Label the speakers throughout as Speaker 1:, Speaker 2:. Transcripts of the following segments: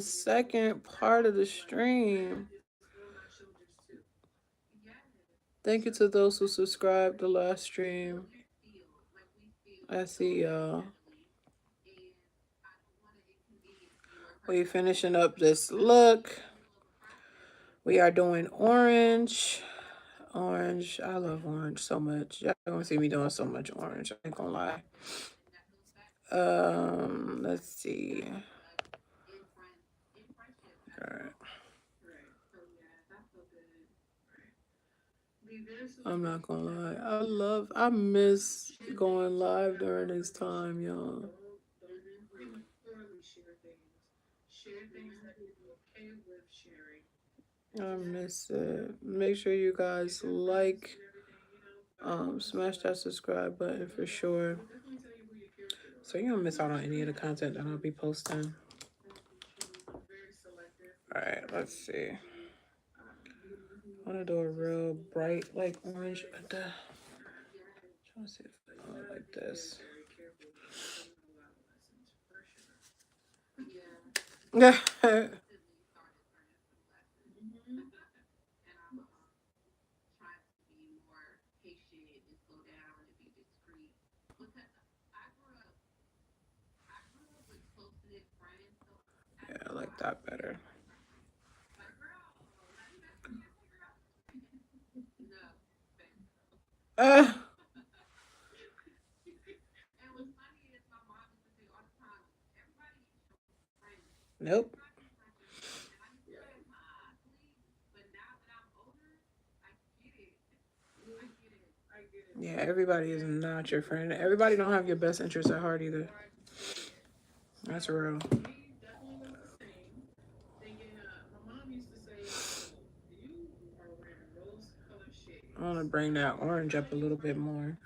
Speaker 1: second part of the stream. Thank you to those who subscribed the last stream. I see y'all. We finishing up this look. We are doing orange. Orange. I love orange so much. Y'all gonna see me doing so much orange. I ain't gonna lie. Let's see. All right. I'm not gonna lie. I miss going live during this time, y'all. I miss it. Make sure you guys like, smash that subscribe button for sure. So you don't miss out on any of the content that I'll be posting. All right, let's see. I want to do a real bright, like orange. Trying to see if I do it like this. Yeah. Yeah, I like that better. Uh, nope. Yeah, everybody is not your friend. Everybody don't have your best interests at heart either. That's real. I want to bring that orange up a little bit more.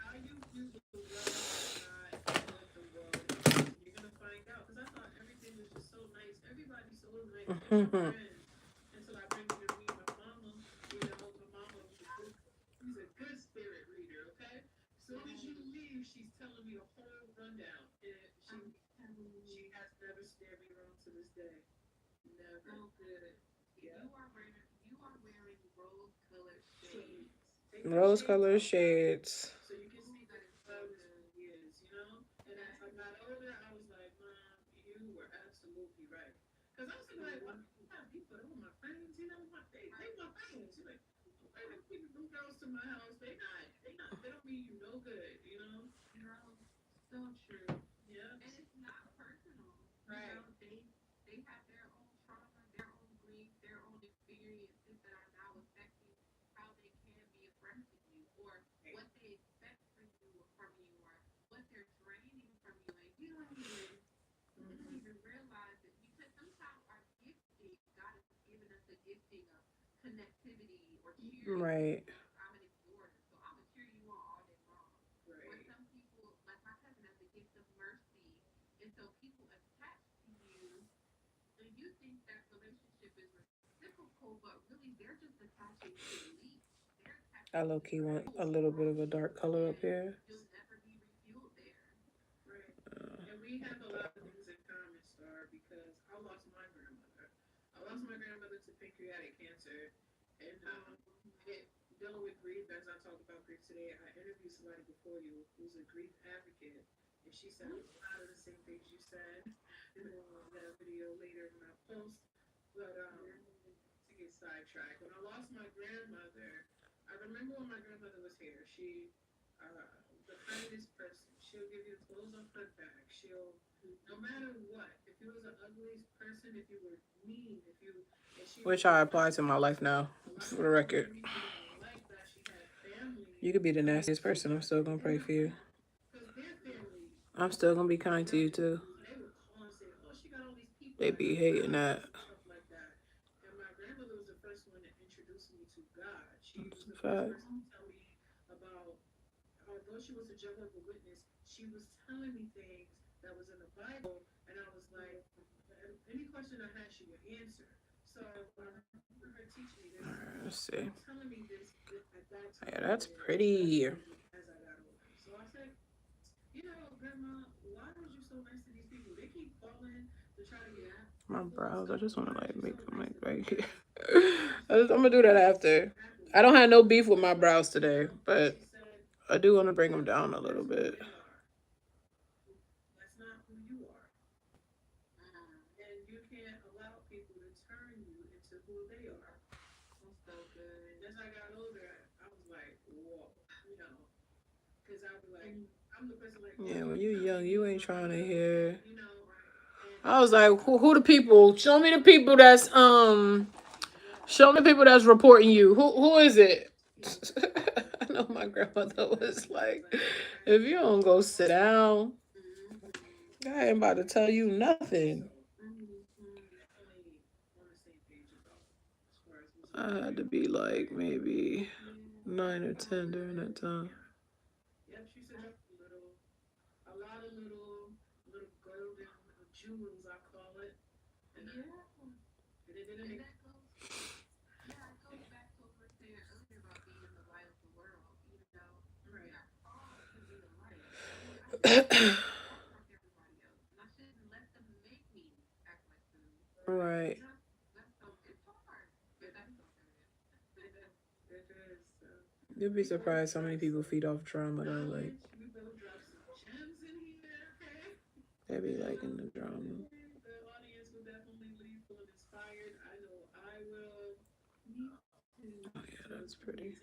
Speaker 1: Rose color shades. Right. I low key want a little bit of a dark color up here. Which I apply to my life now, for the record. You could be the nastiest person. I'm still gonna pray for you. I'm still gonna be kind to you too. They be hating that. That's a fact. Let's see. Yeah, that's pretty. My brows. I just want to like make them like right here. I'm gonna do that after. I don't have no beef with my brows today, but I do want to bring them down a little bit. Yeah, when you young, you ain't trying to hear. I was like, who the people? Show me the people that's show me the people that's reporting you. Who is it? I know my grandmother was like, if you don't go sit down, I ain't about to tell you nothing. I had to be like maybe 9 or 10 during that time. Right. You'd be surprised how many people feed off drama though. Like they be liking the drama. Oh yeah, that's pretty.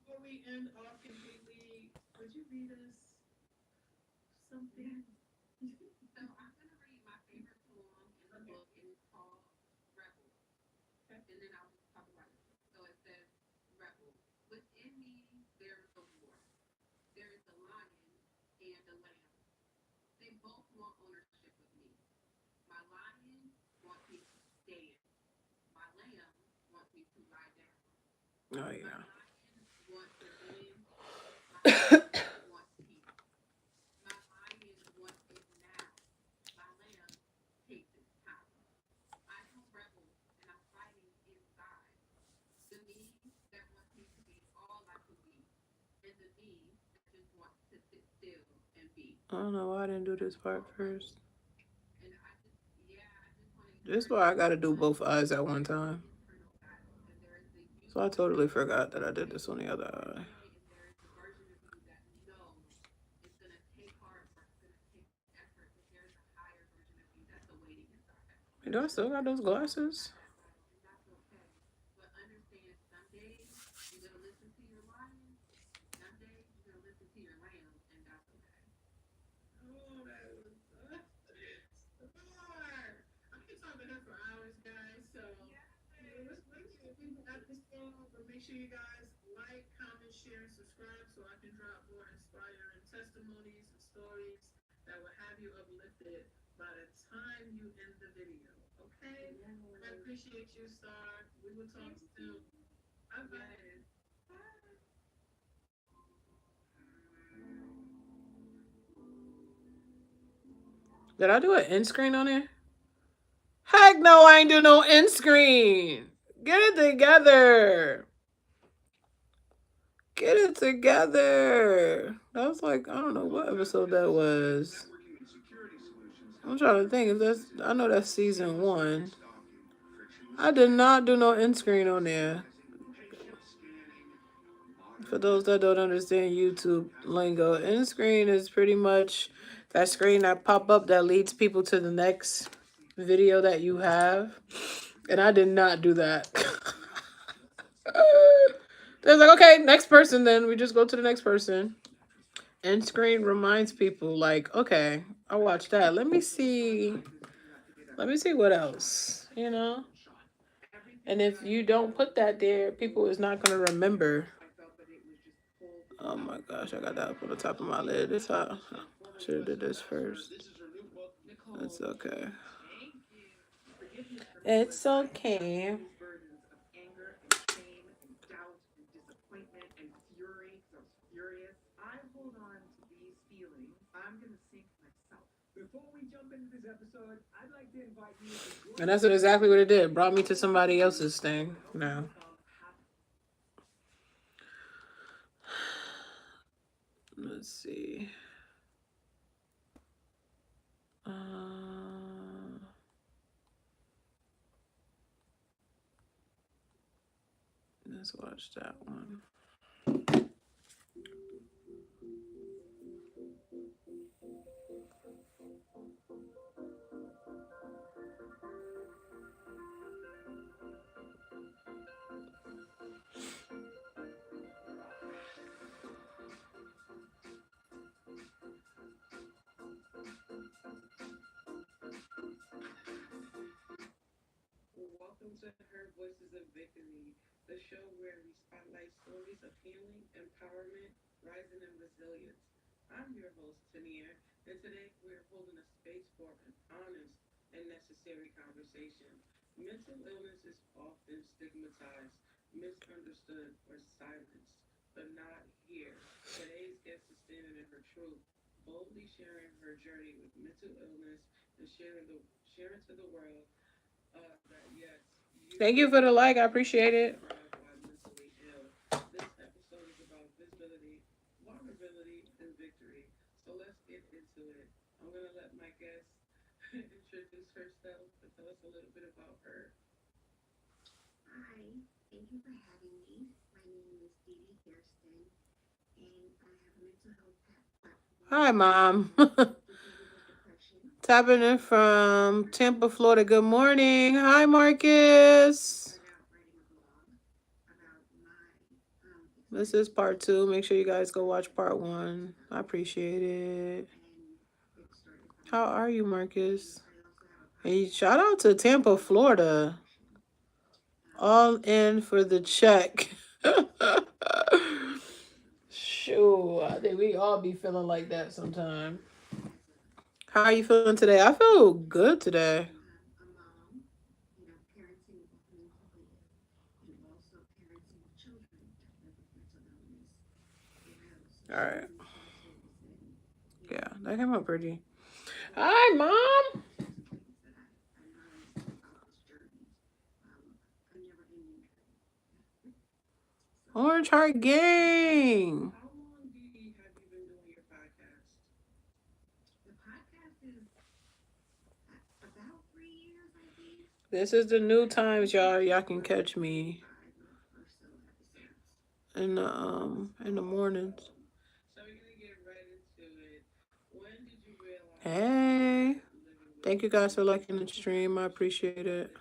Speaker 1: Before we end off completely, would you read us something? So I'm gonna read my favorite poem in the book, and it's called Rebel. Okay. And then I'll just talk about it. So it says, Rebel. Within me there is a war. There is a lion and a lamb. They both want ownership of me. My lion wants me to stand. My lamb wants me to lie down. Oh yeah. My lion wants revenge. My lamb wants peace. My lion wants it now. My lamb takes its time. I'm a rebel and I'm fighting inside. The me that wants me to be all I can be. And the me that just wants to sit still and be. I don't know why I didn't do this part first. And I just, yeah, I just want to. This is why I gotta do both eyes at one time. So I totally forgot that I did this on the other eye. There is a version of you that knows it's gonna take hard work, it's gonna take effort, but there's a higher version of you that's awaiting inside. Do I still got those glasses? And that's okay. But understand, some days you're gonna listen to your lion, some days you're gonna listen to your lamb, and that's okay. Oh, that was smart. I could talk to her for hours, guys. So let's we got this thing, but make sure you guys like, comment, share, and subscribe so I can drop more inspiring testimonies and stories that will have you uplifted by the time you end the video. Okay? I appreciate you, Star. We will talk soon. Bye-bye. Bye. Did I do an end screen on it? Heck no, I ain't do no end screen. Get it together. Get it together. That was like, I don't know what episode that was. I'm trying to think if that's, I know that's season 1. I did not do no end screen on there. For those that don't understand YouTube lingo, end screen is pretty much that screen that pop up that leads people to the next video that you have. And I did not do that. They're like, okay, next person, then we just go to the next person. End screen reminds people like, okay, I watched that. Let me see what else, you know? And if you don't put that there, people is not gonna remember. Oh my gosh, I got that up on the top of my lid. It's how I should have did this first. It's okay. It's okay. And that's exactly what it did. Brought me to somebody else's thing now. Let's see. Let's watch that one. Welcome to Her Voices of Victory, the show where we spotlight stories of healing, empowerment, rising, and resilience. I'm your host, Tania, and today we're holding a space for an honest and necessary conversation. Mental illness is often stigmatized, misunderstood, or silenced, but not here. Today's guest is standing in her truth, boldly sharing her journey with mental illness and sharing to the world that yes. Thank you for the like. I appreciate it. This episode is about visibility, vulnerability, and victory. So let's get into it. I'm gonna let my guest introduce herself and tell us a little bit about her.
Speaker 2: Hi, thank you for having me. My name is Dee Kirsten, and I have a mental health platform.
Speaker 1: Hi, Mom. Tapping in from Tampa, Florida. Good morning. Hi, Marcus. This is part 2. Make sure you guys go watch part 1. I appreciate it. How are you, Marcus? Hey, shout out to Tampa, Florida. All in for the check. Sure, I think we all be feeling like that sometime. How are you feeling today? I feel good today. All right. Yeah, that came out pretty. Hi, Mom. Orange Heart Gang. This is the new times, y'all. Y'all can catch me in the mornings. Hey, thank you guys for liking the stream. I appreciate it.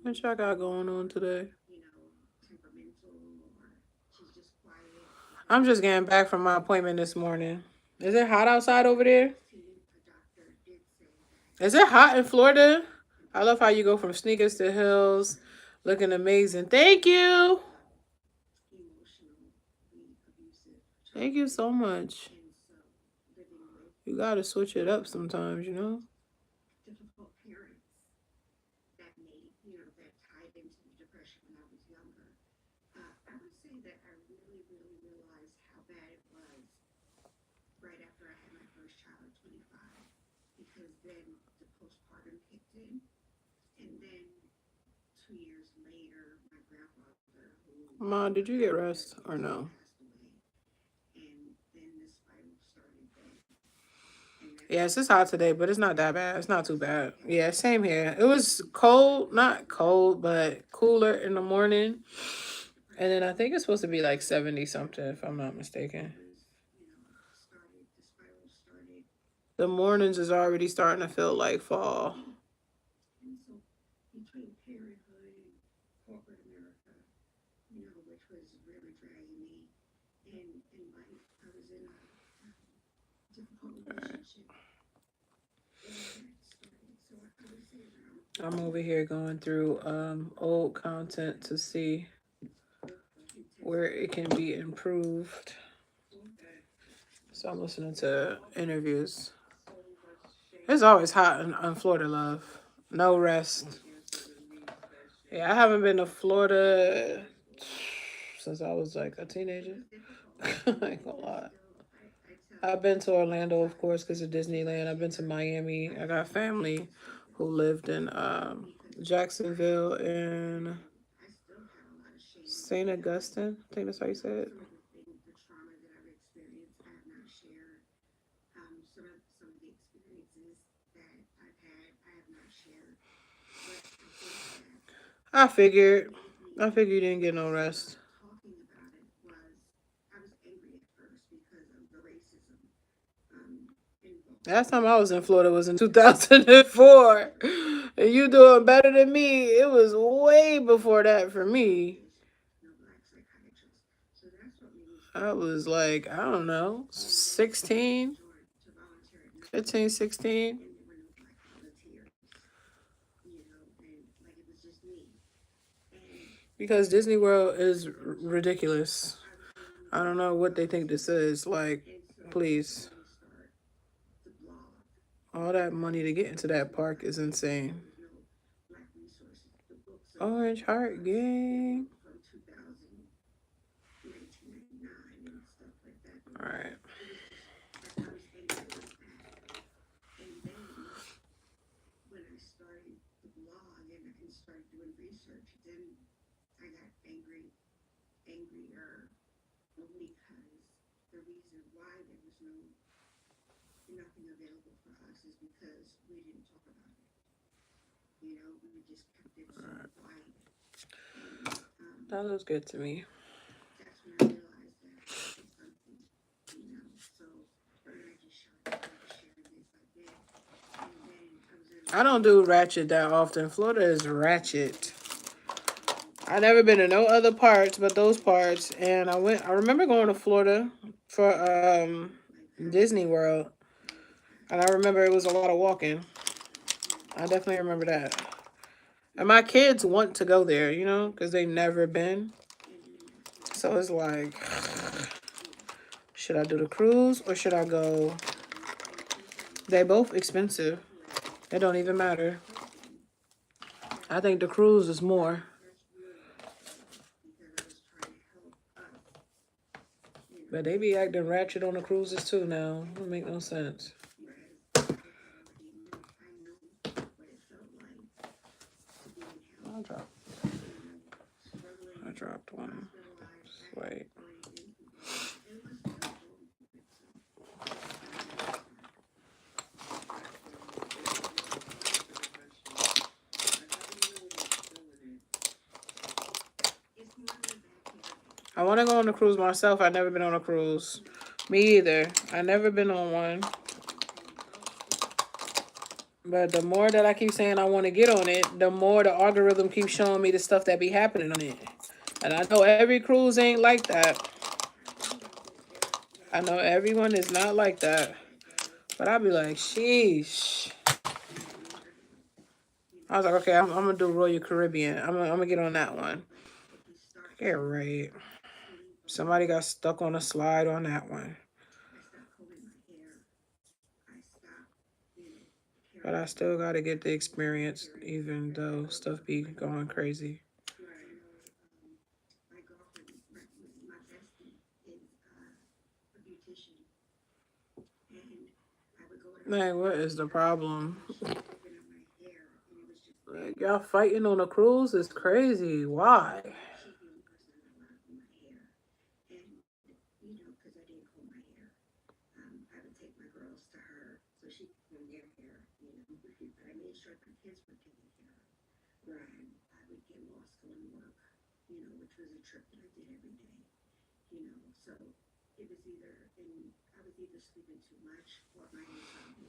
Speaker 1: What y'all got going on today? I'm just getting back from my appointment this morning. Is it hot outside over there? Is it hot in Florida? I love how you go from sneakers to heels, looking amazing. Thank you. Thank you so much. You gotta switch it up sometimes, you know? Ma, did you get rest or no? Yes, it's hot today, but it's not that bad. It's not too bad. Yeah, same here. It was cold, not cold, but cooler in the morning. And then I think it's supposed to be like 70 something, if I'm not mistaken. The mornings is already starting to feel like fall. I'm over here going through old content to see where it can be improved. So I'm listening to interviews. It's always hot in Florida, love. No rest. Yeah, I haven't been to Florida since I was like a teenager. I ain't gonna lie. I've been to Orlando, of course, because of Disneyland. I've been to Miami. I got family who lived in Jacksonville and St. Augustine. I think that's how you say it. I figured you didn't get no rest. Last time I was in Florida was in 2004. And you doing better than me. It was way before that for me. I was like, I don't know, 16, 15, 16. Because Disney World is ridiculous. I don't know what they think this is. Like, please. All that money to get into that park is insane. Orange Heart Gang. All right. That looks good to me. I don't do ratchet that often. Florida is ratchet. I never been to no other parts but those parts, and I remember going to Florida for Disney World, and I remember it was a lot of walking. I definitely remember that. And my kids want to go there, you know, because they've never been. So it's like, should I do the cruise or should I go? They both expensive. It don't even matter. I think the cruise is more. But they be acting ratchet on the cruises too now. It don't make no sense. I dropped one. Just wait. I want to go on a cruise myself. I've never been on a cruise. Me either. I've never been on one. But the more that I keep saying I want to get on it, the more the algorithm keeps showing me the stuff that be happening on it. And I know every cruise ain't like that. I know everyone is not like that. But I'll be like, sheesh. I was like, okay, I'm going to do Royal Caribbean. I'm gonna get on that one. Yeah, right. Somebody got stuck on a slide on that one. But I still got to get the experience, even though stuff be going crazy. Like, what is the problem? Like, y'all fighting on a cruise is crazy. Why?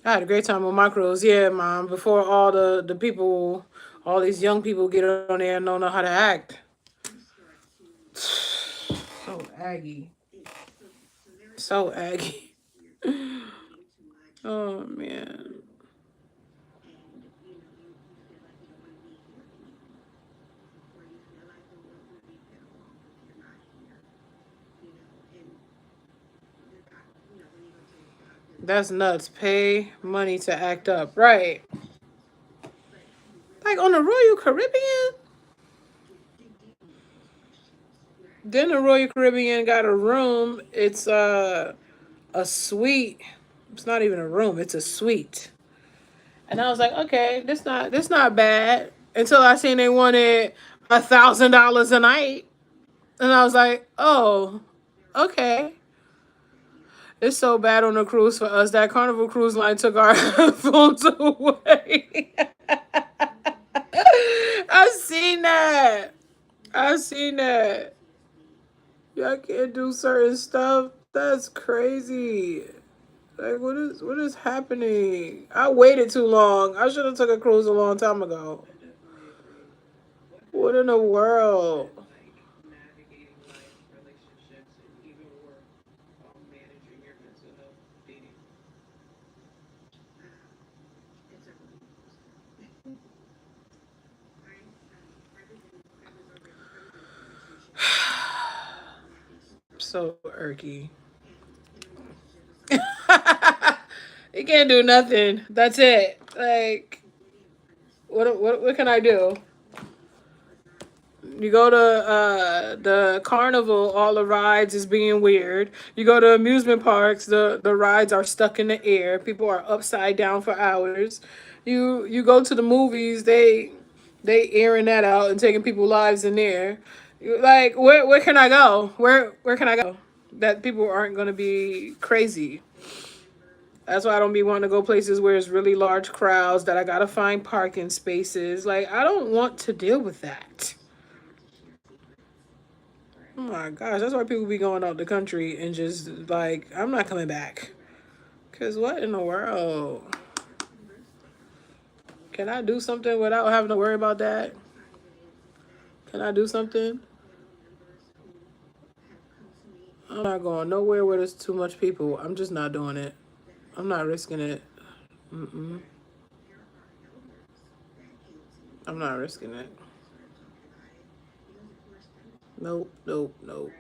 Speaker 1: I had a great time on my cruise. Yeah, Mom. Before all the people, all these young people get on there and don't know how to act. So aggy. So aggy. Oh, man. That's nuts. Pay money to act up. Right. Like on the Royal Caribbean? Then the Royal Caribbean got a room. It's a suite. It's not even a room, it's a suite. And I was like, okay, this not bad. Until I seen they wanted $1,000 a night. And I was like, oh, okay. It's so bad on the cruise for us that Carnival Cruise Line took our phones away. I seen that. I seen that. Y'all can't do certain stuff. That's crazy. Like what is happening? I waited too long. I should have took a cruise a long time ago. What in the world? So irky. You can't do nothing. That's it. Like what can I do? You go to the carnival, all the rides is being weird. You go to amusement parks, the rides are stuck in the air. People are upside down for hours. You go to the movies, they airing that out and taking people's lives in there. Like where can I go? Where can I go? That people aren't gonna be crazy. That's why I don't be wanting to go places where it's really large crowds that I gotta find parking spaces. Like I don't want to deal with that. Oh my gosh, that's why people be going out the country and just like, I'm not coming back. Cause what in the world? Can I do something without having to worry about that? Can I do something? I'm not going nowhere where there's too much people. I'm just not doing it. I'm not risking it. Mm-mm. I'm not risking it. Nope, nope, nope.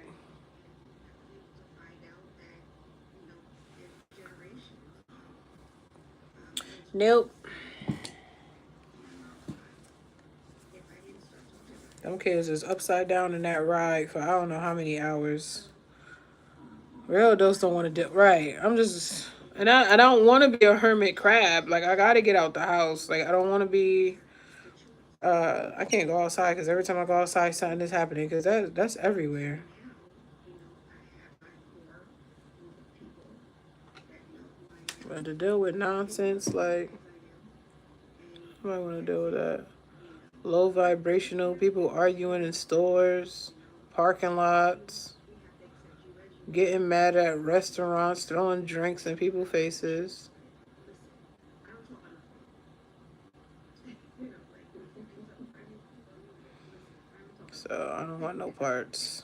Speaker 1: Nope. Them kids is upside down in that ride for I don't know how many hours. Real adults don't want to do right. I'm just and I don't want to be a hermit crab. Like I gotta get out the house. Like I don't want to be. I can't go outside because every time I go outside, something is happening. Because that's everywhere. But to deal with nonsense, like I might want to deal with that. Low vibrational people arguing in stores, parking lots, getting mad at restaurants, throwing drinks in people's faces. So I don't want no parts.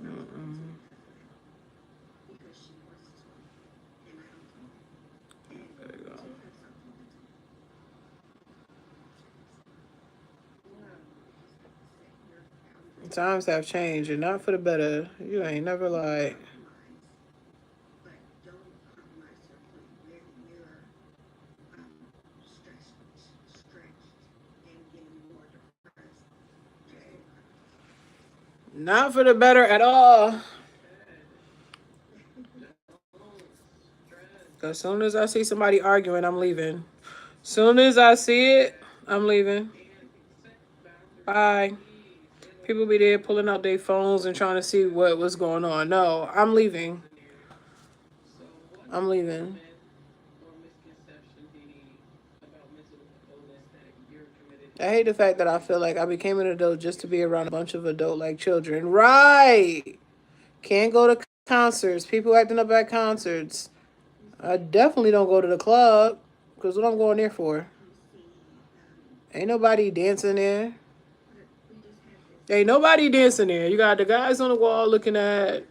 Speaker 1: Mm-mm. There you go. Times have changed and not for the better. You ain't never lied. Not for the better at all. As soon as I see somebody arguing, I'm leaving. Soon as I see it, I'm leaving. Bye. People be there pulling out their phones and trying to see what was going on. No, I'm leaving. I'm leaving. I hate the fact that I feel like I became an adult just to be around a bunch of adult like children. Right. Can't go to concerts. People acting up at concerts. I definitely don't go to the club. Because what I'm going there for? Ain't nobody dancing there. Ain't nobody dancing there. You got the guys on the wall looking at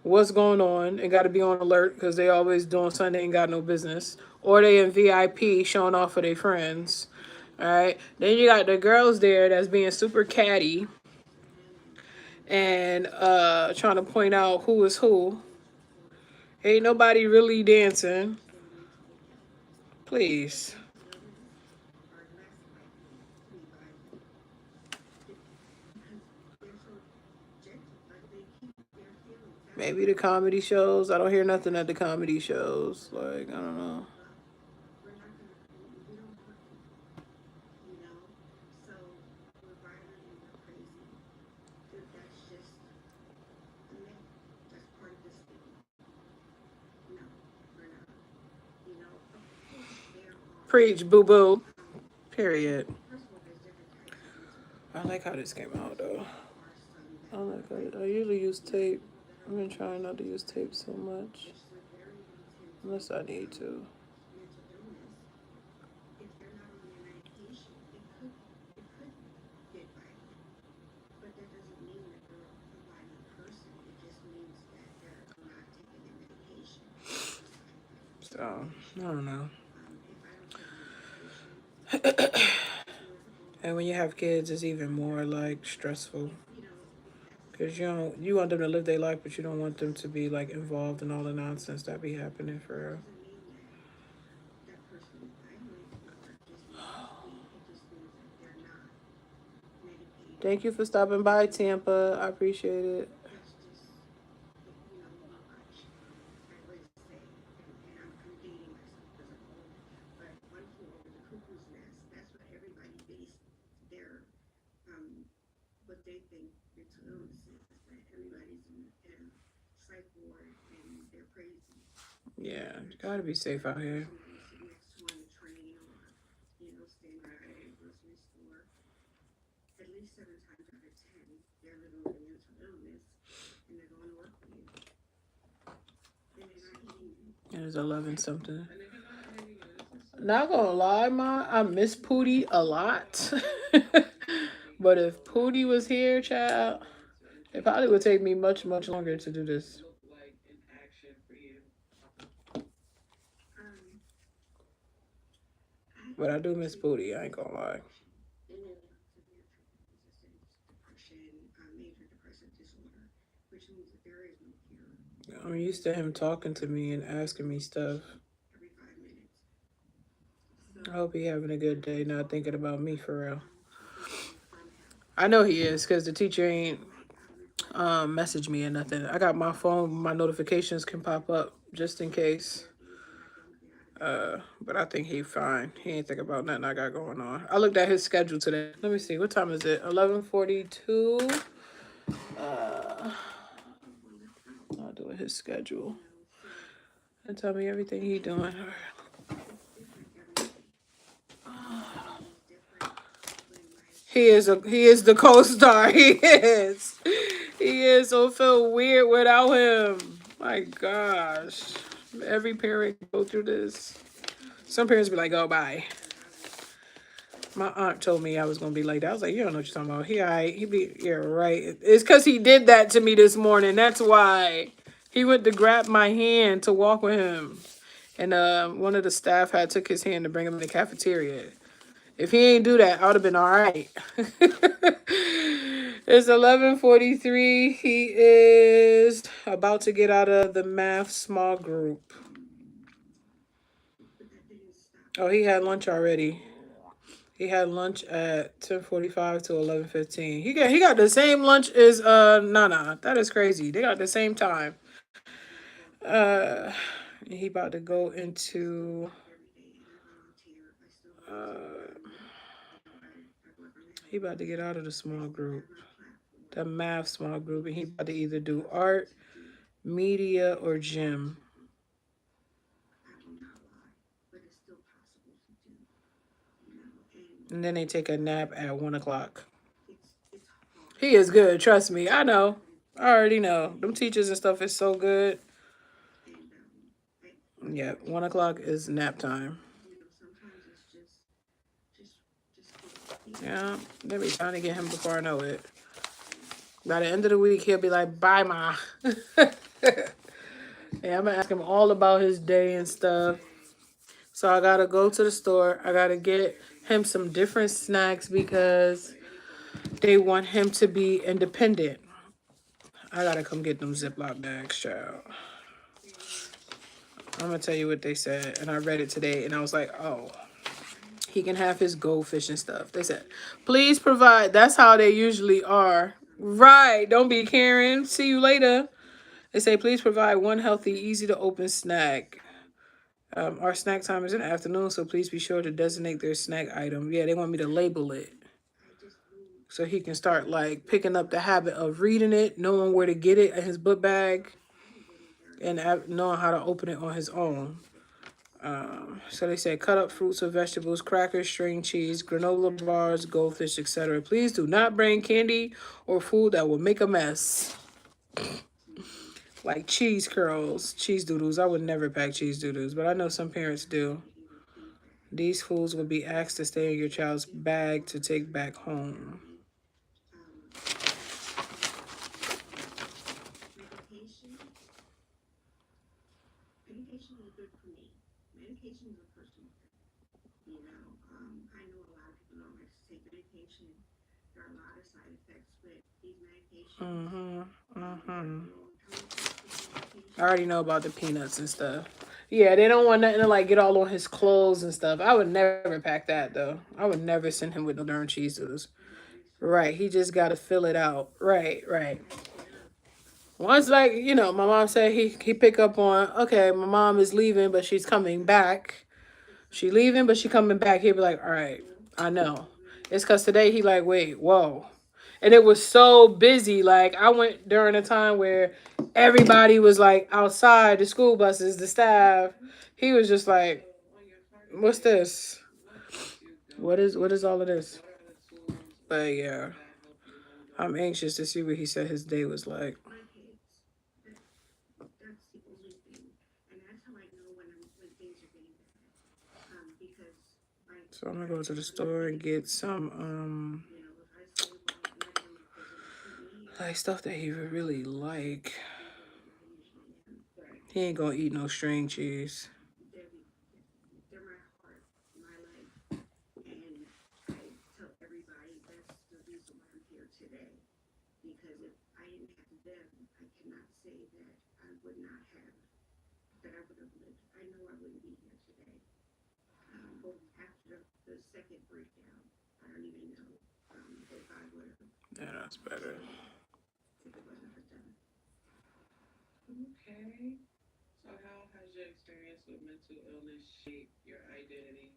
Speaker 1: what's going on and got to be on alert because they always doing something they ain't got no business. Or they in VIP showing off for their friends. All right. Then you got the girls there that's being super catty and trying to point out who is who. Ain't nobody really dancing. Please. Maybe the comedy shows. I don't hear nothing at the comedy shows. Like, I don't know. Preach, boo boo. Period. I like how this came out though. I like it. I usually use tape. I've been trying not to use tape so much. Unless I need to. So, I don't know. And when you have kids, it's even more like stressful. Cause you want them to live their life, but you don't want them to be like involved in all the nonsense that be happening for real. Thank you for stopping by, Tampa. I appreciate it. Yeah, you gotta be safe out here. It's 11 something. Not gonna lie, Ma, I miss Pootie a lot. But if Pootie was here, child, it probably would take me much, much longer to do this.
Speaker 2: Um, I
Speaker 1: But I do miss Pootie, I ain't gonna lie.
Speaker 2: severe depression, major depressive disorder, which means that there is no cure.
Speaker 1: I'm used to him talking to me and asking me stuff.
Speaker 2: Every 5 minutes.
Speaker 1: I hope he having a good day, not thinking about me for real.
Speaker 2: From him.
Speaker 1: I know he is, because the teacher ain't message me or nothing. I got my phone, my notifications can pop up just in case. But I think he fine. He ain't think about nothing I got going on. I looked at his schedule today. Let me see. What time is it? 11:42. I'll do his schedule. And tell me everything he doing. He is the co-star. He is. He is. So feel weird without him. My gosh. Every parent go through this. Some parents be like, "Oh, bye." My aunt told me I was gonna be like that. I was like, "You don't know what you're talking about." He, alright. He be, yeah, right. It's because he did that to me this morning. That's why he went to grab my hand to walk with him, and one of the staff had took his hand to bring him in the cafeteria. If he ain't do that, I would have been all right. It's 11:43. He is about to get out of the math small group. Oh, he had lunch already. He had lunch at 10:45 to 11:15. He got the same lunch as Nana. That is crazy. They got the same time. Uh, he about to go into he about to get out of the small group, the math small group, and he about to either do art, media, or gym. And then they take a nap at 1 o'clock. He is good, trust me. I know. I already know. Them teachers and stuff is so good. Yeah, 1 o'clock is nap time. Yeah, they be trying to get him before I know it. By the end of the week, he'll be like, "Bye, ma." Yeah, I'm gonna ask him all about his day and stuff. So I gotta go to the store. I gotta get him some different snacks because they want him to be independent. I gotta come get them Ziploc bags, child. I'm gonna tell you what they said, and I read it today, and I was like, oh, he can have his goldfish and stuff. They said, please provide. That's how they usually are. Right. Don't be Karen. See you later. They say, please provide one healthy, easy to open snack. Our snack time is in the afternoon, so please be sure to designate their snack item. Yeah, they want me to label it so he can start like picking up the habit of reading it, knowing where to get it in his book bag, and knowing how to open it on his own. So they said cut up fruits or vegetables, crackers, string cheese, granola bars, goldfish, etc. Please do not bring candy or food that will make a mess. Like cheese curls, cheese doodles. I would never pack cheese doodles, but I know some parents do. These foods will be asked to stay in your child's bag to take back home.
Speaker 2: Medication is good for me. Medication is a personal thing. I know a lot of people don't like to take medication. There are a lot of side effects with these medications.
Speaker 1: I already know about the peanuts and stuff. Yeah, they don't want nothing to like get all on his clothes and stuff. I would never pack that though. I would never send him with no darn cheese doodles. Right, he just got to fill it out. Right, right. Once, like, my mom said he pick up on, okay, my mom is leaving, but she's coming back. She leaving, but she coming back. He'll be like, all right, I know. It's because today he like, wait, whoa. And it was so busy. Like, I went during a time where everybody was like outside, the school buses, the staff. He was just like, what's this? What is all of this? But yeah, I'm anxious to see what he said his day was like.
Speaker 2: That's the only thing. And that's how I know when
Speaker 1: So I'm gonna go to the store and get some like stuff that he would really like. He ain't gonna eat no string cheese.
Speaker 2: They're my heart, my life, and I tell everybody that's the reason why I'm here today. Because if I didn't have them, I cannot say that I would not have, that I would have lived. I know I wouldn't be here today. After the second breakdown, I don't even know if I would have.
Speaker 1: Yeah, that's better.
Speaker 2: If it wasn't for them.
Speaker 3: Okay. So how has your experience with mental illness shaped your identity?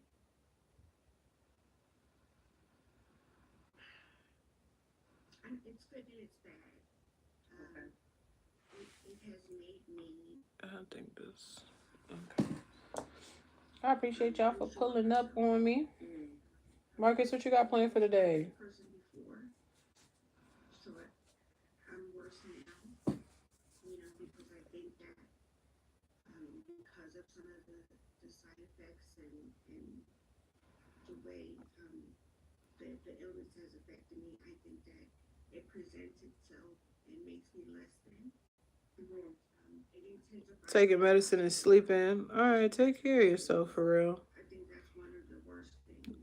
Speaker 2: It's good and it's bad.
Speaker 3: Okay.
Speaker 2: It has made me.
Speaker 1: I think this. Okay. I appreciate y'all for pulling up on me. Marcus, what you got planned for the day?
Speaker 2: Person before, so I'm worse now. Because I think that because of some of the side effects and the way the illness has affected me, I think that it presents itself and makes me less than.
Speaker 1: Taking medicine and sleeping. All right, take care of yourself for real.
Speaker 2: I think that's one of the worst things.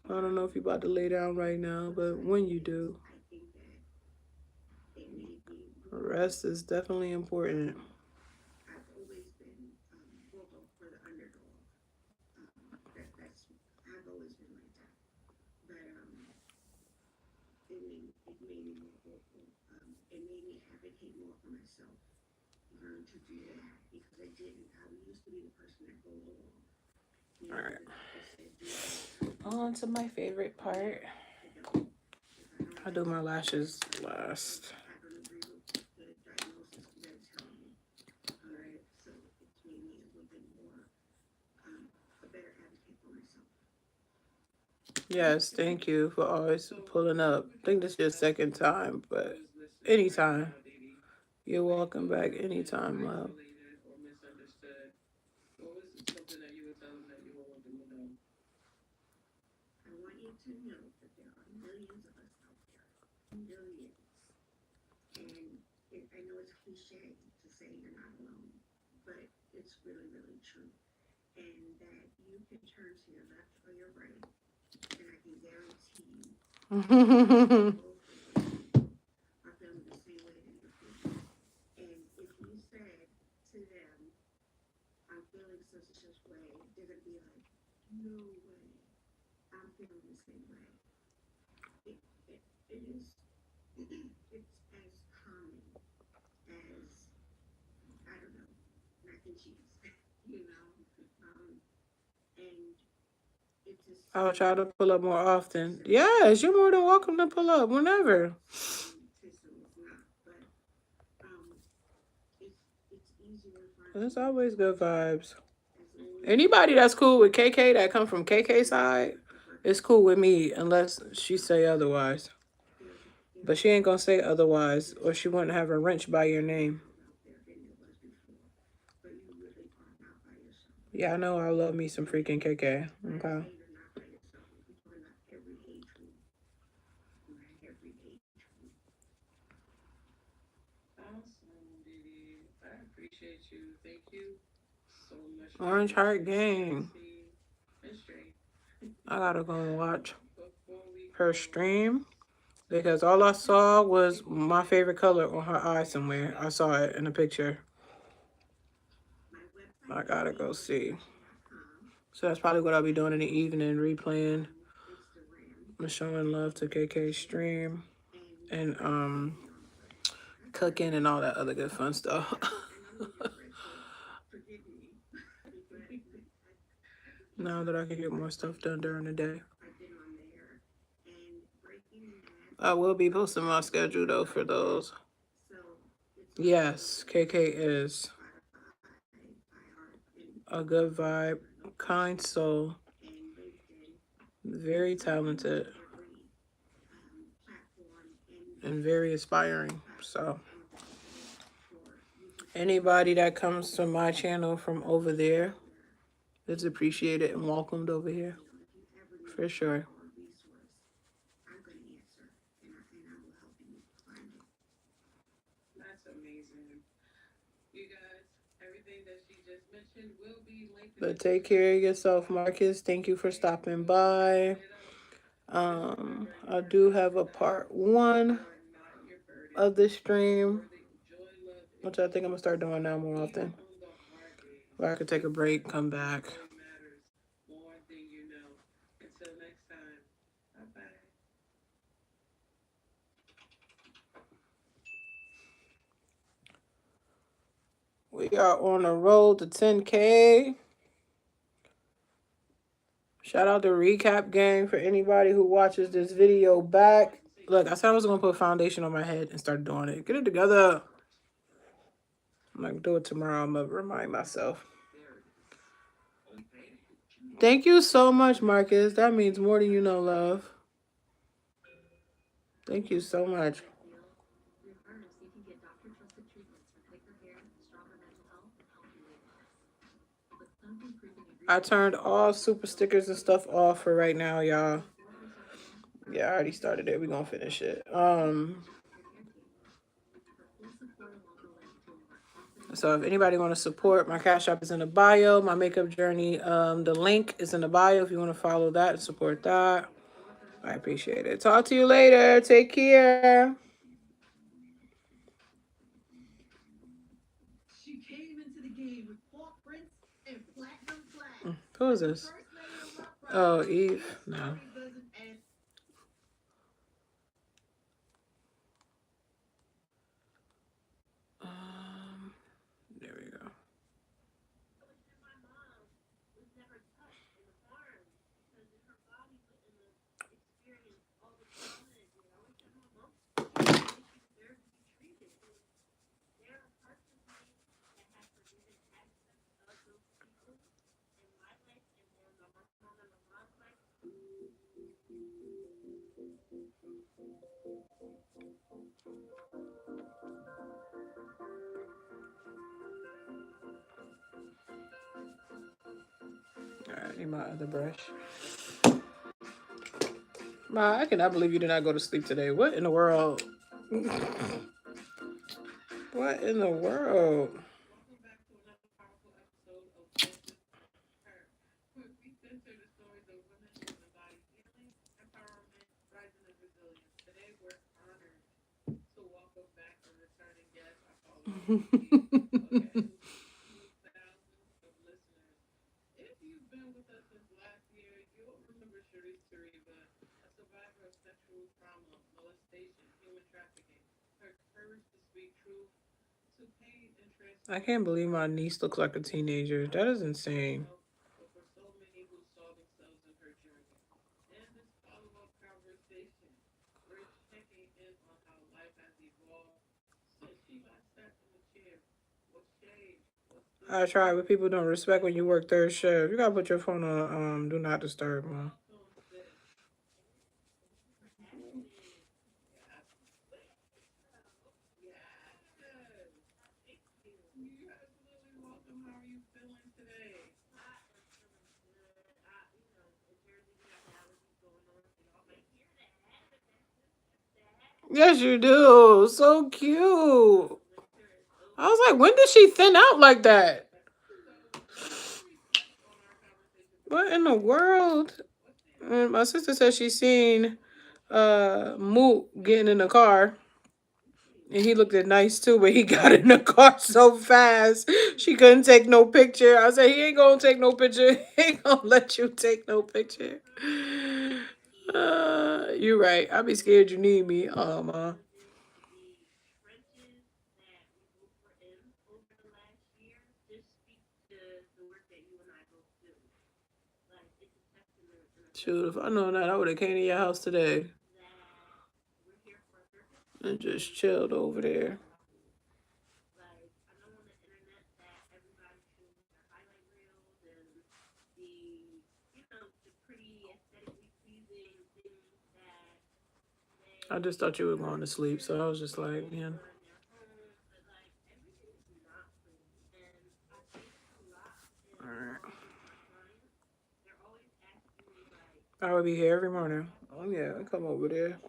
Speaker 1: I don't know if you're about to lay down right now, but when you do,
Speaker 2: I think that it made me.
Speaker 1: rest is definitely important.
Speaker 2: I've always been vocal for the underdog. I've always been like that. But it made me more vocal. It made me advocate more for myself. Learn to do that because I didn't. I used to be the person that go along.
Speaker 1: All right. On to my favorite part. I do my lashes last.
Speaker 2: I don't agree with the diagnosis they're telling me. All right, so it's made me a little bit more a better advocate for myself.
Speaker 1: Yes, thank you for always pulling up. I think this is your second time, but anytime. You're welcome back anytime, love.
Speaker 3: Or misunderstood. What was something that you would tell them that you would want them to know?
Speaker 2: I want you to know that there are millions of us out there. Millions. And I know it's cliche to say you're not alone, but it's really, really true. And that you can turn to your left or your right, and I can guarantee you are feeling the same way that you're feeling. And if you said to them, I'm feeling such and such way, they're going to be like, no way, I'm feeling the same way. It is, it's as common as, I don't know, mac and cheese, and it's just.
Speaker 1: I will try to pull up more often. Yes, you're more than welcome to pull up whenever. It's always good vibes. Anybody that's cool with KK that come from KK side, it's cool with me unless she say otherwise. But she ain't gonna say otherwise, or she wouldn't have a wrench by your name. Yeah, I know I love me some freaking KK. Okay.
Speaker 3: Awesome, Didi. I appreciate you. Thank you so much.
Speaker 1: Orange Heart Gang. I gotta go and watch her stream because all I saw was my favorite color on her eye somewhere. I saw it in a picture. I gotta go see. So that's probably what I'll be doing in the evening, replaying. I'm showing love to KK's stream and cooking and all that other good fun stuff. Now that I can get more stuff done during the day. I will be posting my schedule though for those. Yes, KK is a good vibe, kind soul, very talented, and very inspiring. So anybody that comes to my channel from over there is appreciated and welcomed over here. For sure.
Speaker 2: or resource, I'm going to answer, and I will help you find it.
Speaker 3: That's amazing. You guys, everything that she just mentioned will be linked.
Speaker 1: But take care of yourself, Marcus. Thank you for stopping by. I do have a part 1 of the stream, which I think I'm gonna start doing now more often. Or I could take a break, come back.
Speaker 3: More than you know. Until next time. Bye bye.
Speaker 1: We are on a roll to 10K. Shout out to Recap Gang for anybody who watches this video back. Look, I said I was going to put foundation on my head and start doing it. Get it together. I'm not going to do it tomorrow. I'm going to remind myself. Thank you so much, Marcus. That means more than you know, love. Thank you so much. I turned all super stickers and stuff off for right now, y'all. Yeah, I already started it. We're going to finish it. So if anybody want to support, my Cash App is in the bio. My makeup journey, the link is in the bio if you want to follow that and support that. I appreciate it. Talk to you later. Take care. She came into the game with Paw Prince and Platinum Flag. Who is this? Oh, Eve. No. There we go. Alright, I need my other brush. Ma, I cannot believe you did not go to sleep today. What in the world? What in the world?
Speaker 3: Welcome back to another powerful episode of Focus Her, where we center the stories of women who embody healing, empowerment, rising, and resilience. Today, we're honored to welcome back a returning guest. I call her again. Thousands of listeners. If you've been with us since last year, you'll remember Sharice Tariba, a survivor of sexual trauma, molestation, human trafficking. Her courage to speak truth to pain and transformation.
Speaker 1: I can't believe my niece looks like a teenager. That is insane.
Speaker 3: But for so many who saw themselves in her journey. In this follow-up conversation, we're checking in on how life has evolved since she last sat in the chair. What's changed?
Speaker 1: I try, but people don't respect when you work third shift. You gotta put your phone on do not disturb, man. Yes, you do. So cute. I was like, when did she thin out like that? What in the world? And my sister said she seen Moot getting in the car. And he looked nice too, but he got in the car so fast she couldn't take no picture. I said, he ain't gonna take no picture. He ain't gonna let you take no picture. You're right. I'll be scared you need me. Oh, ma. Shoot, if I know that, I would have came to your house today and just chilled over there. I just thought you were going to sleep, so I was just like, man. All right. I would be here every morning. Oh yeah, come over there.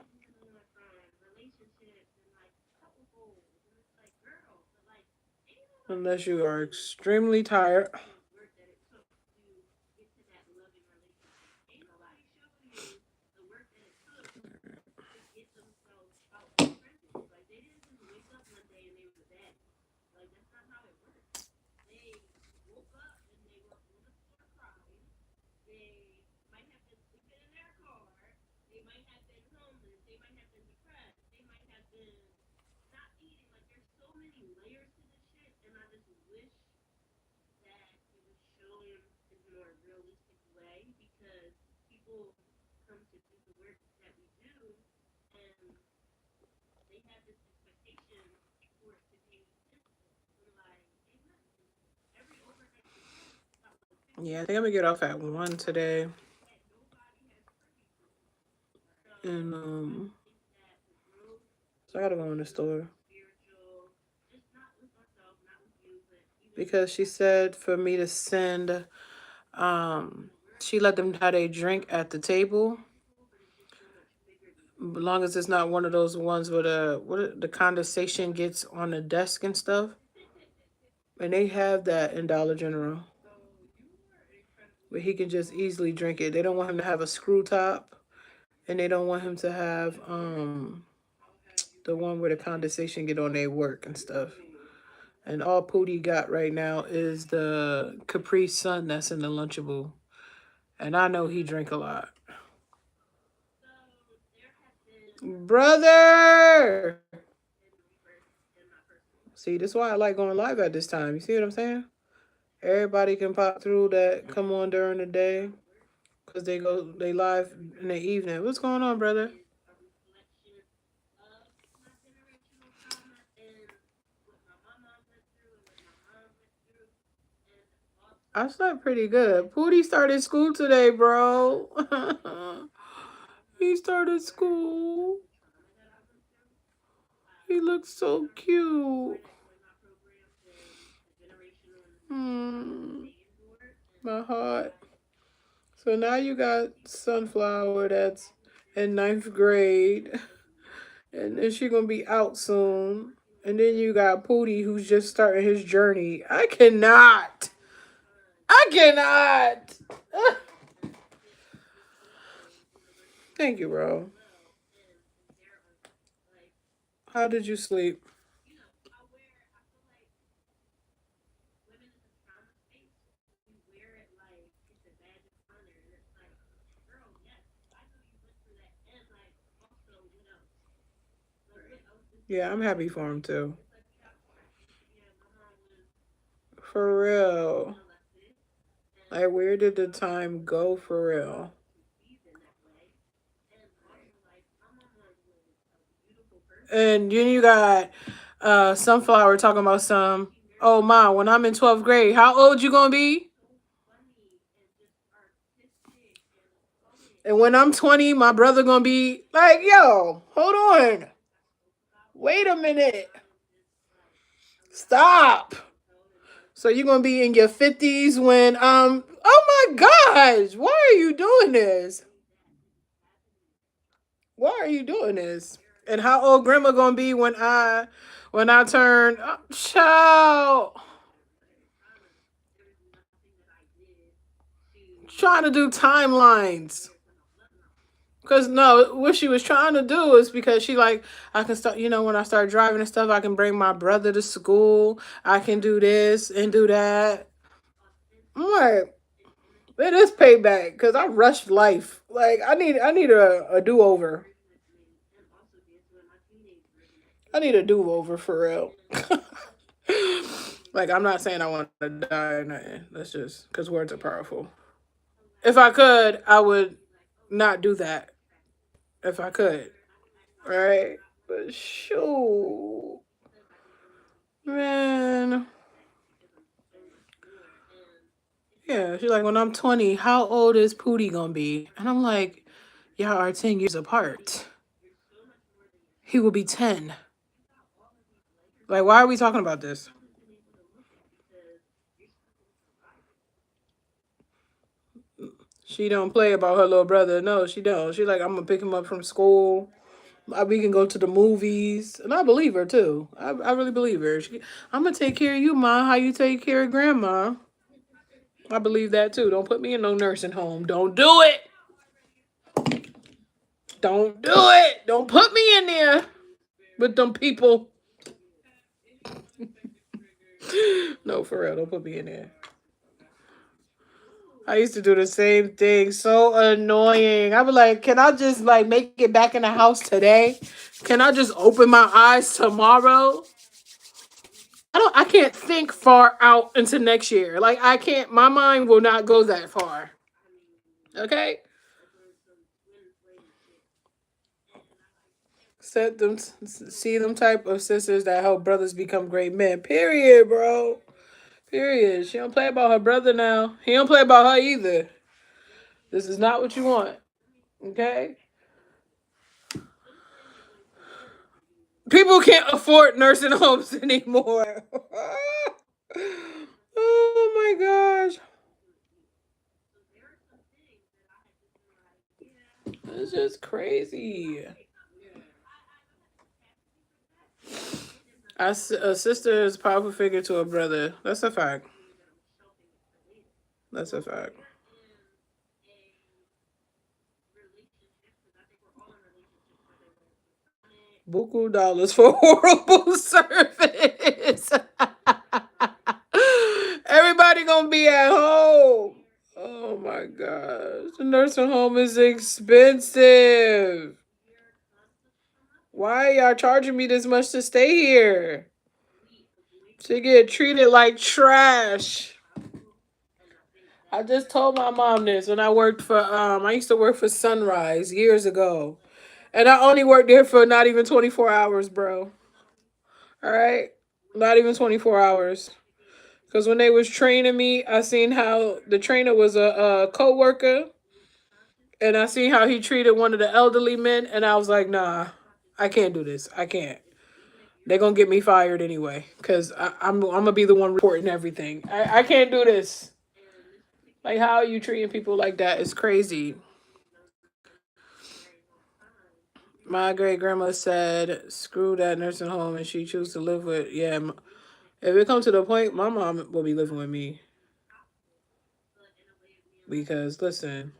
Speaker 2: relationships and like couple goals, and it's like, girl, but like, ain't nobody
Speaker 1: Unless you are
Speaker 2: showing you
Speaker 1: extremely tired.
Speaker 2: the work that it took to get to that loving relationship. Ain't nobody showing you the work that it took to get themselves out of pregnancy. Like they didn't just wake up one day and they were daddy. Like that's not how it works. They woke up and they were on the floor crying. They might have been sleeping in their car. They might have been homeless. They might have been depressed. They might have been not eating. Like there's so many layers to this shit, and I just wish that it was shown in a more realistic way because people come to do the work that we do, and they have this expectation for it to be instant. And like, ain't nothing instant. Every overnight success comes with
Speaker 1: Yeah, I
Speaker 2: fixes
Speaker 1: think I'm gonna get off at 1 today.
Speaker 2: that nobody has privy to. So
Speaker 1: And
Speaker 2: I just think that the growth,
Speaker 1: so I gotta go in the store.
Speaker 2: spiritual, just not with myself, not with you, but even
Speaker 1: Because she said for me to send she let them have a drink at the table.
Speaker 2: people, but it's just so much bigger than
Speaker 1: As long as it's not one of those ones where the condensation gets on the desk and stuff. And they have that in Dollar General.
Speaker 3: So you were incredibly
Speaker 1: Where he can just easily drink it. They don't want him to have a screw top. And they don't want him to have
Speaker 3: how have you
Speaker 1: the one where the condensation get on their work and stuff. And all Pootie got right now is the Capri Sun that's in the Lunchable. And I know he drink a lot.
Speaker 2: so there have been
Speaker 1: Brother!
Speaker 2: in reverse in my personal life.
Speaker 1: See, this is why I like going live at this time. You see what I'm saying? Everybody can pop through that come on during the day. Because they live in the evening. What's going on, brother?
Speaker 2: A reflection of my generational trauma and what my mama went through and what my mom went through, and
Speaker 1: I
Speaker 2: also
Speaker 1: slept pretty good. Pootie started school today, bro. He started school.
Speaker 2: the trauma that I went through.
Speaker 1: He looks so cute.
Speaker 2: When I joined my programs and the generational and the
Speaker 1: Hmm.
Speaker 2: they endured, and
Speaker 1: My heart. So now you got Sunflower that's in 9th grade. And then she gonna be out soon. And then you got Pootie who's just starting his journey. I cannot. I cannot. Thank you, bro. How did you sleep?
Speaker 2: I feel like women in the trauma space, we wear it like it's a badge of honor, and it's like, girl, yes, I know you went through that, and like, also, what else? Like, what else is
Speaker 1: Yeah, I'm happy for him too.
Speaker 2: it's like we got strength. Yeah, my mom was
Speaker 1: For real.
Speaker 2: molested, and
Speaker 1: Like, where did the time go for real?
Speaker 2: conceived in that way, and also like my mama was a beautiful person.
Speaker 1: And then you got Sunflower talking about some, oh, Ma, when I'm in 12th grade, how old you gonna be?
Speaker 2: So funny and just artistic and poetic.
Speaker 1: And when I'm 20, my brother gonna be like, yo, hold on. Wait a minute. Stop. So you're gonna be in your 50s when oh my gosh, why are you doing this? Why are you doing this? And how old grandma gonna be when I turn child? Trying to do timelines. Because no, what she was trying to do is because she like, I can start, when I start driving and stuff, I can bring my brother to school. I can do this and do that. I'm like, it is payback because I rushed life. Like I need a do over. I need a do over for real. Like I'm not saying I want to die or nothing. That's just because words are powerful. If I could, I would not do that. If I could, right? But shoot, man. Yeah, she's like, when I'm 20, how old is Pootie gonna be? And I'm like, y'all are 10 years apart. He will be 10. Like, why are we talking about this? She don't play about her little brother. No, she don't. She like, I'm gonna pick him up from school. We can go to the movies, and I believe her too. I really believe her. I'm gonna take care of you, ma. How you take care of grandma? I believe that too. Don't put me in no nursing home. Don't do it. Don't do it. Don't put me in there with them people. No, for real. Don't put me in there. I used to do the same thing. So annoying. I be like, can I just like make it back in the house today? Can I just open my eyes tomorrow? I can't think far out into next year. Like I can't, my mind will not go that far. Okay? Set them see them type of sisters that help brothers become great men. Period, bro. Period. She don't play about her brother now. He don't play about her either. This is not what you want. Okay? People can't afford nursing homes anymore. Oh my gosh. It's just crazy. A sister is a powerful figure to a brother. That's a fact. That's a fact. Buku dollars for horrible service. Everybody gonna be at home. Oh my gosh. The nursing home is expensive. Why y'all charging me this much to stay here? To get treated like trash. I just told my mom this when I worked for I used to work for Sunrise years ago. And I only worked there for not even 24 hours, bro. All right? Not even 24 hours. Cuz when they was training me, I seen how the trainer was a co-worker, and I seen how he treated one of the elderly men, and I was like, "Nah. I can't do this. I can't. They're going to get me fired anyway cuz I'm going to be the one reporting everything. I can't do this. Like, how are you treating people like that? It's crazy." My great grandma said, "Screw that nursing home," and she chose to live with. Yeah, if it comes to the point, my mom will be living with me because listen,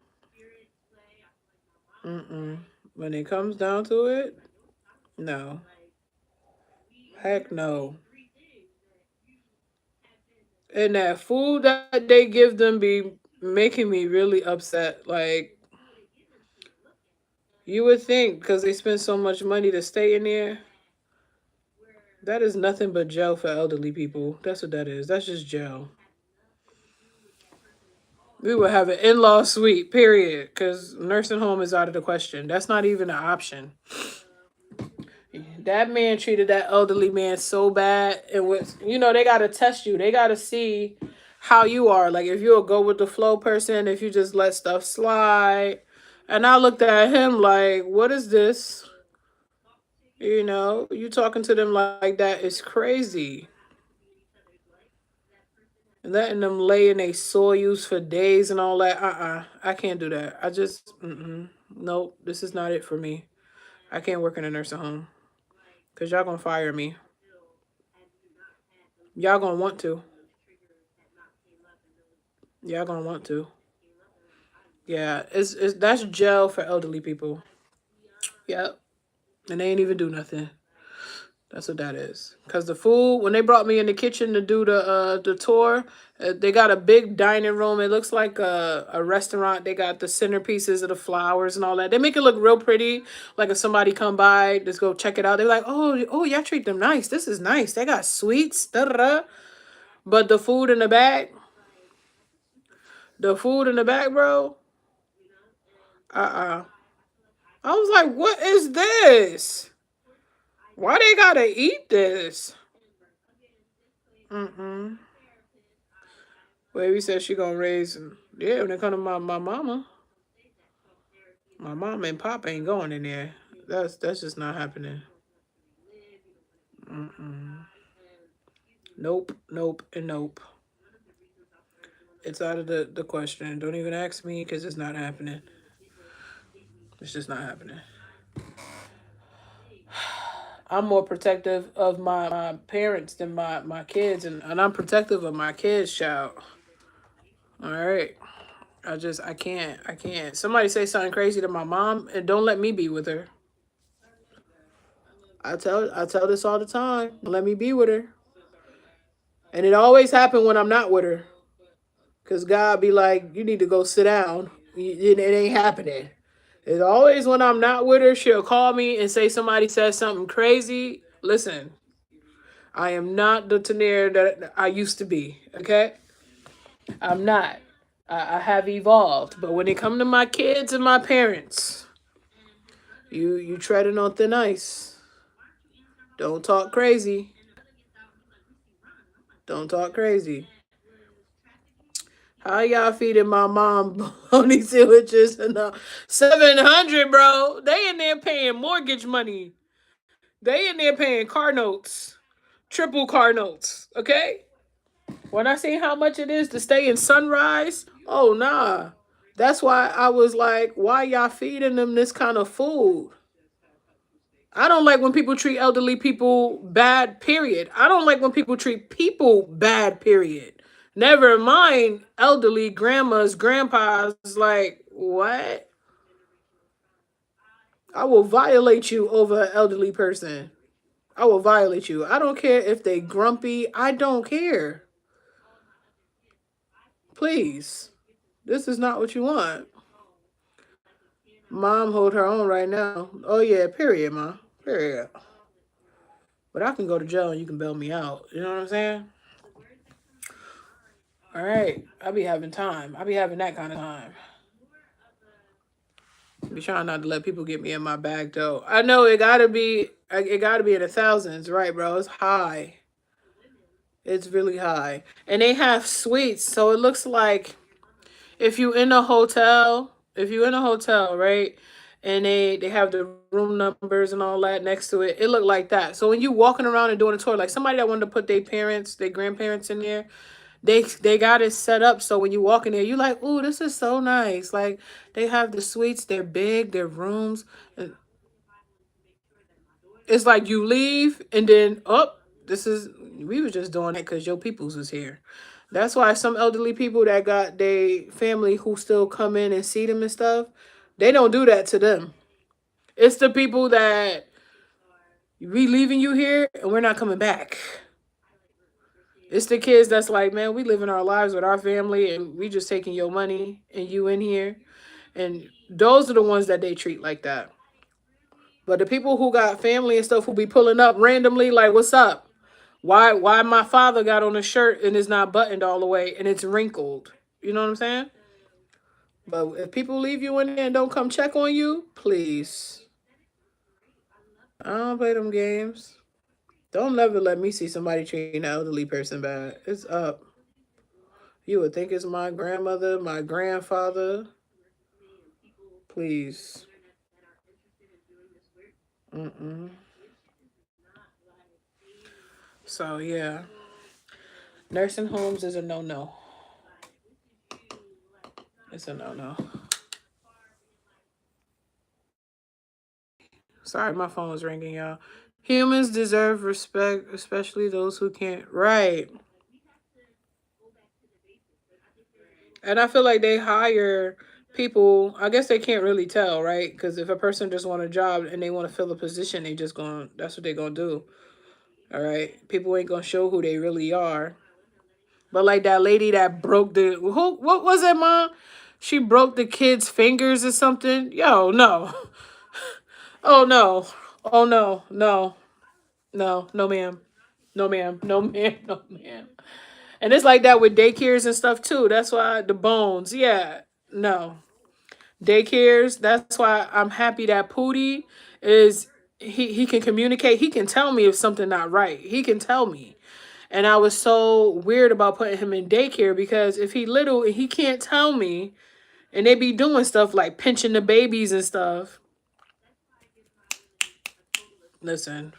Speaker 1: when it comes down to it, no, heck no. And that food that they give them be making me really upset. Like, you would think because they spend so much money to stay in there. That is nothing but jail for elderly people. That's what that is. That's just jail. We would have an in-law suite, period, because nursing home is out of the question. That's not even an option. That man treated that elderly man so bad. It was, they got to test you. They got to see how you are. Like, if you're a go with the flow person, if you just let stuff slide. And I looked at him like, what is this? You talking to them like that is crazy. Letting them lay in a soil for days and all that. I can't do that. I just, nope, this is not it for me. I can't work in a nursing home. Because y'all going to fire me. Y'all going to want to. Y'all going to want to. Yeah, that's jail for elderly people. Yep. And they ain't even do nothing. That's what that is. Cause the food, when they brought me in the kitchen to do the tour, they got a big dining room. It looks like a restaurant. They got the centerpieces of the flowers and all that. They make it look real pretty. Like if somebody come by, just go check it out. They're like, oh, y'all treat them nice. This is nice. They got sweets. Da da da. But the food in the back, bro. I was like, what is this? Why they gotta eat this? Baby said she gonna raise. Yeah, when it come to my mama, my mama and pop ain't going in there. That's just not happening. Nope, nope, and nope. It's out of the question. Don't even ask me because it's not happening. It's just not happening. I'm more protective of my parents than my kids, and I'm protective of my kids, child. All right. I can't. I can't. Somebody say something crazy to my mom and don't let me be with her. I tell this all the time. Don't let me be with her. And it always happen when I'm not with her. Cause God be like, you need to go sit down. It ain't happening. It's always when I'm not with her, she'll call me and say somebody said something crazy. Listen, I am not the Tanair that I used to be. Okay, I'm not. I have evolved, but when it come to my kids and my parents, you treading on thin ice. Don't talk crazy. Don't talk crazy. How y'all feeding my mom bologna sandwiches and 700, bro? They in there paying mortgage money. They in there paying car notes, triple car notes. Okay. When I see how much it is to stay in Sunrise, oh nah. That's why I was like, why y'all feeding them this kind of food? I don't like when people treat elderly people bad, period. I don't like when people treat people bad, period. Never mind elderly grandmas, grandpas. Like, what? I will violate you over an elderly person. I will violate you. I don't care if they grumpy. I don't care. Please. This is not what you want. Mom hold her own right now. Oh yeah, period, ma. Period. But I can go to jail and you can bail me out. You know what I'm saying? All right. I be having time. I be having that kind of time. Be trying not to let people get me in my bag though. I know it gotta be in the thousands, right, bro? It's high. It's really high. And they have suites, so it looks like if you in a hotel, right? And they have the room numbers and all that next to it, it looked like that. So when you walking around and doing a tour, like somebody that wanted to put their parents, their grandparents in there, they got it set up so when you walk in there, you like, ooh, this is so nice. Like they have the suites, they're big, they're rooms. It's like you leave and then we was just doing it because your peoples was here. That's why some elderly people that got they family who still come in and see them and stuff, they don't do that to them. It's the people that we leaving you here and we're not coming back. It's the kids that's like, man, we living our lives with our family and we just taking your money and you in here. And those are the ones that they treat like that. But the people who got family and stuff who be pulling up randomly, like, what's up? Why my father got on a shirt and it's not buttoned all the way and it's wrinkled? You know what I'm saying? But if people leave you in there and don't come check on you, please. I don't play them games. Don't never let me see somebody treating an elderly person bad. It's up. You would think it's my grandmother, my grandfather. Please. Mm-mm. So yeah, nursing homes is a no-no. It's a no-no. Sorry, my phone was ringing, y'all. Humans deserve respect, especially those who can't. Right. And I feel like they hire people. I guess they can't really tell, right? Because if a person just want a job and they want to fill a position, they just going. That's what they gonna do. All right. People ain't gonna show who they really are. But like that lady that broke the who? What was it, mom? She broke the kid's fingers or something. Yo, no. Oh no. Oh no. No. No. No, ma'am. No, ma'am. No, ma'am. No, ma'am. And it's like that with daycares and stuff too. That's why the bones. Yeah. No. Daycares. That's why I'm happy that Pootie is he can communicate. He can tell me if something not right. He can tell me. And I was so weird about putting him in daycare because if he little and he can't tell me and they be doing stuff like pinching the babies and stuff. Listen.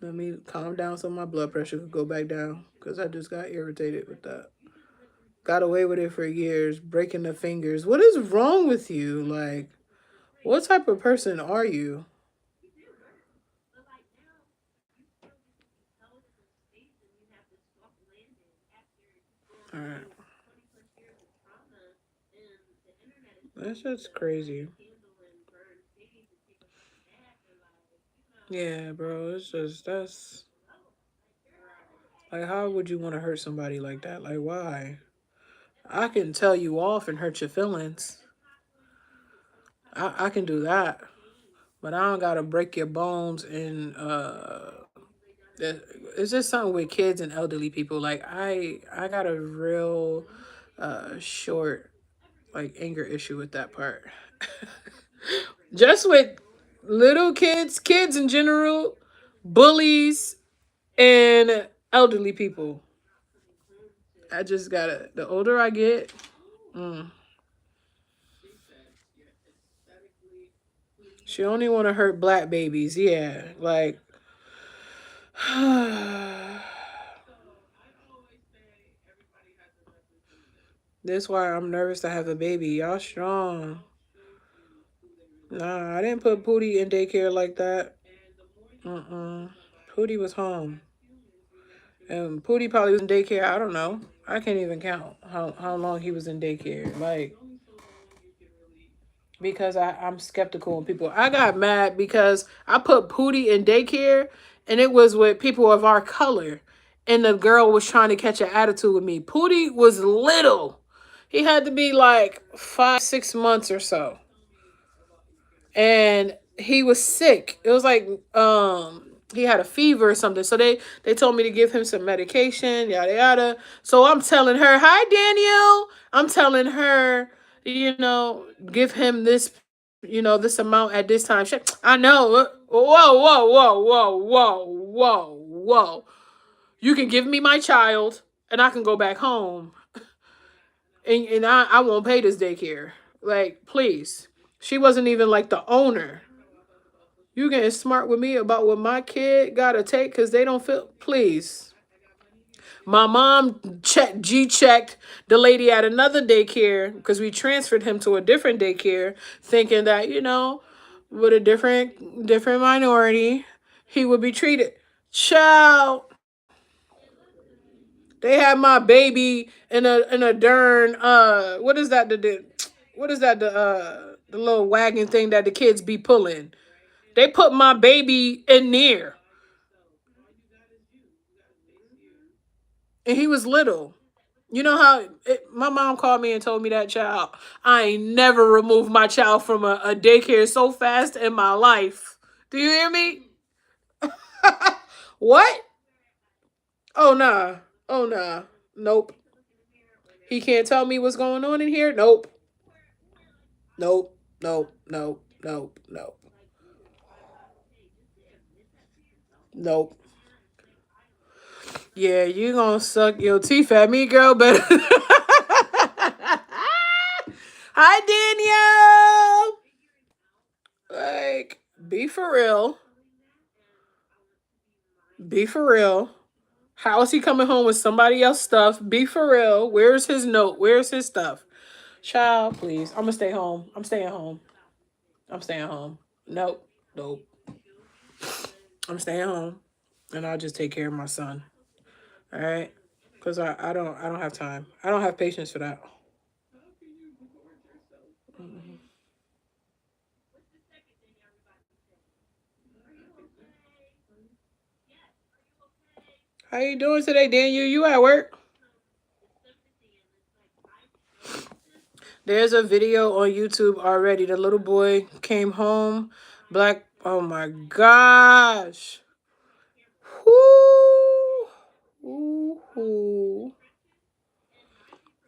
Speaker 1: Let me calm down so my blood pressure could go back down, because I just got irritated with that. Got away with it for years, breaking the fingers. What is wrong with you? Like, what type of person are you? All right. That's just crazy. Yeah, bro. It's just, that's like, how would you want to hurt somebody like that? Like, why? I can tell you off and hurt your feelings. I can do that, but I don't gotta break your bones. And it's just something with kids and elderly people. Like, I got a real short, like, anger issue with that part. Just with little kids in general, bullies, and elderly people. I just gotta. The older I get, she only want to hurt black babies. Yeah, like. That's why I'm nervous to have a baby. Y'all strong. Nah, I didn't put Pootie in daycare like that. Pootie was home. And Pootie probably was in daycare. I don't know. I can't even count how long he was in daycare. Like, because I'm skeptical of people. I got mad because I put Pootie in daycare and it was with people of our color. And the girl was trying to catch an attitude with me. Pootie was little. He had to be like 5, 6 months or so. And he was sick. It was like he had a fever or something. So they told me to give him some medication, yada yada. So I'm telling her, "Hi Daniel." I'm telling her, give him this, this amount at this time. I know. Whoa, whoa, whoa, whoa, whoa, whoa, whoa. You can give me my child and I can go back home. And I won't pay this daycare. Like, please. She wasn't even like the owner. You getting smart with me about what my kid gotta take because they don't feel. Please. My mom checked the lady at another daycare because we transferred him to a different daycare, thinking that, with a different minority, he would be treated. Child. They had my baby in a darn what is that the little wagon thing that the kids be pulling. They put my baby in there. And he was little. You know how my mom called me and told me that, child, I ain't never removed my child from a daycare so fast in my life. Do you hear me? What? Oh, nah. Oh, nah. Nope. He can't tell me what's going on in here? Nope. Nope. Nope. Nope. Nope. Nope. Nope. Yeah, you gonna suck your teeth at me, girl, but hi Danielle. Like, be for real. Be for real. How is he coming home with somebody else's stuff? Be for real. Where's his note? Where's his stuff? Child, please. I'm gonna stay home. I'm staying home. I'm staying home. Nope. Nope. I'm staying home. And I'll just take care of my son. All right? Because I don't have time. I don't have patience for that. How you doing today, Daniel? You at work? There's a video on YouTube already. The little boy came home, black. Oh my gosh. Whoo. Ooh.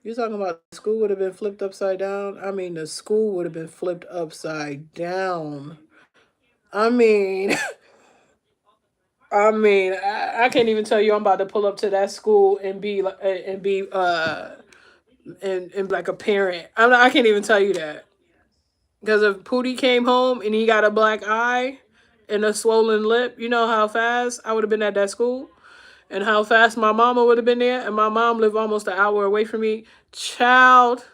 Speaker 1: You talking about the school would have been flipped upside down? I mean, the school would have been flipped upside down. I mean, I can't even tell you I'm about to pull up to that school and be and like a parent. I can't even tell you that. Because if Pootie came home and he got a black eye and a swollen lip, you know how fast I would have been at that school and how fast my mama would have been there. And my mom lived almost an hour away from me. Child.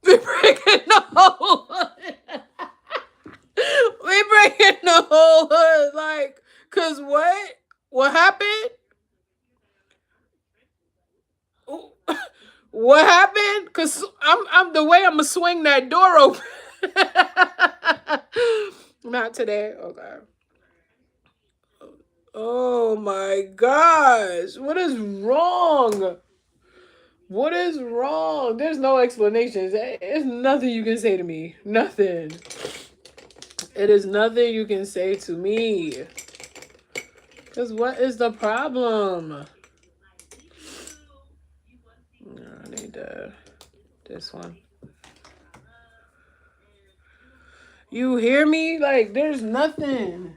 Speaker 1: We breaking the whole hood. We breaking the whole hood. Like, cause what? What happened? What happened? Cause I'm the way I'ma swing that door open. Not today. Okay. Oh my gosh. What is wrong? What is wrong? There's no explanations. It's nothing you can say to me. Nothing. It is nothing you can say to me. Because what is the problem? I need this one. You hear me? Like, there's nothing.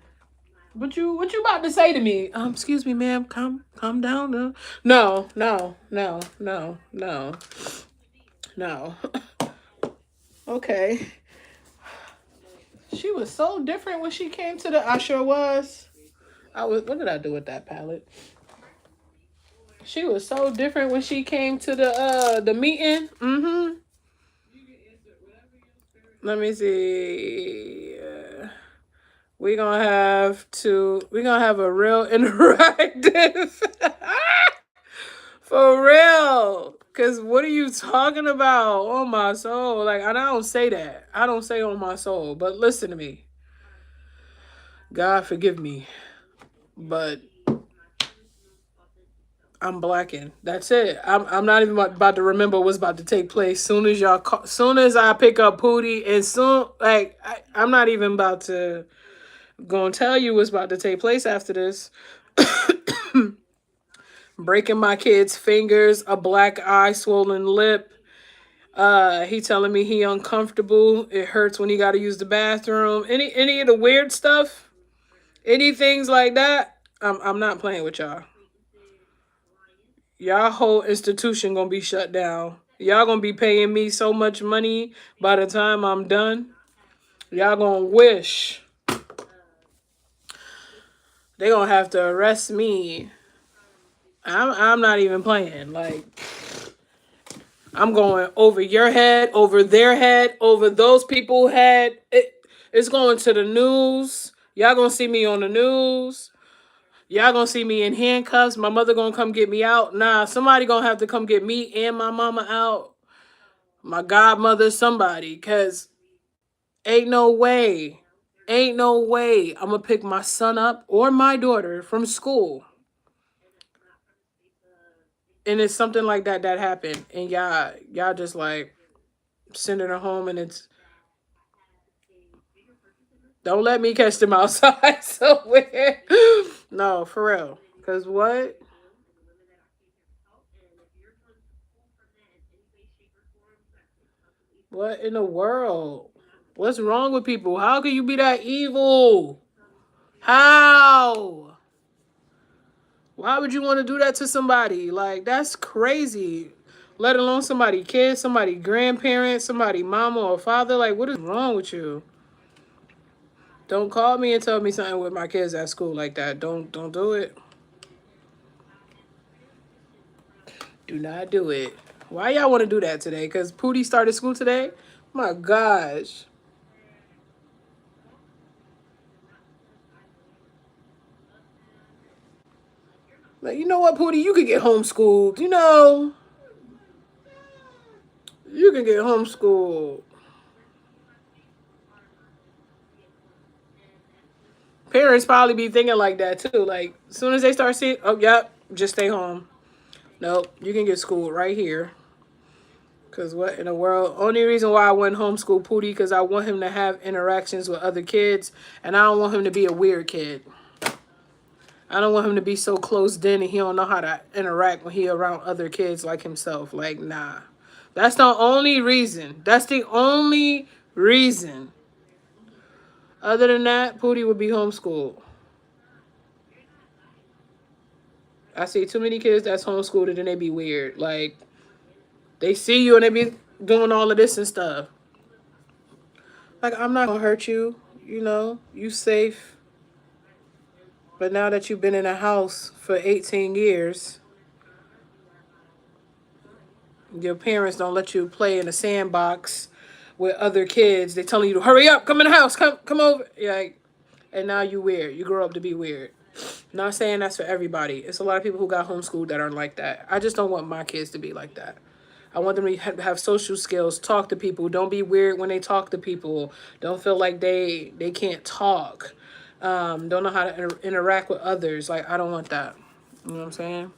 Speaker 1: What you about to say to me? Excuse me, ma'am. Calm down. No. Okay. She was so different when she came to the. I sure was. What did I do with that palette? She was so different when she came to the meeting. Mm-hmm. Let me see. We're gonna have a real interactive. For real. Cause what are you talking about? On my soul. Like, and I don't say that. I don't say on my soul. But listen to me. God forgive me. But I'm blacking. That's it. I'm not even about to remember what's about to take place. Soon as I pick up Pootie, and I'm not even about to gonna tell you what's about to take place after this. Breaking my kid's fingers, a black eye, swollen lip. He telling me he uncomfortable. It hurts when he got to use the bathroom. Any of the weird stuff, any things like that. I'm not playing with y'all. Y'all whole institution gonna be shut down. Y'all gonna be paying me so much money by the time I'm done. Y'all gonna wish. They gonna have to arrest me. I'm not even playing. Like, I'm going over your head, over their head, over those people's head. It's going to the news. Y'all gonna see me on the news. Y'all gonna see me in handcuffs. My mother gonna come get me out. Nah, somebody gonna have to come get me and my mama out. My godmother, somebody. Because ain't no way I'm gonna pick my son up or my daughter from school. And it's something like that happened. And y'all just like sending her home, and it's don't let me catch them outside somewhere. No, for real. Cause what? What in the world? What's wrong with people? How can you be that evil? How? Why would you want to do that to somebody? Like, that's crazy. Let alone somebody kid, somebody grandparent, somebody mama or father. Like, what is wrong with you? Don't call me and tell me something with my kids at school like that. Don't do it. Do not do it. Why y'all want to do that today? Because Pootie started school today? My gosh. Like, you know what, Pootie? You could get homeschooled. You know. You can get homeschooled. Parents probably be thinking like that too. Like, as soon as they start seeing, oh, yep, just stay home. Nope, you can get schooled right here. Because what in the world? Only reason why I went homeschool Pootie because I want him to have interactions with other kids. And I don't want him to be a weird kid. I don't want him to be so closed in and he don't know how to interact when he around other kids like himself. Like, nah. That's the only reason. That's the only reason. Other than that, Pootie would be homeschooled. I see too many kids that's homeschooled and then they be weird. Like, they see you and doing all of this and stuff. Like, I'm not gonna hurt you, you know, you safe. But now that you've been in a house for 18 years, your parents don't let you play in a sandbox with other kids. They telling you to hurry up, come in the house, come over. Like, and now you weird. You grow up to be weird. Not saying that's for everybody. It's a lot of people who got homeschooled that aren't like that. I just don't want my kids to be like that. I want them to have social skills, talk to people. Don't be weird when they talk to people. Don't feel like they can't talk. Don't know how to interact with others. Like, I don't want that. You know what I'm saying?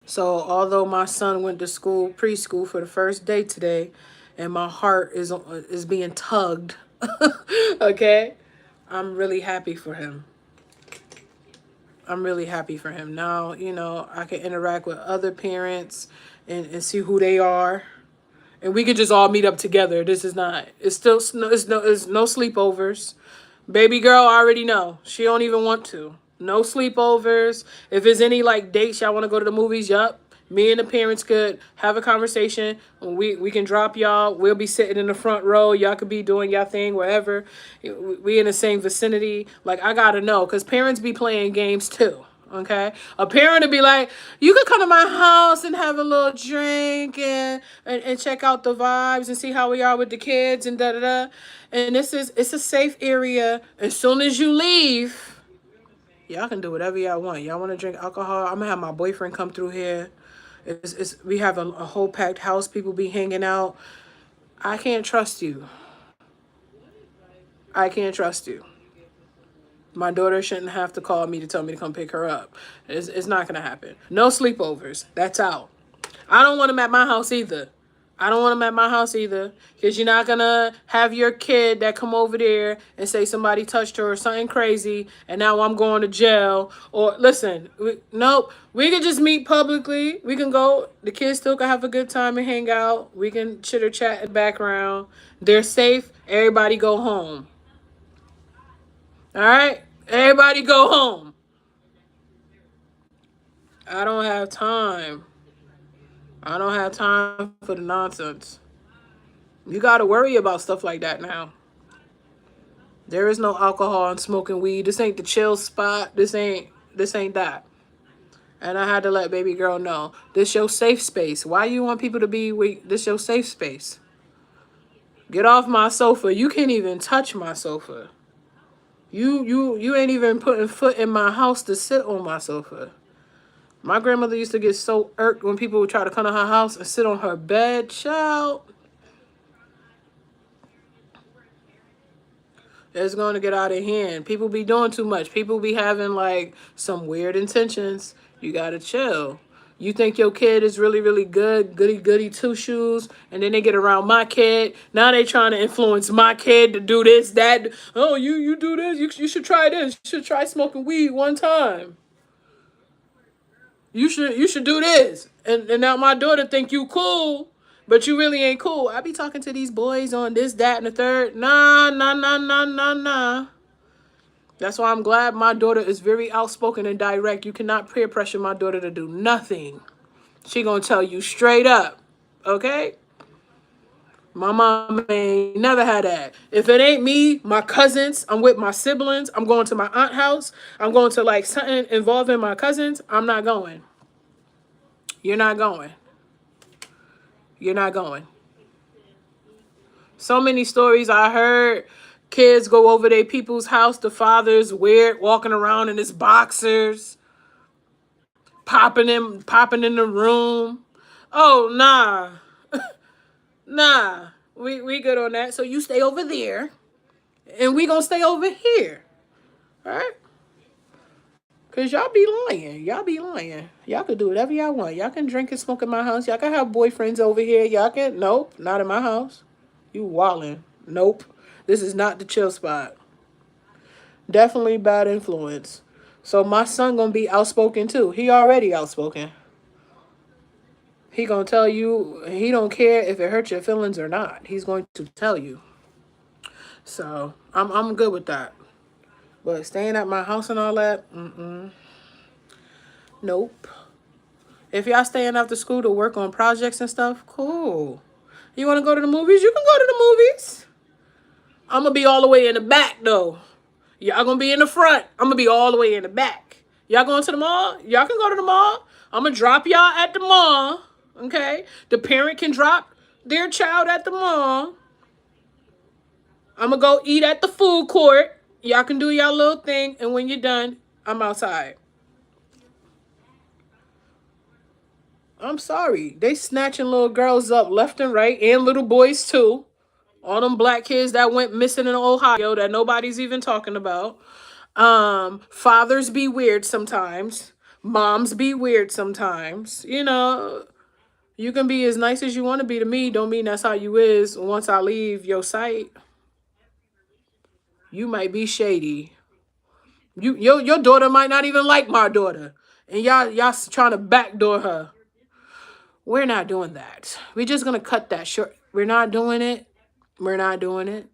Speaker 1: So although my son went to school, preschool for the first day today, and my heart is being tugged, okay, I'm really happy for him. I'm really happy for him. Now, you know, I can interact with other parents and see who they are. And we could just all meet up together. This is not, it's still, it's no sleepovers. Baby girl already know. She don't even want to. No sleepovers. If there's any like dates y'all want to go to the movies, yup. Me and the parents could have a conversation. We can drop y'all. We'll be sitting in the front row. Y'all could be doing y'all thing wherever. We in the same vicinity. Like, I gotta know, because parents be playing games too. Okay, a parent would be like, you could come to my house and have a little drink and check out the vibes and see how we are with the kids and da da da. And it's a safe area. As soon as you leave, y'all can do whatever y'all want. Y'all want to drink alcohol? I'm gonna have my boyfriend come through here. We have a whole packed house. People be hanging out. I can't trust you. I can't trust you. My daughter shouldn't have to call me to tell me to come pick her up. It's not going to happen. No sleepovers. That's out. I don't want them at my house either. Because you're not going to have your kid that come over there and say somebody touched her or something crazy, and now I'm going to jail. Or, listen, nope. We can just meet publicly. We can go. The kids still can have a good time and hang out. We can chitter chat in the background. They're safe. Everybody go home. All right? Everybody go home. I don't have time. I don't have time for the nonsense. You got to worry about stuff like that now. There is no alcohol and smoking weed. This ain't the chill spot. This ain't that. And I had to let baby girl know. This your safe space. Why you want people to be weak? This your safe space. Get off my sofa. You can't even touch my sofa. You ain't even putting foot in my house to sit on my sofa. My grandmother used to get so irked when people would try to come to her house and sit on her bed. Child. It's going to get out of hand. People be doing too much. People be having like some weird intentions. You got to chill. You think your kid is really, really good, goody two shoes, and then they get around my kid. Now they trying to influence my kid to do this, that. Oh, you do this. You should try this. You should try smoking weed one time. You should do this. And now my daughter think you cool, but you really ain't cool. I be talking to these boys on this, that, and the third. Nah. That's why I'm glad my daughter is very outspoken and direct. You cannot peer pressure my daughter to do nothing. She gonna tell you straight up, okay? My mom ain't never had that. If it ain't me, my cousins, I'm with my siblings, I'm going to my aunt's house, I'm going to like something involving my cousins, I'm not going. You're not going. You're not going. So many stories I heard. Kids go over their people's house. The father's weird, walking around in his boxers, popping in the room. Oh, nah. Nah. We good on that. So you stay over there, and we gonna stay over here. All right? Because y'all be lying. Y'all could do whatever y'all want. Y'all can drink and smoke in my house. Y'all can have boyfriends over here. Y'all can... Nope, not in my house. You wildin'. Nope. This is not the chill spot. Definitely bad influence. So my son gonna be outspoken too. He already outspoken. He gonna tell you he don't care if it hurts your feelings or not. He's going to tell you. So I'm good with that. But staying at my house and all that, nope. If y'all staying after school to work on projects and stuff, cool. You want to go to the movies? You can go to the movies. I'm going to be all the way in the back, though. Y'all going to be in the front. I'm going to be all the way in the back. Y'all going to the mall? Y'all can go to the mall. I'm going to drop y'all at the mall. Okay? The parent can drop their child at the mall. I'm going to go eat at the food court. Y'all can do y'all little thing. And when you're done, I'm outside. I'm sorry. They snatching little girls up left and right, and little boys too. All them black kids that went missing in Ohio that nobody's even talking about. Fathers be weird sometimes. Moms be weird sometimes. You know, you can be as nice as you want to be to me. Don't mean that's how you is once I leave your sight. You might be shady. Your daughter might not even like my daughter. And y'all trying to backdoor her. We're not doing that. We're just going to cut that short. We're not doing it. We're not doing it.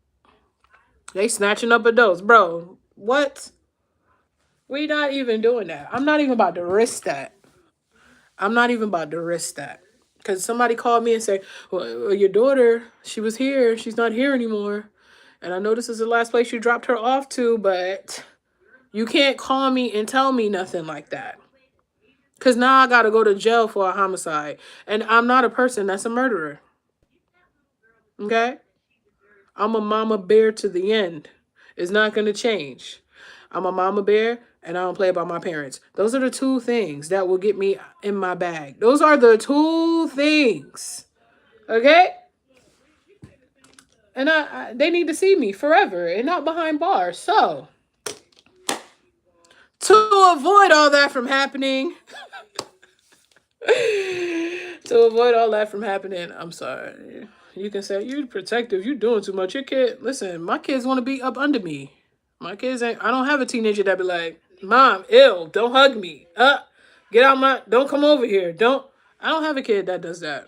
Speaker 1: They snatching up adults. Bro, what? We're not even doing that. I'm not even about to risk that. I'm not even about to risk that. Because somebody called me and said, well, your daughter, she was here. She's not here anymore. And I know this is the last place you dropped her off to, but you can't call me and tell me nothing like that. Because now I got to go to jail for a homicide. And I'm not a person that's a murderer. Okay? I'm a mama bear to the end. It's not going to change. I'm a mama bear and I don't play about my parents. Those are the two things that will get me in my bag. Those are the two things. Okay? And they need to see me forever and not behind bars. So, to avoid all that from happening... To avoid all that from happening, I'm sorry. You can say, you're protective, you're doing too much. Your kid, listen, my kids want to be up under me. My kids ain't, I don't have a teenager that be like, Mom, ill, don't hug me. Get out don't come over here. I don't have a kid that does that.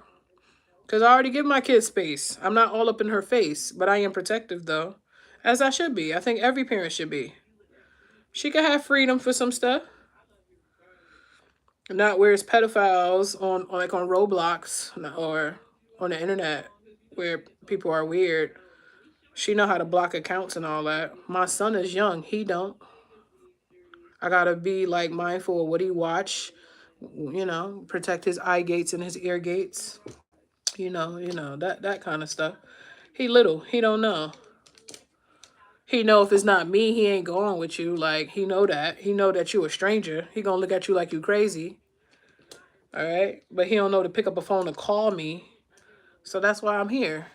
Speaker 1: Because I already give my kid space. I'm not all up in her face, but I am protective though. As I should be. I think every parent should be. She can have freedom for some stuff. Not where it's pedophiles on Roblox or on the internet where people are weird. She know how to block accounts and all that. My son is young. He don't. I gotta be like mindful of what he watch. You know, protect his eye gates and his ear gates. You know that kind of stuff. He little. He don't know. He know if it's not me, he ain't going with you. Like he know that. He know that you a stranger. He gonna look at you like you crazy. All right. But he don't know to pick up a phone and call me. So that's why I'm here.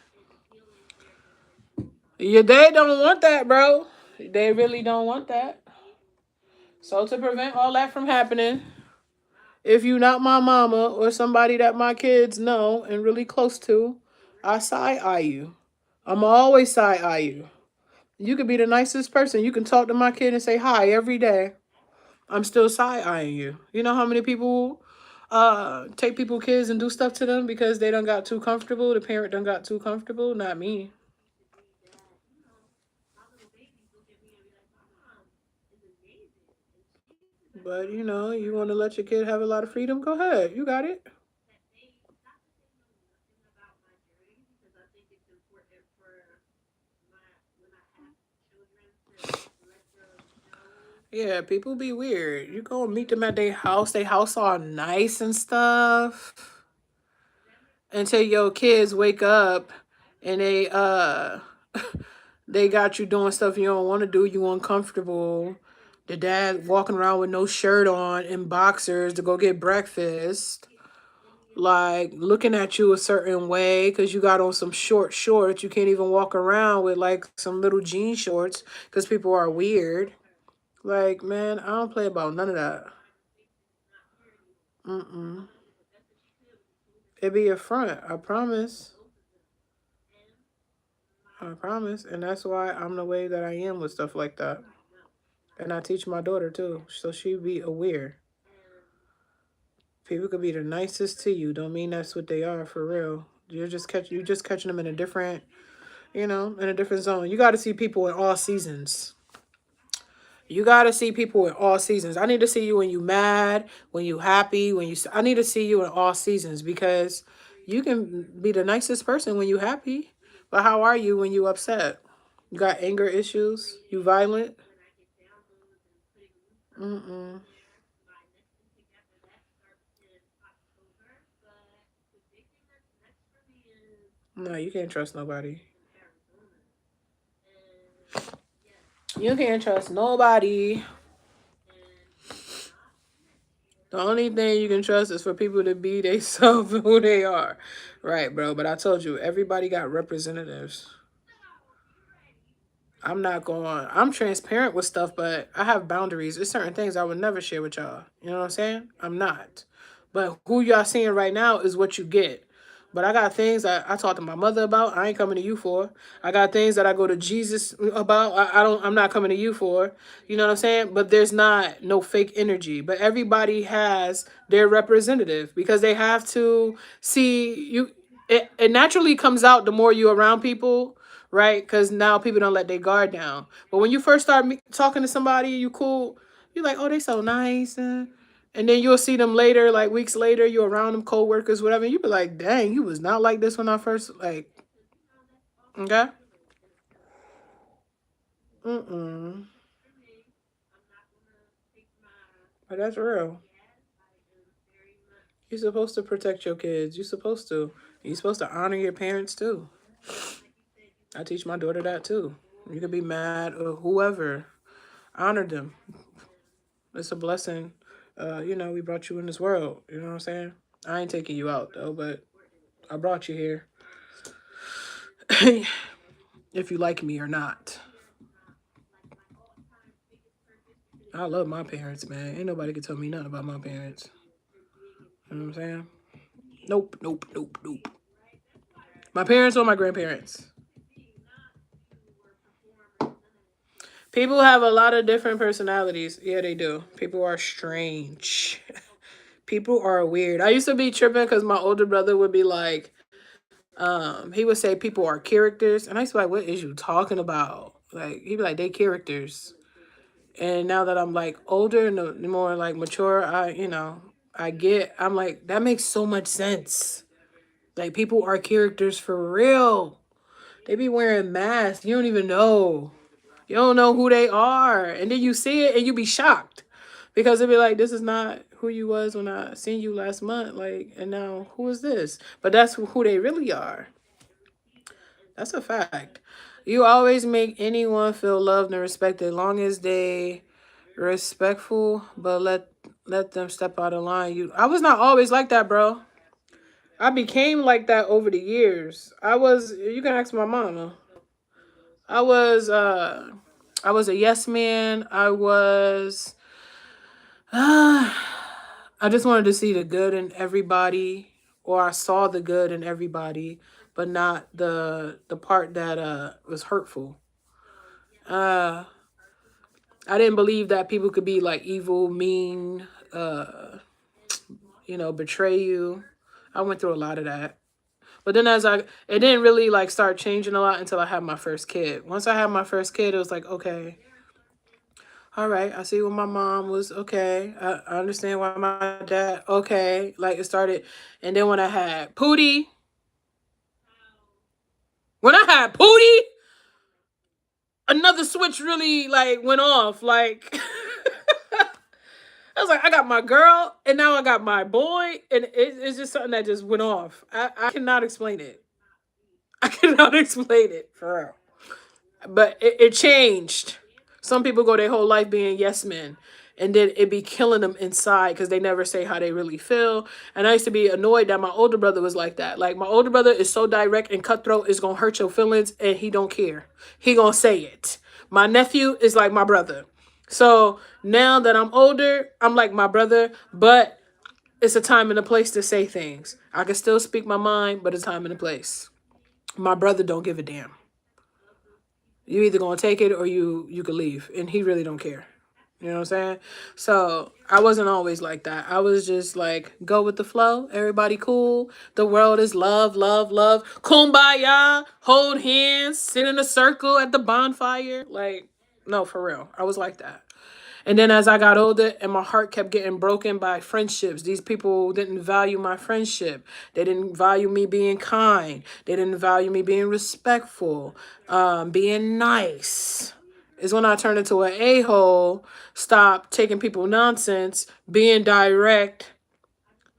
Speaker 1: Yeah, they don't want that, bro. They really don't want that. So to prevent all that from happening, if you not my mama or somebody that my kids know and really close to, I side-eye you. I'm always side-eye you. You could be the nicest person. You can talk to my kid and say hi every day. I'm still side-eyeing you. You know how many people take people kids and do stuff to them because they done got too comfortable? The parent done got too comfortable? Not me. But, you know, you want to let your kid have a lot of freedom? Go ahead. You got it. Yeah, people be weird. You go and meet them at their house all nice and stuff. Until your kids wake up and they got you doing stuff you don't want to do, you uncomfortable. The dad walking around with no shirt on in boxers to go get breakfast. Like looking at you a certain way because you got on some short shorts. You can't even walk around with like some little jean shorts because people are weird. Like, man, I don't play about none of that. It be a front, I promise. I promise. And that's why I'm the way that I am with stuff like that. And I teach my daughter too, so she be aware. People could be the nicest to you. Don't mean that's what they are for real. You're just catching them in a different, in a different zone. You got to see people in all seasons. You got to see people in all seasons. I need to see you when you mad, when you happy, I need to see you in all seasons because You can be the nicest person when you happy, but how are you when you upset? You got anger issues? You violent? Mm-mm. No, you can't trust nobody. You can't trust nobody. The only thing you can trust is for people to be themselves who they are. Right, bro. But I told you, everybody got representatives. I'm transparent with stuff, but I have boundaries. There's certain things I would never share with y'all. You know what I'm saying? I'm not. But who y'all seeing right now is what you get. But I got things that I talk to my mother about. I ain't coming to you for. I got things that I go to Jesus about. I'm not coming to you for. You know what I'm saying? But there's not no fake energy. But everybody has their representative because they have to see you. It naturally comes out the more you around people, right? Because now people don't let their guard down. But when you first start talking to somebody, you cool. You're like, oh, they so nice. And then you'll see them later, like weeks later, you're around them, co-workers, whatever. And you be like, dang, you was not like this when I first, like, okay? Mm-mm. But that's real. You're supposed to protect your kids. You're supposed to. You're supposed to honor your parents, too. I teach my daughter that, too. You could be mad or whoever. Honor them. It's a blessing. We brought you in this world. You know what I'm saying? I ain't taking you out, though, but I brought you here. If you like me or not. I love my parents, man. Ain't nobody can tell me nothing about my parents. You know what I'm saying? Nope, nope, nope, nope. My parents or my grandparents. People have a lot of different personalities. Yeah, they do. People are strange. People are weird. I used to be tripping because my older brother would be like, he would say people are characters. And I used to be like, what is you talking about? Like, he'd be like, they characters. And now that I'm like older and more like mature, I'm like, that makes so much sense. Like, people are characters for real. They be wearing masks. You don't even know. You don't know who they are. And then you see it and you be shocked. Because it'd be like, this is not who you was when I seen you last month. Like, and now who is this? But that's who they really are. That's a fact. You always make anyone feel loved and respected as long as they respectful, but let them step out of line. I was not always like that, bro. I became like that over the years. You can ask my mama. I was a yes man. I just wanted to see the good in everybody, or I saw the good in everybody, but not the part that was hurtful. I didn't believe that people could be like evil, mean, betray you. I went through a lot of that. But then it didn't really like start changing a lot until I had my first kid. Once I had my first kid, it was like, okay, all right, I see what my mom was, okay. I understand why my dad, okay. Like it started. And then when I had Pootie, another switch really like went off. Like I was like, I got my girl, and now I got my boy, and it's just something that just went off. I cannot explain it. I cannot explain it for real. But it changed. Some people go their whole life being yes men, and then it be killing them inside because they never say how they really feel. And I used to be annoyed that my older brother was like that. Like my older brother is so direct and cutthroat, it's gonna hurt your feelings, and he don't care. He gonna say it. My nephew is like my brother. So now that I'm older, I'm like my brother, but it's a time and a place to say things. I can still speak my mind, but it's time and a place. My brother don't give a damn. You either gonna take it or you could leave, and he really don't care. You know what I'm saying? So I wasn't always like that. I was just like, go with the flow. Everybody cool. The world is love, love, love. Kumbaya. Hold hands. Sit in a circle at the bonfire. Like, no, for real. I was like that. And then as I got older and my heart kept getting broken by friendships, these people didn't value my friendship. They didn't value me being kind. They didn't value me being respectful, being nice. Is when I turned into an a-hole, stopped taking people nonsense, being direct,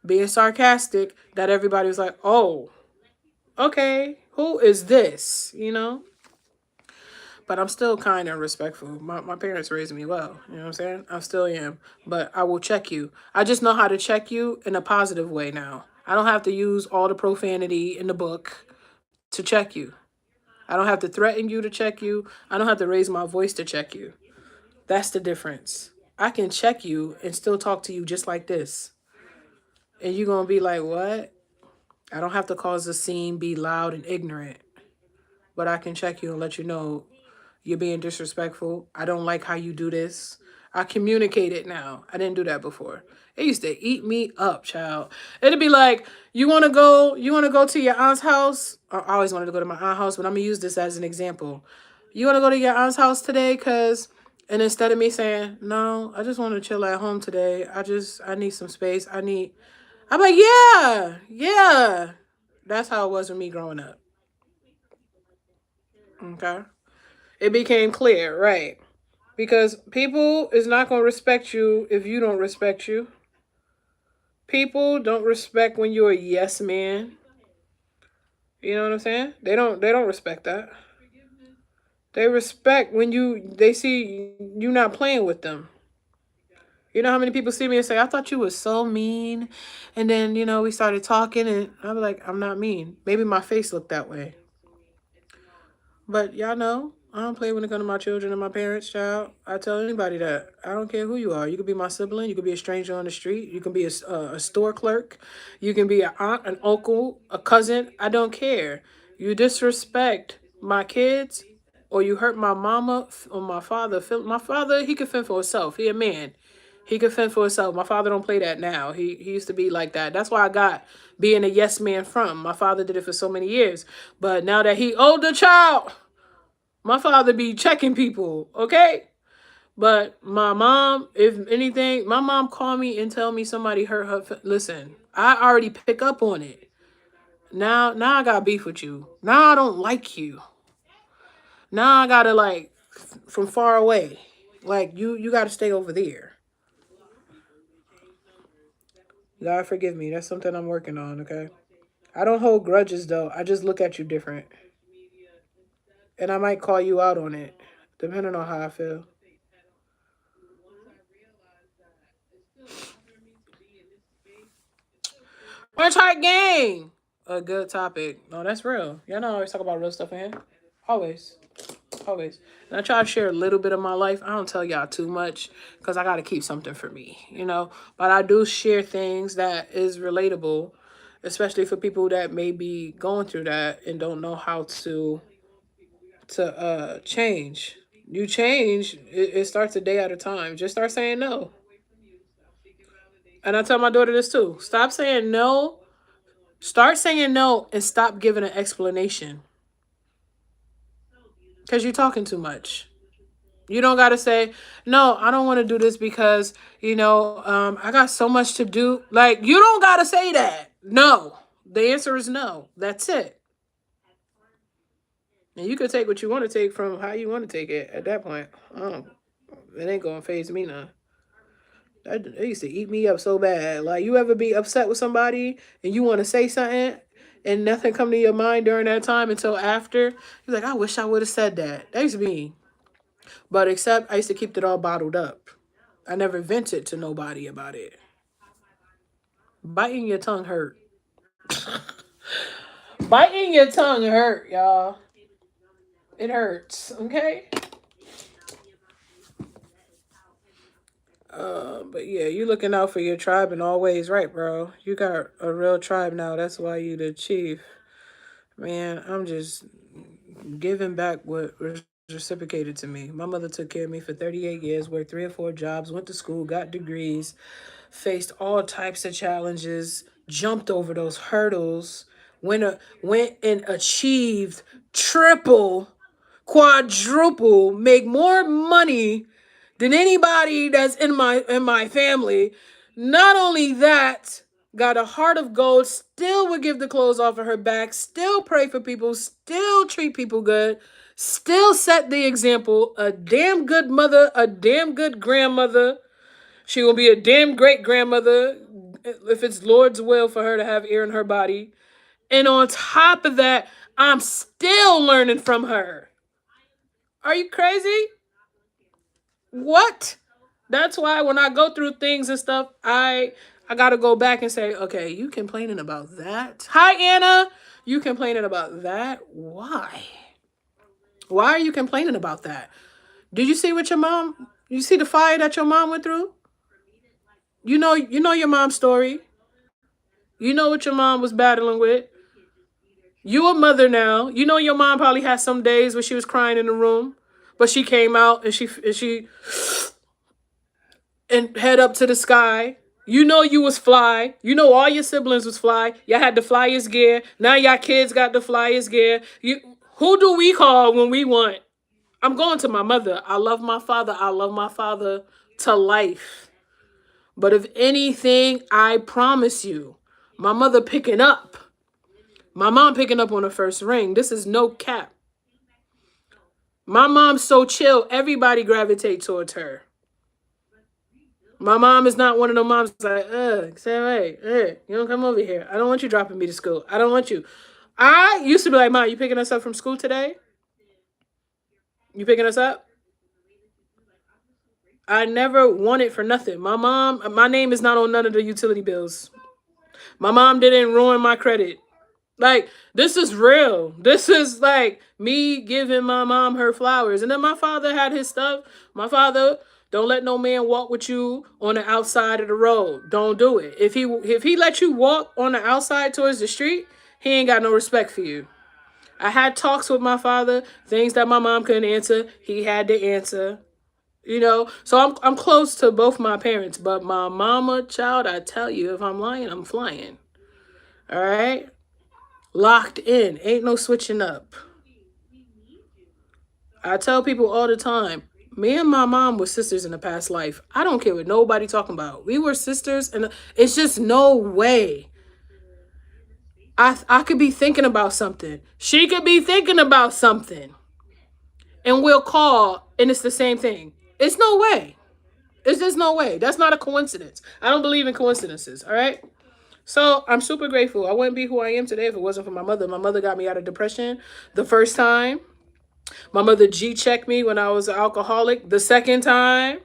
Speaker 1: being sarcastic, that everybody was like, oh, okay, who is this? You know? But I'm still kind and respectful. My parents raised me well. You know what I'm saying? I still am. But I will check you. I just know how to check you in a positive way now. I don't have to use all the profanity in the book to check you. I don't have to threaten you to check you. I don't have to raise my voice to check you. That's the difference. I can check you and still talk to you just like this. And you're going to be like, what? I don't have to cause a scene, be loud and ignorant. But I can check you and let you know you're being disrespectful. I don't like how you do this. I communicate it now. I didn't do that before. It used to eat me up, child. It'd be like, you want to go to your aunt's house? I always wanted to go to my aunt's house, but I'm going to use this as an example. You want to go to your aunt's house today? And instead of me saying, no, I just want to chill at home today. I need some space. I'm like, yeah. That's how it was with me growing up. Okay. It became clear, right? Because people is not going to respect you if you don't respect you. People don't respect when you're a yes man. You know what I'm saying? They don't respect that. They respect when they see you not playing with them. You know how many people see me and say, I thought you was so mean. And then, we started talking and I'm like, I'm not mean. Maybe my face looked that way. But y'all know, I don't play when it comes to my children and my parents, child. I tell anybody that. I don't care who you are. You could be my sibling. You could be a stranger on the street. You can be a store clerk. You can be an aunt, an uncle, a cousin. I don't care. You disrespect my kids or you hurt my mama or my father. My father, he could fend for himself. He a man. He could fend for himself. My father don't play that now. He used to be like that. That's why I got being a yes man from. My father did it for so many years. But now that he older child, my father be checking people, okay? But my mom, if anything, my mom call me and tell me somebody hurt her. Listen, I already pick up on it. Now I got beef with you. Now I don't like you. Now I gotta from far away. You gotta stay over there. God forgive me. That's something I'm working on, okay? I don't hold grudges though. I just look at you different. And I might call you out on it, depending on how I feel. Orange Heart Gang! A good topic. No, that's real. Y'all know I always talk about real stuff in here. Always. Always. And I try to share a little bit of my life. I don't tell y'all too much because I got to keep something for me, But I do share things that is relatable, especially for people that may be going through that and don't know how to change. You change, it starts a day at a time. Just start saying no. And I tell my daughter this too. Stop saying no. Start saying no and stop giving an explanation. Because you're talking too much. You don't got to say, no, I don't want to do this because, I got so much to do. You don't got to say that. No. The answer is no. That's it. And you can take what you want to take from how you want to take it at that point. It ain't going to faze me none. That used to eat me up so bad. You ever be upset with somebody and you want to say something and nothing come to your mind during that time until after? You're like, I wish I would have said that. That used to be me. But except I used to keep it all bottled up. I never vented to nobody about it. Biting your tongue hurt. Biting your tongue hurt, y'all. It hurts, okay? But yeah, you looking out for your tribe in all ways, right, bro? You got a real tribe now. That's why you the chief. Man, I'm just giving back what was reciprocated to me. My mother took care of me for 38 years, worked 3 or 4 jobs, went to school, got degrees, faced all types of challenges, jumped over those hurdles, went and achieved triple, quadruple, make more money than anybody that's in my family. Not only that, got a heart of gold, still would give the clothes off of her back, still pray for people, still treat people good, still set the example. A damn good mother, a damn good grandmother. She will be a damn great grandmother if it's Lord's will for her to have air in her body. And on top of that, I'm still learning from her. Are you crazy? What? That's why when I go through things and stuff, I gotta go back and say, okay, you complaining about that? Hi, Anna. You complaining about that? Why? Why are you complaining about that? Did you see what your mom? You see the fire that your mom went through? You know your mom's story. You know what your mom was battling with. You a mother now. You know your mom probably had some days where she was crying in the room, but she came out and she and head up to the sky. You know you was fly. You know all your siblings was fly. Y'all had the flyest gear. Now y'all kids got the flyest gear. Who do we call when we want? I'm going to my mother. I love my father. I love my father to life. But if anything, I promise you, my mother picking up. My mom picking up on her first ring. This is no cap. My mom's so chill, everybody gravitate towards her. My mom is not one of them moms like, say, hey, you don't come over here. I don't want you dropping me to school. I don't want you. I used to be like, Mom, you picking us up from school today? You picking us up? I never wanted for nothing. My name is not on none of the utility bills. My mom didn't ruin my credit. Like, this is real. This is like me giving my mom her flowers. And then my father had his stuff. My father, don't let no man walk with you on the outside of the road. Don't do it. If he let you walk on the outside towards the street, he ain't got no respect for you. I had talks with my father, things that my mom couldn't answer, he had to answer. You know, so I'm close to both my parents, but my mama, child, I tell you, if I'm lying, I'm flying. All right? Locked in. Ain't no switching up. I tell people all the time, me and my mom were sisters in a past life. I don't care what nobody talking about. We were sisters, and it's just no way. I could be thinking about something. She could be thinking about something. And we'll call, and it's the same thing. It's no way. It's just no way. That's not a coincidence. I don't believe in coincidences, all right? So I'm super grateful. I wouldn't be who I am today if it wasn't for my mother. My mother got me out of depression the first time. My mother G-checked me when I was an alcoholic. The second time,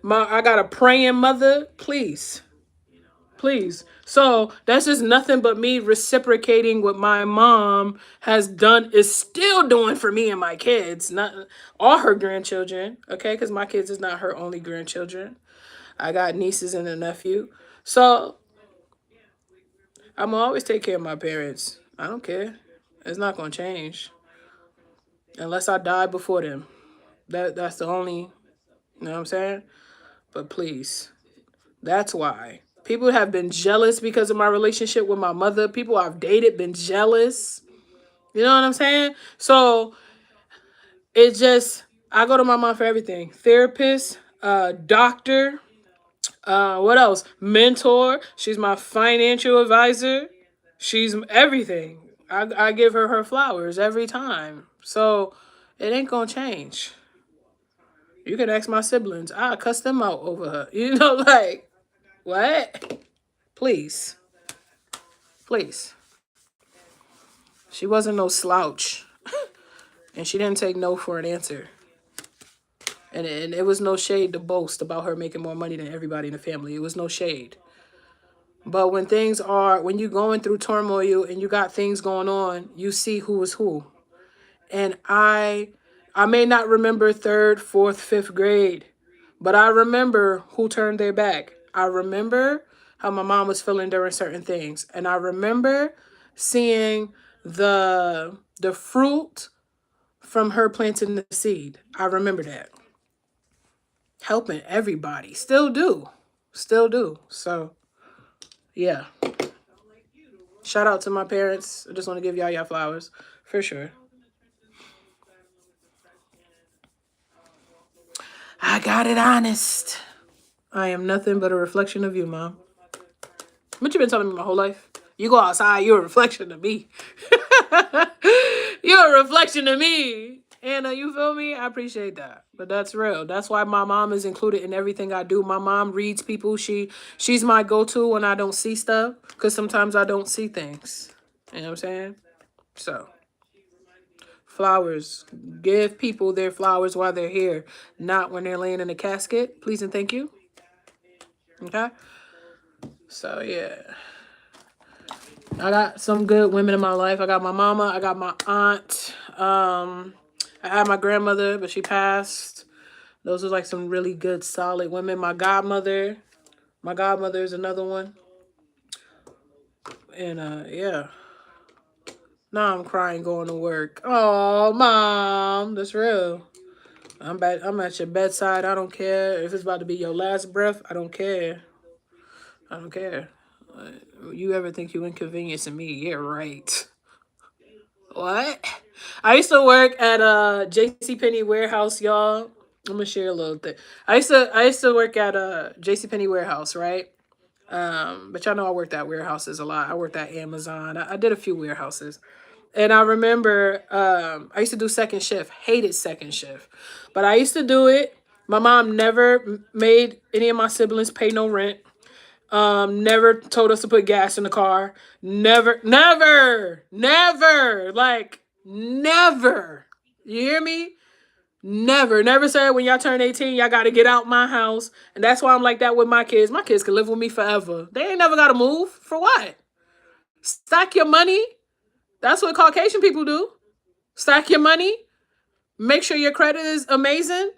Speaker 1: I got a praying mother. Please. So that's just nothing but me reciprocating what my mom has done, is still doing for me and my kids. Not all her grandchildren, okay? Because my kids is not her only grandchildren. I got nieces and a nephew. So I'm going to always take care of my parents. I don't care. It's not going to change. Unless I die before them. That's the only, you know what I'm saying? But please, that's why. People have been jealous because of my relationship with my mother. People I've dated been jealous. You know what I'm saying? So it's just, I go to my mom for everything. Therapist, doctor, what else? Mentor. She's my financial advisor. She's everything. I give her flowers every time. So it ain't gonna change. You can ask my siblings. I cuss them out over her. You know, like, what? Please. She wasn't no slouch. And she didn't take no for an answer. And it was no shade to boast about her making more money than everybody in the family. It was no shade. But when you're going through turmoil and you got things going on, you see who is who. And I may not remember 3rd, 4th, 5th grade, but I remember who turned their back. I remember how my mom was feeling during certain things. And I remember seeing the fruit from her planting the seed. I remember that. Helping everybody. Still do. So, yeah. Shout out to my parents. I just want to give y'all flowers. For sure. I got it honest. I am nothing but a reflection of you, Mom. What you been telling me my whole life? You go outside, you're a reflection of me. You're a reflection of me. Anna, you feel me? I appreciate that. But that's real. That's why my mom is included in everything I do. My mom reads people. She's my go-to when I don't see stuff. Because sometimes I don't see things. You know what I'm saying? So, flowers. Give people their flowers while they're here. Not when they're laying in a casket. Please and thank you. Okay? So, yeah. I got some good women in my life. I got my mama. I got my aunt. I had my grandmother, but she passed. Those are like some really good, solid women. My godmother. My godmother is another one. And yeah. Now I'm crying going to work. Oh, Mom. That's real. I'm at your bedside. I don't care. If it's about to be your last breath, I don't care. I don't care. You ever think you inconveniencing me? Yeah, right. What? I used to work at a JCPenney warehouse, y'all. I'm gonna share a little thing. I used to work at a JCPenney warehouse, right? But y'all know I worked at warehouses a lot. I worked at Amazon. I did a few warehouses. And I remember I used to do second shift. Hated second shift. But I used to do it. My mom never made any of my siblings pay no rent. Never told us to put gas in the car. Never, like, never. You hear me? Never said when y'all turn 18, y'all got to get out my house. And that's why I'm like that with my kids. My kids can live with me forever. They ain't never got to move. For what? Stack your money. That's what Caucasian people do. Stack your money. Make sure your credit is amazing.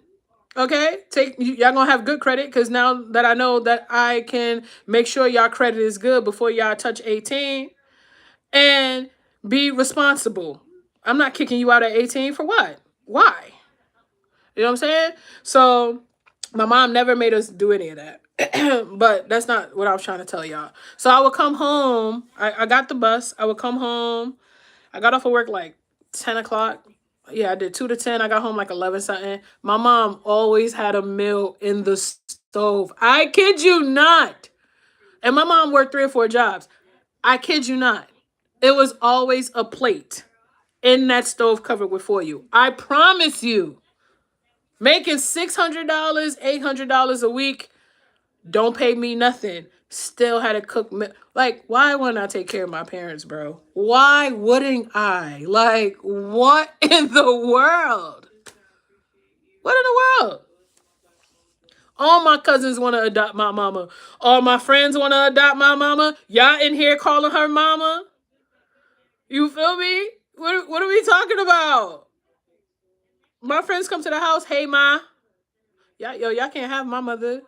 Speaker 1: Okay, y'all gonna have good credit because now that I know that I can make sure y'all credit is good before y'all touch 18, and be responsible. I'm not kicking you out at 18 for what? Why? You know what I'm saying? So my mom never made us do any of that. But that's not what I was trying to tell y'all. So I would come home. I got the bus. I would come home. I got off of work like 10 o'clock. Yeah, I did 2 to 10. I got home like 11 something. My mom always had a meal in the stove. I kid you not. And my mom worked 3 or 4 jobs. I kid you not. It was always a plate in that stove covered with foil. I promise you. Making $600, $800 a week. Don't pay me nothing. Still had to cook. Like, why wouldn't I take care of my parents, bro? Why wouldn't I? Like, what in the world? What in the world? All my cousins want to adopt my mama. All my friends want to adopt my mama. Y'all in here calling her mama? You feel me? What are we talking about? My friends come to the house. Hey, ma. Y'all can't have my mother.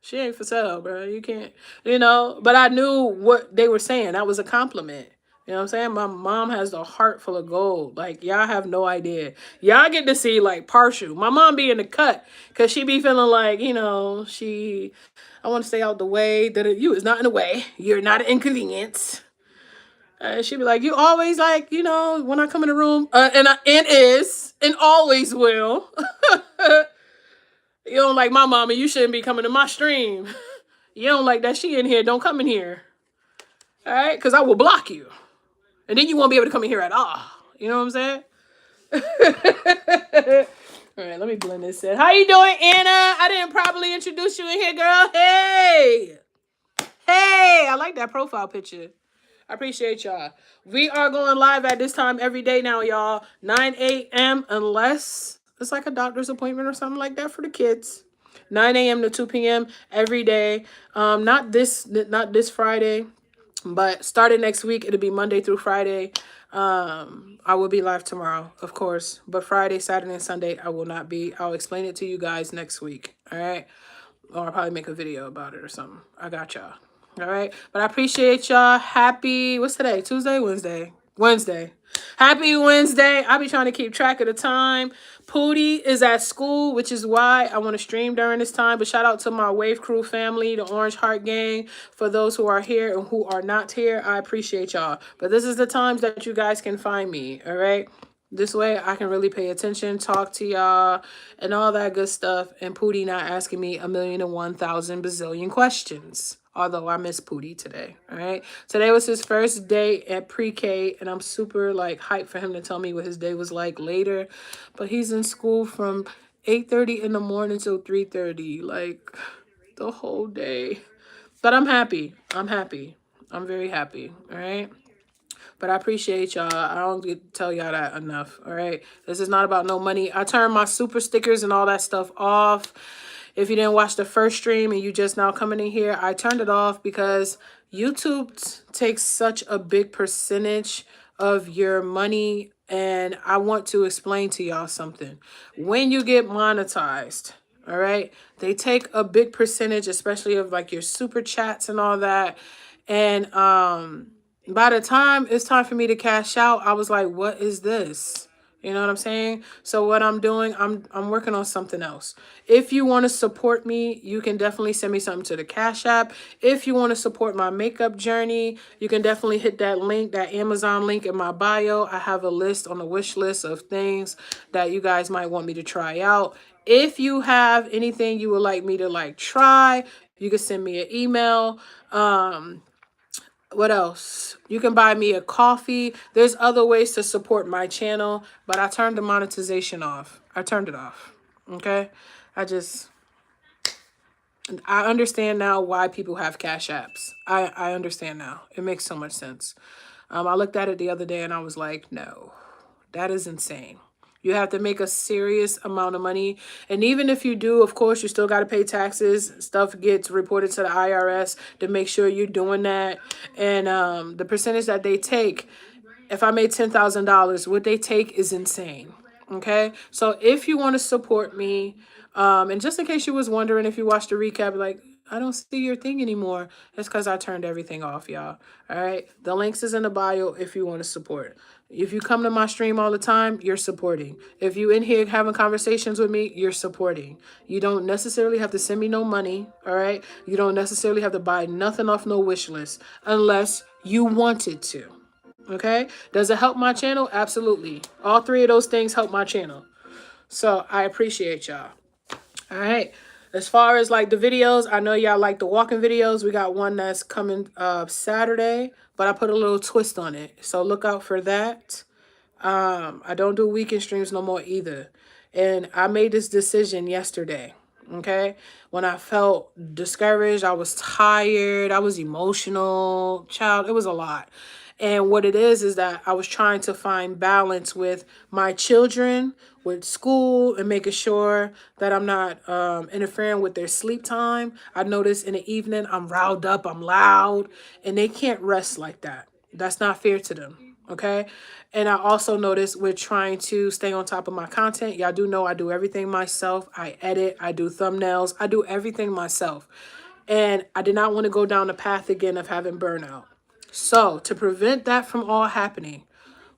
Speaker 1: She ain't for sale, bro. You can't, but I knew what they were saying. That was a compliment. You know what I'm saying? My mom has the heart full of gold. Like, y'all have no idea. Y'all get to see, like, partial. My mom be in the cut because she be feeling like, I want to stay out the way. That you is not in the way. You're not an inconvenience. She be like, you always like, when I come in the room, and always will. You don't like my mama, you shouldn't be coming to my stream. You don't like that she in here, don't come in here. All right? Because I will block you. And then you won't be able to come in here at all. You know what I'm saying? All right, let me blend this in. How you doing, Anna? I didn't properly introduce you in here, girl. Hey, I like that profile picture. I appreciate y'all. We are going live at this time every day now, y'all. 9 a.m. unless it's like a doctor's appointment or something like that for the kids. 9 a.m. to 2 p.m. every day. Not this Friday, but starting next week, it'll be Monday through Friday. I will be live tomorrow, of course. But Friday, Saturday, and Sunday, I will not be. I'll explain it to you guys next week. All right? Or I'll probably make a video about it or something. I got y'all. All right. But I appreciate y'all. Happy, what's today? Tuesday? Wednesday. Happy Wednesday. I'll be trying to keep track of the time. Pootie is at school, which is why I want to stream during this time. But shout out to my Wave Crew family, the Orange Heart Gang. For those who are here and who are not here, I appreciate y'all. But this is the times that you guys can find me. All right. This way I can really pay attention, talk to y'all, and all that good stuff. And Pootie not asking me 1,001,000 bazillion questions. Although I miss Pootie today. All right. Today was his first day at pre-K, and I'm super like hyped for him to tell me what his day was like later. But he's in school from 8:30 in the morning till 3:30, like the whole day. But I'm happy. I'm happy. I'm very happy. All right. But I appreciate y'all. I don't get to tell y'all that enough. All right. This is not about no money. I turned my super stickers and all that stuff off. If you didn't watch the first stream and you just now coming in here, I turned it off because YouTube takes such a big percentage of your money. And I want to explain to y'all something. When you get monetized, all right, they take a big percentage, especially of like your super chats and all that. And by the time it's time for me to cash out, I was like, what is this? You know what I'm saying? So what I'm doing, I'm working on something else. If you want to support me, you can definitely send me something to the Cash App. If you want to support my makeup journey, you can definitely hit that link, that Amazon link in my bio. I have a list on the wish list of things that you guys might want me to try out. If you have anything you would like me to like try, you can send me an email. What else? You can buy me a coffee. There's other ways to support my channel, but I turned the monetization off. I turned it off. Okay? I understand now why people have cash apps. I understand now. It makes so much sense. I looked at it the other day and I was like, no, that is insane. You have to make a serious amount of money. And even if you do, of course, you still got to pay taxes. Stuff gets reported to the IRS to make sure you're doing that. And the percentage that they take, if I made $10,000, what they take is insane. Okay? So if you want to support me, and just in case you was wondering if you watched the recap, like, I don't see your thing anymore. It's because I turned everything off, y'all. All right? The links is in the bio if you want to support. If you come to my stream all the time, you're supporting. If you in here having conversations with me, you're supporting. You don't necessarily have to send me no money, all right? You don't necessarily have to buy nothing off no wish list unless you wanted to, okay? Does it help my channel? Absolutely. All three of those things help my channel. So I appreciate y'all. All right. As far as like the videos, I know y'all like the walking videos. We got one that's coming Saturday, but I put a little twist on it. So look out for that. I don't do weekend streams no more either. And I made this decision yesterday. Okay. When I felt discouraged, I was tired, I was emotional. Child, it was a lot. And what it is that I was trying to find balance with my children, with school, and making sure that I'm not interfering with their sleep time. I notice in the evening I'm riled up, I'm loud, and they can't rest like that. That's not fair to them. Okay. And I also noticed with trying to stay on top of my content. Y'all do know I do everything myself. I edit, I do thumbnails, I do everything myself. And I did not want to go down the path again of having burnout. So to prevent that from all happening,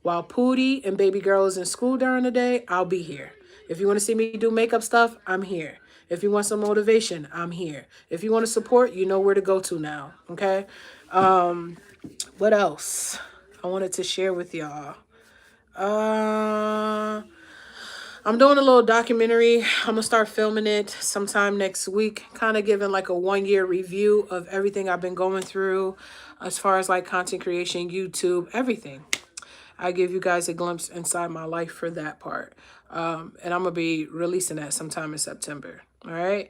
Speaker 1: while Pootie and baby girl is in school during the day, I'll be here. If you want to see me do makeup stuff, I'm here. If you want some motivation, I'm here. If you want to support, you know where to go to now. Okay. What else I wanted to share with y'all? I'm doing a little documentary. I'm gonna start filming it sometime next week, kind of giving like a 1-year review of everything I've been going through as far as like content creation, YouTube, everything. I give you guys a glimpse inside my life for that part. And I'm gonna be releasing that sometime in September. All right.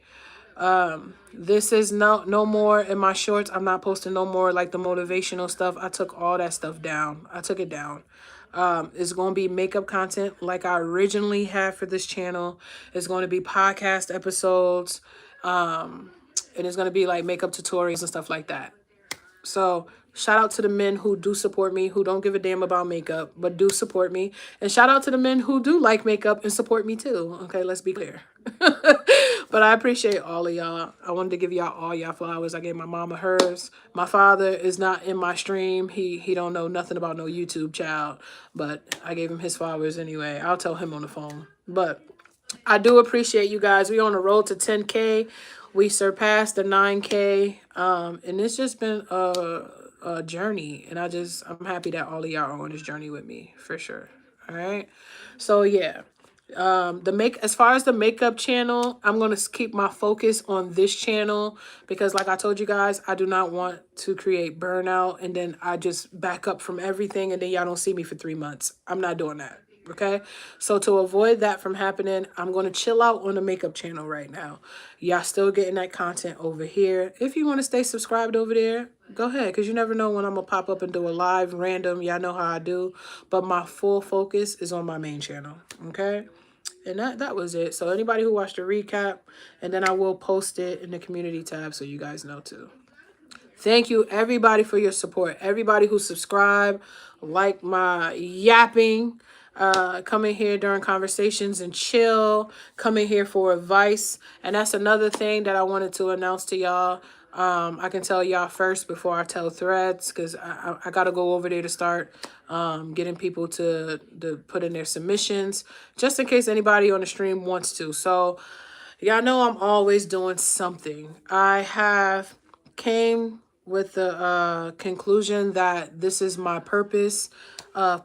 Speaker 1: This is no more in my shorts. I'm not posting no more like the motivational stuff. I took all that stuff down. I took it down. It's going to be makeup content like I originally had for this channel. It's going to be podcast episodes. And it's going to be like makeup tutorials and stuff like that. So shout out to the men who do support me, who don't give a damn about makeup, but do support me. And shout out to the men who do like makeup and support me too. Okay, let's be clear. But I appreciate all of y'all. I wanted to give y'all all y'all flowers. I gave my mama hers. My father is not in my stream. He don't know nothing about no YouTube child, but I gave him his flowers anyway. I'll tell him on the phone. But I do appreciate you guys. We on the road to 10K. We surpassed the 9K. And it's just been a journey. And I'm happy that all of y'all are on this journey with me, for sure. All right. So yeah. As far as the makeup channel, I'm gonna keep my focus on this channel because like I told you guys, I do not want to create burnout and then I just back up from everything and then y'all don't see me for 3 months. I'm not doing that. Okay. So to avoid that from happening, I'm gonna chill out on the makeup channel right now. Y'all still getting that content over here. If you want to stay subscribed over there, go ahead, because you never know when I'm gonna pop up and do a live random. Y'all know how I do. But my full focus is on my main channel. Okay. And that was it. So anybody who watched the recap, and then I will post it in the community tab so you guys know too. Thank you everybody for your support. Everybody who subscribed, like my yapping, come in here during conversations and chill, come in here for advice. And that's another thing that I wanted to announce to y'all. I can tell y'all first before I tell Threads, because I got to go over there to start getting people to put in their submissions, just in case anybody on the stream wants to. So y'all know I'm always doing something. I have came with the conclusion that this is my purpose,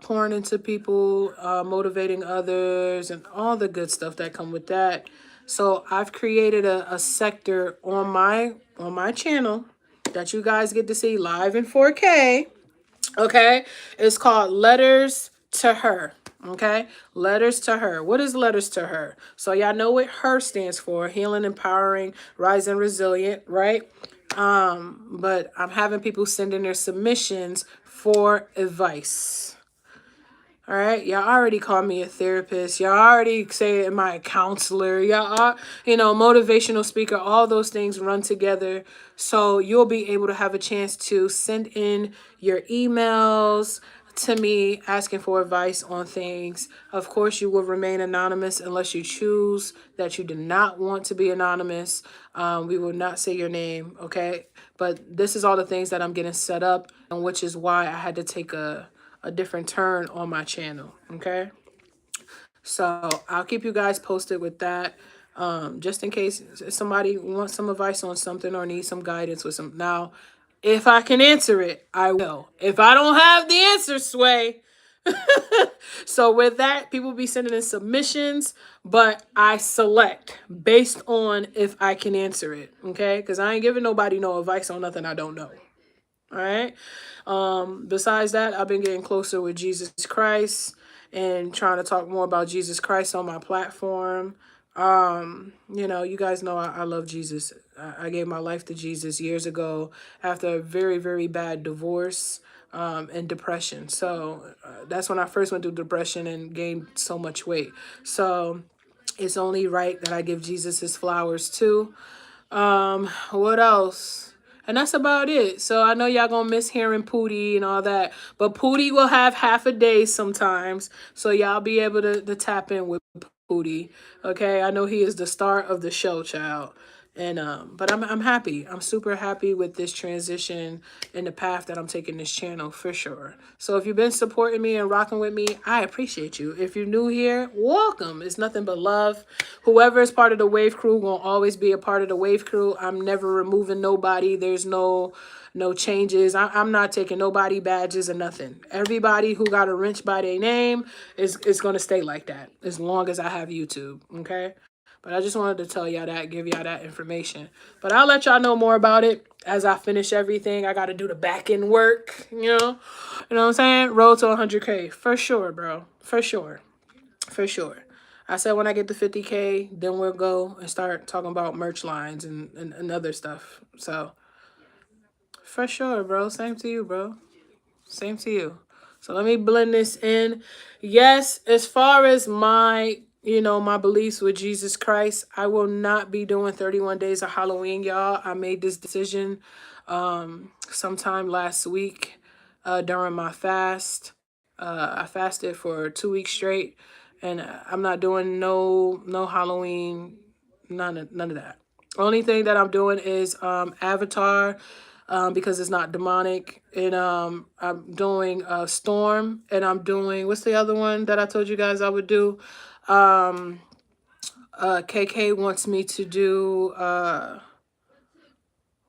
Speaker 1: pouring into people, motivating others, and all the good stuff that come with that. So I've created a sector on my channel that you guys get to see live in 4K. Okay, it's called Letters to Her. Okay, Letters to Her. What is Letters to Her? So y'all know what HER stands for: healing, empowering, rising, resilient, right? But I'm having people send in their submissions for advice. All right, y'all already call me a therapist. Y'all already say am I a counselor. Y'all are, motivational speaker. All those things run together. So you'll be able to have a chance to send in your emails to me asking for advice on things. Of course, you will remain anonymous unless you choose that you do not want to be anonymous. We will not say your name, okay? But this is all the things that I'm getting set up, and which is why I had to take a different turn on my channel. Okay. So I'll keep you guys posted with that. Just in case somebody wants some advice on something or needs some guidance with some. Now, if I can answer it, I will. If I don't have the answer, Sway. So with that, people be sending in submissions, but I select based on if I can answer it. Okay. Because I ain't giving nobody no advice on nothing I don't know. All right. Besides that, I've been getting closer with Jesus Christ and trying to talk more about Jesus Christ on my platform. You guys know I love Jesus. I gave my life to Jesus years ago after a very, very bad divorce and depression. So that's when I first went through depression and gained so much weight. So it's only right that I give Jesus his flowers too. What else? And that's about it. So I know y'all gonna miss hearing Pootie and all that. But Pootie will have half a day sometimes. So y'all be able to tap in with Pootie. Okay. I know he is the star of the show, child. And but I'm happy. I'm super happy with this transition and the path that I'm taking this channel for sure. So if you've been supporting me and rocking with me, I appreciate you. If you're new here, welcome. It's nothing but love. Whoever is part of the Wave Crew will always be a part of the Wave Crew. I'm never removing nobody. There's no changes. I'm not taking nobody badges or nothing. Everybody who got a wrench by their name is going to stay like that as long as I have YouTube. Okay. But I just wanted to tell y'all that, give y'all that information. But I'll let y'all know more about it as I finish everything. I got to do the back end work, You know what I'm saying? Road to 100K. For sure, bro. For sure. For sure. I said when I get to 50K, then we'll go and start talking about merch lines and other stuff. So, for sure, bro. Same to you, bro. Same to you. So let me blend this in. Yes, as far as my beliefs with Jesus Christ, I will not be doing 31 days of Halloween, y'all. I made this decision sometime last week during my fast. I fasted for 2 weeks straight, and I'm not doing no Halloween, none of that. Only thing that I'm doing is Avatar. Because it's not demonic. And I'm doing Storm, and I'm doing, what's the other one that I told you guys I would do? KK wants me to do,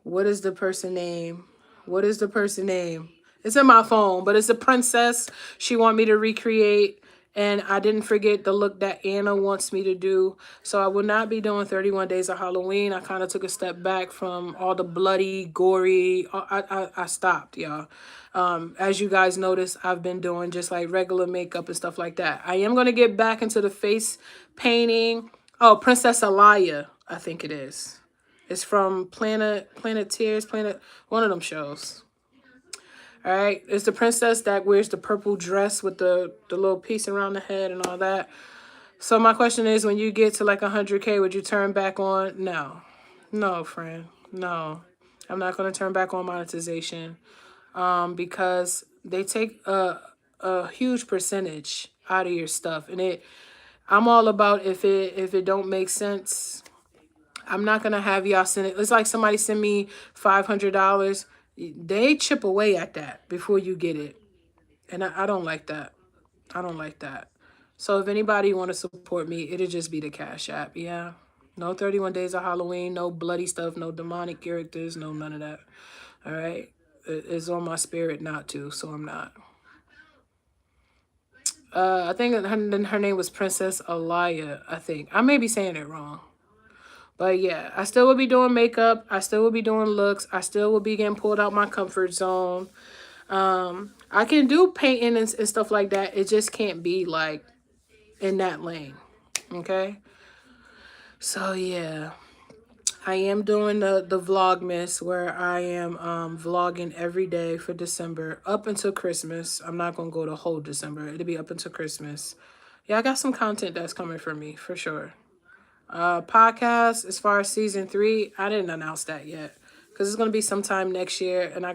Speaker 1: what is the person name? What is the person name? It's in my phone, but it's a princess she want me to recreate. And I didn't forget the look that Anna wants me to do. So I will not be doing 31 Days of Halloween. I kind of took a step back from all the bloody, gory. I stopped, y'all. As you guys notice, I've been doing just like regular makeup and stuff like that. I am going to get back into the face painting. Oh, Princess Alaya, I think it is. It's from Planeteers, one of them shows. All right, it's the princess that wears the purple dress with the little piece around the head and all that. So my question is, when you get to like 100K, would you turn back on? No, friend, no. I'm not gonna turn back on monetization, because they take a huge percentage out of your stuff, and I'm all about if it don't make sense. I'm not gonna have y'all send it. It's like somebody send me $500. They chip away at that before you get it. And I don't like that. I don't like that. So if anybody want to support me, it'll just be the Cash App. Yeah. No 31 Days of Halloween, no bloody stuff, no demonic characters, no none of that. All right. It's on my spirit not to, so I'm not. I think her name was Princess Alaya, I think. I may be saying it wrong. But yeah, I still will be doing makeup. I still will be doing looks. I still will be getting pulled out my comfort zone. I can do painting and stuff like that. It just can't be like in that lane. Okay. So yeah, I am doing the Vlogmas where I am vlogging every day for December up until Christmas. I'm not gonna go the whole December. It'll be up until Christmas. Yeah, I got some content that's coming for me for sure. Podcast as far as season 3, I didn't announce that yet because it's gonna be sometime next year, and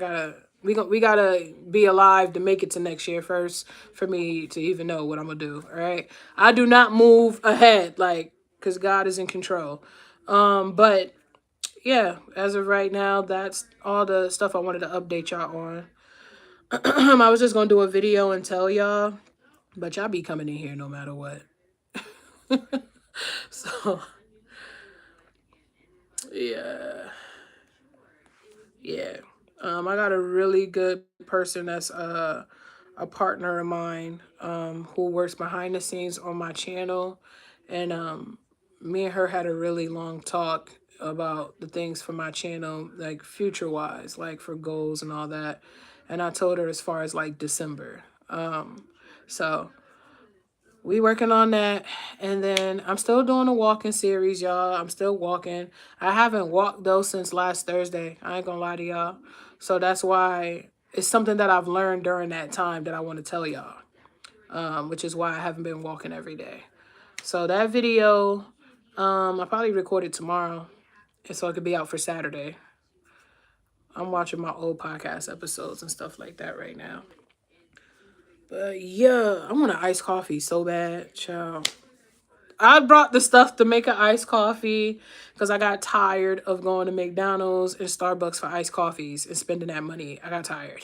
Speaker 1: we gotta be alive to make it to next year first for me to even know what I'm gonna do. All right, I do not move ahead like because God is in control. But yeah, as of right now, that's all the stuff I wanted to update y'all on. I was just gonna do a video and tell y'all, but y'all be coming in here no matter what. So yeah. Yeah. I got a really good person that's a partner of mine who works behind the scenes on my channel. And me and her had a really long talk about the things for my channel, like future wise, like for goals and all that. And I told her as far as like December. So we working on that. And then I'm still doing a walking series, y'all. I'm still walking. I haven't walked though since last Thursday. I ain't gonna lie to y'all. So that's why it's something that I've learned during that time that I want to tell y'all. Which is why I haven't been walking every day. So that video, I'll probably record it tomorrow. And so it could be out for Saturday. I'm watching my old podcast episodes and stuff like that right now. But yeah, I want an iced coffee so bad, child. I brought the stuff to make an iced coffee because I got tired of going to McDonald's and Starbucks for iced coffees and spending that money. I got tired.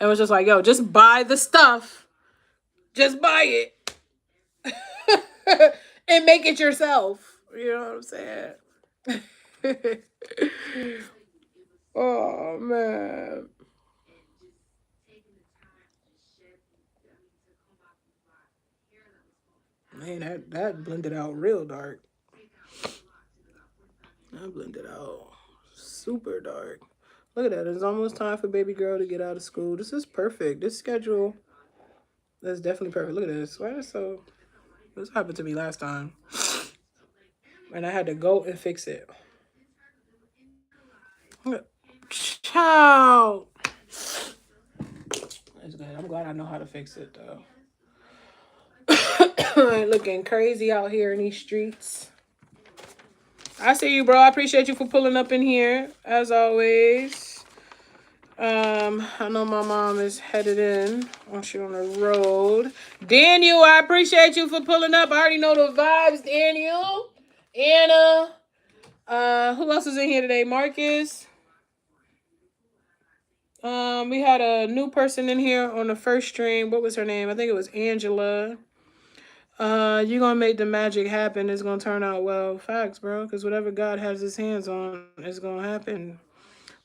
Speaker 1: And was just like, yo, just buy the stuff. Just buy it. And make it yourself. You know what I'm saying? Oh, man. Man, that blended out real dark. That blended out super dark. Look at that. It's almost time for baby girl to get out of school. This is perfect. This schedule is definitely perfect. Look at this. Why is so... This happened to me last time. And I had to go and fix it. Ciao. That's good. I'm glad I know how to fix it, though. Looking crazy out here in these streets. I see you, bro. I appreciate you for pulling up in here, as always. I know my mom is headed in. She's on the road. Daniel, I appreciate you for pulling up. I already know the vibes, Daniel. Anna. Who else is in here today? Marcus. We had a new person in here on the first stream. What was her name? I think it was Angela. You're gonna make the magic happen. It's gonna turn out well. Facts, bro. Because whatever God has his hands on, it's gonna happen.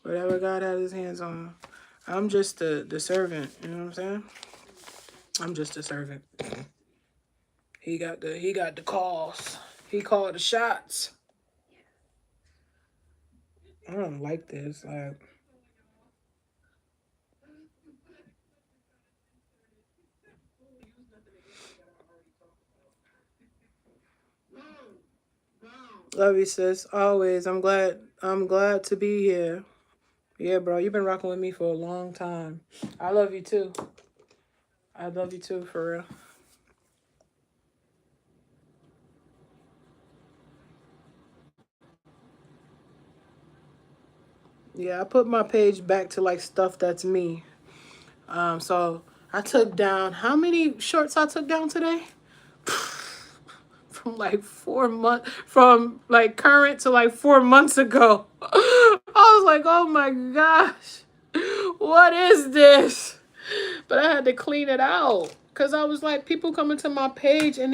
Speaker 1: Whatever God has his hands on. I'm just the servant. You know what I'm saying? I'm just a servant. He got the calls. He called the shots. I don't like this. Like, love you, sis. Always. I'm glad to be here. Yeah, bro. You've been rocking with me for a long time. I love you too. I love you too, for real. Yeah, I put my page back to like stuff that's me. So I took down how many shorts I took down today? From like 4 months, from like current to like 4 months ago. I was like, oh my gosh, what is this? But I had to clean it out because I was like, people coming to my page and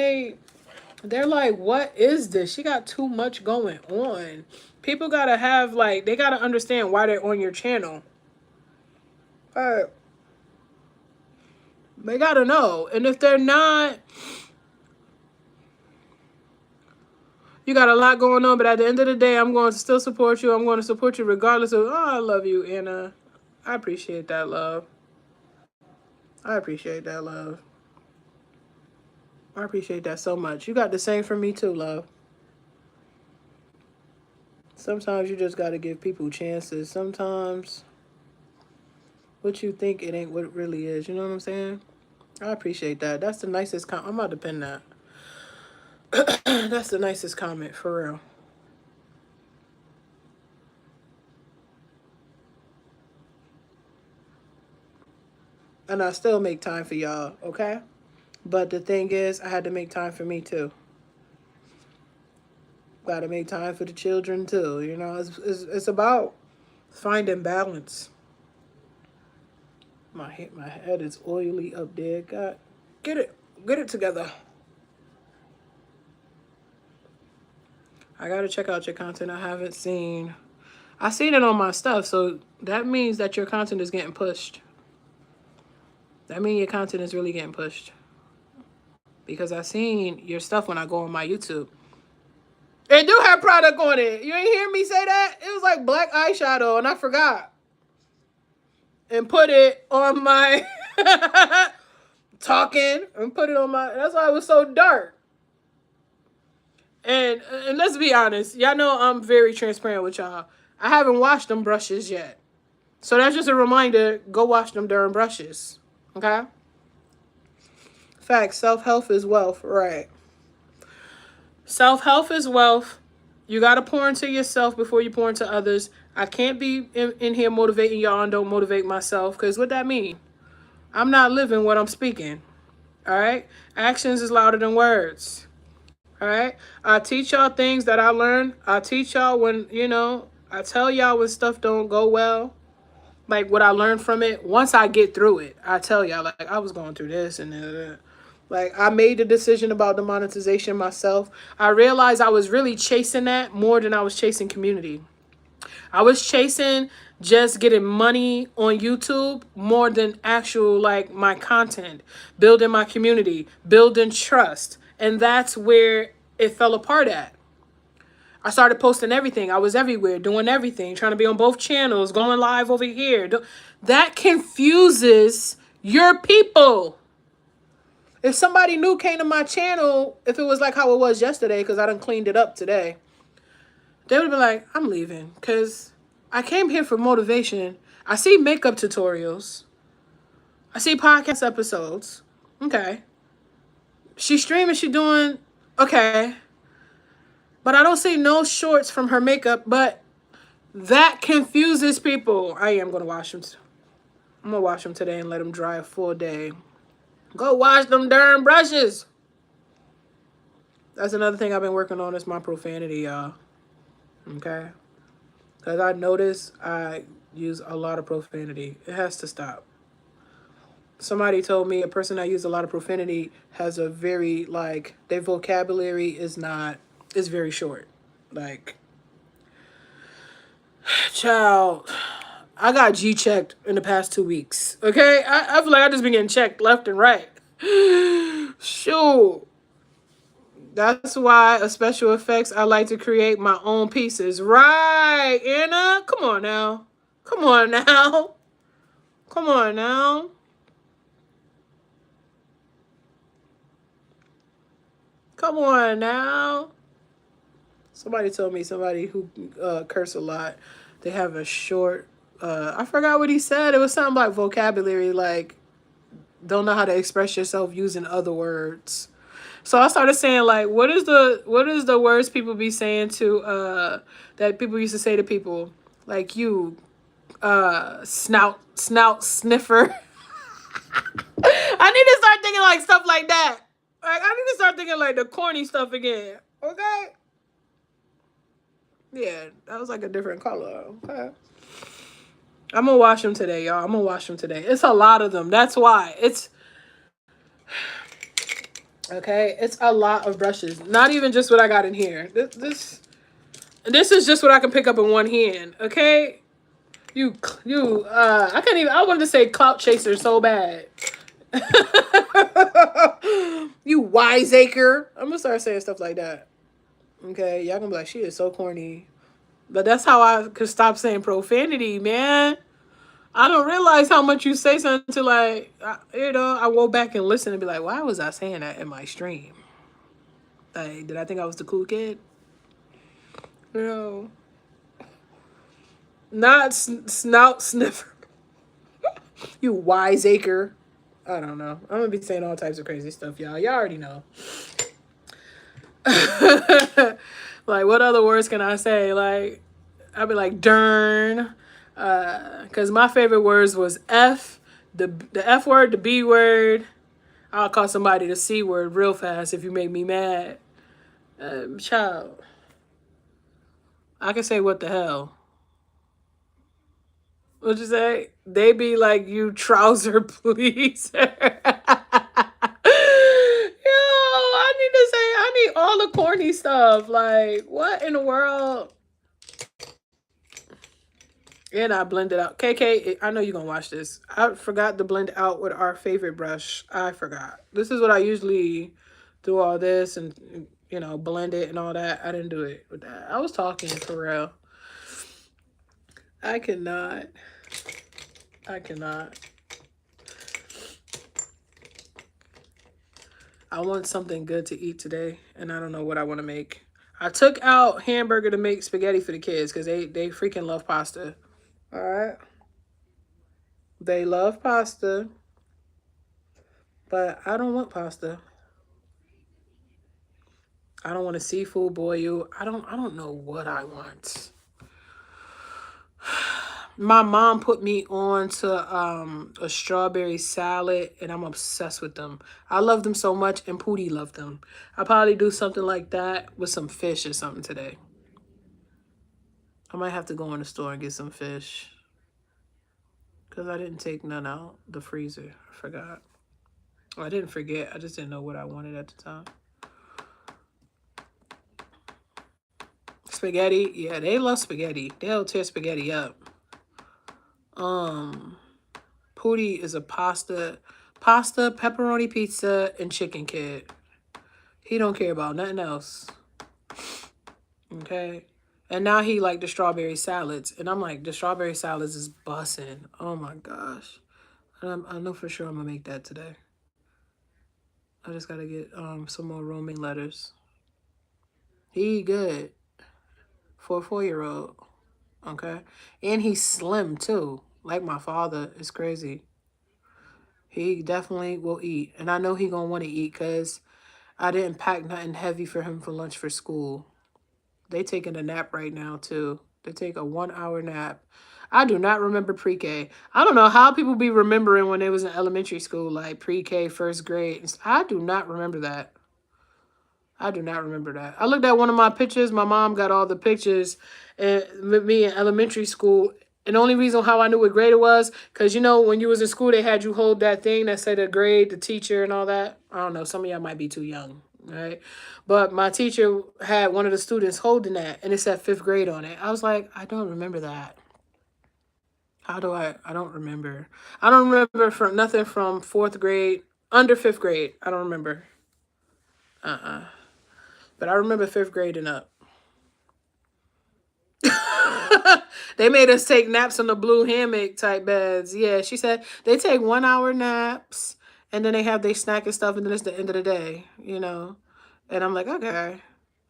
Speaker 1: they're like, what is this? She got too much going on. People gotta have like, they gotta understand why they're on your channel. They gotta know. And if they're not, you got a lot going on, but at the end of the day, I'm going to still support you. I'm going to support you regardless of, oh, I love you, Anna. I appreciate that love. I appreciate that love. I appreciate that so much. You got the same for me too, love. Sometimes you just got to give people chances. Sometimes what you think, it ain't what it really is. You know what I'm saying? I appreciate that. That's the nicest comment. I'm about to pin that. That's the nicest comment, for real. And I still make time for y'all, okay? But the thing is, I had to make time for me too. Got to make time for the children too. You know, it's about finding balance. My head is oily up there. God, get it together. I gotta check out your content. I haven't seen. I seen it on my stuff, so that means that your content is getting pushed. That means your content is really getting pushed. Because I seen your stuff when I go on my YouTube. It do have product on it. You ain't hear me say that? It was like black eyeshadow, and I forgot. And put it on my talking, and put it on my. That's why it was so dark. And let's be honest, y'all know I'm very transparent with y'all. I haven't washed them brushes yet. So that's just a reminder, go wash them darn brushes. Okay? Facts, self-help is wealth, right. Self-help is wealth. You got to pour into yourself before you pour into others. I can't be in here motivating y'all and don't motivate myself, because what that mean? I'm not living what I'm speaking. All right? Actions is louder than words. All right? I teach y'all things that I learned. I teach y'all when, I tell y'all when stuff don't go well. Like what I learned from it. Once I get through it, I tell y'all, like, I was going through this and that. Like, I made the decision about the monetization myself. I realized I was really chasing that more than I was chasing community. I was chasing just getting money on YouTube more than actual, like, my content, building my community, building trust. And that's where it fell apart at. I started posting everything. I was everywhere, doing everything, trying to be on both channels, going live over here. That confuses your people. If somebody new came to my channel, if it was like how it was yesterday, because I done cleaned it up today, they would be like, I'm leaving, because I came here for motivation. I see makeup tutorials. I see podcast episodes. Okay. She's streaming, she doing, okay. But I don't see no shorts from her makeup, but that confuses people. I am going to wash them. I'm going to wash them today and let them dry a full day. Go wash them darn brushes. That's another thing I've been working on is my profanity, y'all. Okay? Because I notice I use a lot of profanity. It has to stop. Somebody told me a person that uses a lot of profanity has a very, like, their vocabulary is very short. Like, child, I got G-checked in the past 2 weeks. Okay? I feel like I just been getting checked left and right. Sure. That's why a special effects, I like to create my own pieces. Right, Anna? Come on now. Come on now. Come on now. Come on now. Somebody told me, somebody who curse a lot, they have a short, I forgot what he said. It was something like vocabulary, like don't know how to express yourself using other words. So I started saying like, what is the words people be saying to that people used to say to people, like you snout sniffer. I need to start thinking like stuff like that. Like I need to start thinking like the corny stuff again. Okay. Yeah, that was like a different color. Okay. I'm gonna wash them today, y'all. I'm gonna wash them today. It's a lot of them. That's why. It's okay. It's a lot of brushes. Not even just what I got in here. This is just what I can pick up in one hand. Okay. I can't even. I wanted to say clout chaser so bad. You wiseacre. I'm gonna start saying stuff like that. Okay, y'all gonna be like, she is so corny. But that's how I could stop saying profanity, man. I don't realize how much you say something until like, I go back and listen and be like, why was I saying that in my stream? Like, did I think I was the cool kid? You know, not snout sniffer. You wiseacre. I don't know. I'm gonna be saying all types of crazy stuff, y'all. Y'all already know. Like, what other words can I say? Like, I'd be like, darn. Because my favorite words was F, the F word, the B word. I'll call somebody the C word real fast if you make me mad. Child. I can say what the hell. What'd you say? They be like, you trouser pleaser. Yo, I need all the corny stuff. Like, what in the world? And I blend it out. KK, I know you're going to watch this. I forgot to blend out with our favorite brush. I forgot. This is what I usually do, all this and, blend it and all that. I didn't do it with that. I was talking for real. I cannot. I want something good to eat today, and I don't know what I want to make. I took out hamburger to make spaghetti for the kids because they freaking love pasta. All right. They love pasta, but I don't want pasta. I don't want a seafood boil. I don't know what I want. My mom put me on to a strawberry salad, and I'm obsessed with them. I love them so much, and Pootie loved them. I'll probably do something like that with some fish or something today. I might have to go in the store and get some fish. Because I didn't take none out the freezer. I forgot. Well, I didn't forget. I just didn't know what I wanted at the time. Spaghetti. Yeah, they love spaghetti. They'll tear spaghetti up. Pootie is a pasta, pepperoni pizza, and chicken kid. He don't care about nothing else. Okay? And now he like the strawberry salads. And I'm like, the strawberry salads is bussin'. Oh my gosh. I know for sure I'm gonna make that today. I just gotta get some more roaming letters. He good for a 4-year-old. Okay? And he's slim too. Like my father. It's crazy. He definitely will eat. And I know he gonna want to eat because I didn't pack nothing heavy for him for lunch for school. They taking a nap right now too. They take a 1-hour nap. I do not remember pre-K. I don't know how people be remembering when they was in elementary school, like pre-K, first grade. I do not remember that. I do not remember that. I looked at one of my pictures. My mom got all the pictures with me in elementary school. And the only reason how I knew what grade it was, because, when you was in school, they had you hold that thing that said the grade, the teacher, and all that. I don't know. Some of y'all might be too young, right? But my teacher had one of the students holding that, and it said 5th grade on it. I was like, I don't remember that. How do I don't remember. I don't remember from nothing from 4th grade, under 5th grade. I don't remember. But I remember 5th grade and up. They made us take naps on the blue hammock type beds. Yeah, she said they take 1 hour naps and then they have their snack and stuff and then it's the end of the day, you know. And I'm like, okay,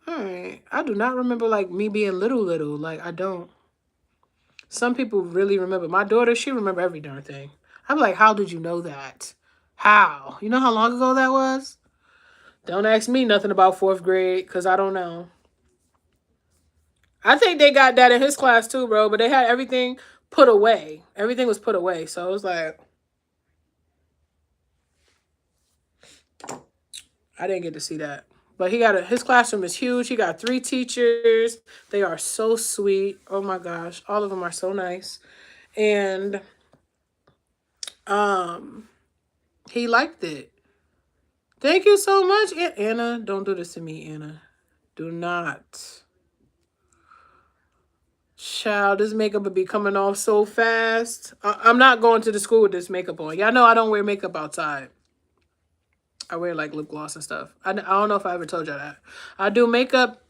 Speaker 1: all right. I do not remember like me being little. Like I don't. Some people really remember. My daughter, she remember every darn thing. I'm like, how did you know that? How? You know how long ago that was? Don't ask me nothing about 4th grade because I don't know. I think they got that in his class too, bro. But they had everything put away. Everything was put away. So it was like, I didn't get to see that. But his classroom is huge. He got 3 teachers. They are so sweet. Oh my gosh. All of them are so nice. And he liked it. Thank you so much, Anna. Don't do this to me, Anna. Do not. Child, this makeup will be coming off so fast. I'm not going to the school with this makeup on. Y'all know I don't wear makeup outside. I wear like lip gloss and stuff. I don't know if I ever told y'all that. I do makeup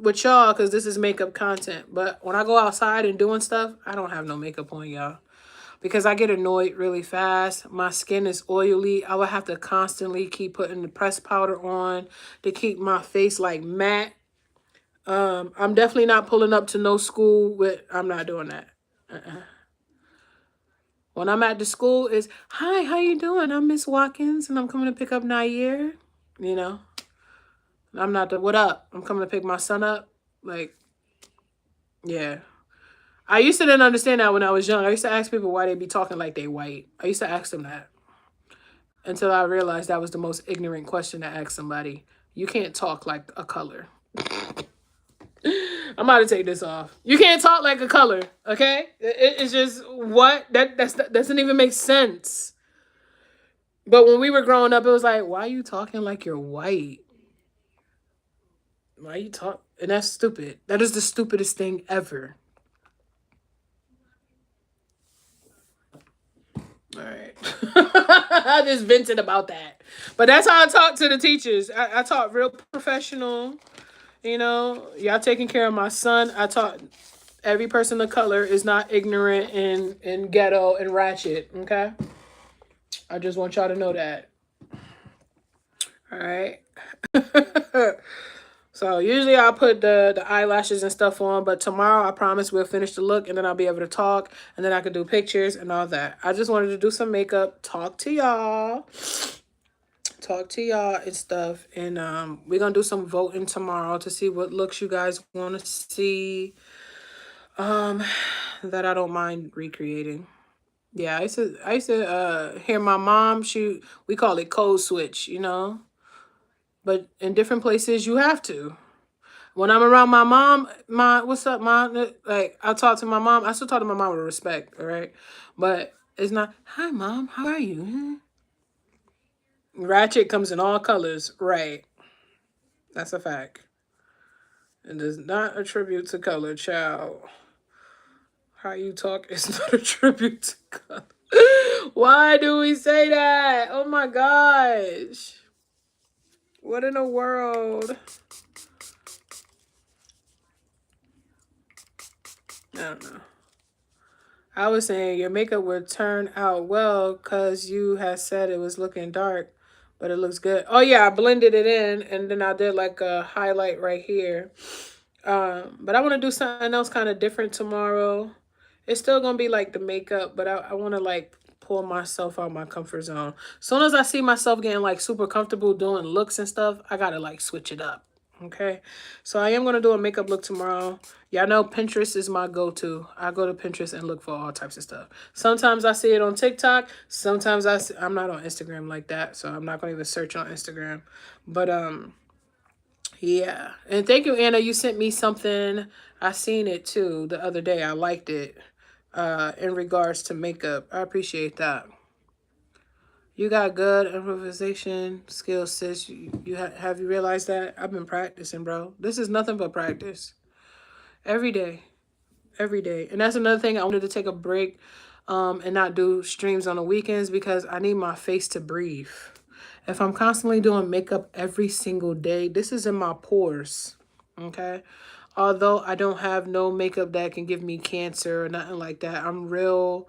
Speaker 1: with y'all because this is makeup content. But when I go outside and doing stuff, I don't have no makeup on, y'all. Because I get annoyed really fast. My skin is oily. I would have to constantly keep putting the pressed powder on to keep my face like matte. I'm definitely not pulling up to no school with, I'm not doing that. When I'm at the school, is hi, how you doing? I'm Miss Watkins and I'm coming to pick up Nair. You know, I'm not the, what up? I'm coming to pick my son up. Like, yeah. I used to didn't understand that when I was young. I used to ask people why they be talking like they white. I used to ask them that. Until I realized that was the most ignorant question to ask somebody. You can't talk like a color. I'm about to take this off. You can't talk like a color, okay? It's just what? That doesn't even make sense. But when we were growing up, it was like, why are you talking like you're white? Why you talk? And that's stupid. That is the stupidest thing ever. All right. I just vented about that. But that's how I talk to the teachers. I talk real professional. You know, y'all taking care of my son. I taught every person of color is not ignorant and ghetto and ratchet. Okay. I just want y'all to know that. All right. So usually I'll put the eyelashes and stuff on, but tomorrow I promise we'll finish the look and then I'll be able to talk and then I can do pictures and all that. I just wanted to do some makeup, talk to y'all and stuff. And we're going to do some voting tomorrow to see what looks you guys want to see that I don't mind recreating. Yeah, I used to hear my mom, we call it code switch, you know? But in different places you have to. When I'm around my mom, what's up, mom? Like, I talk to my mom. I still talk to my mom with respect, all right? But it's not, hi, mom, how are you? Ratchet comes in all colors, right? That's a fact. It does not attribute to color, child. How you talk is not a tribute to color. Why do we say that? Oh my gosh. What in the world? I don't know. I was saying your makeup would turn out well because you had said it was looking dark, but it looks good. Oh yeah, I blended it in and then I did like a highlight right here. But I want to do something else kind of different tomorrow. It's still going to be like the makeup, but I want to like pull myself out of my comfort zone. As soon as I see myself getting like super comfortable doing looks and stuff, I got to like switch it up. Okay. So I am going to do a makeup look tomorrow. Y'all know Pinterest is my go-to. I go to Pinterest and look for all types of stuff. Sometimes I see it on TikTok. Sometimes I'm not on Instagram like that. So I'm not going to even search on Instagram. But, yeah. And thank you, Anna. You sent me something. I seen it too the other day. I liked it in regards to makeup. I appreciate that. You got good improvisation skills, sis. Have you realized that? I've been practicing, bro. This is nothing but practice. Every day. Every day. And that's another thing. I wanted to take a break and not do streams on the weekends because I need my face to breathe. If I'm constantly doing makeup every single day, this is in my pores. Okay. Although I don't have no makeup that can give me cancer or nothing like that, I'm real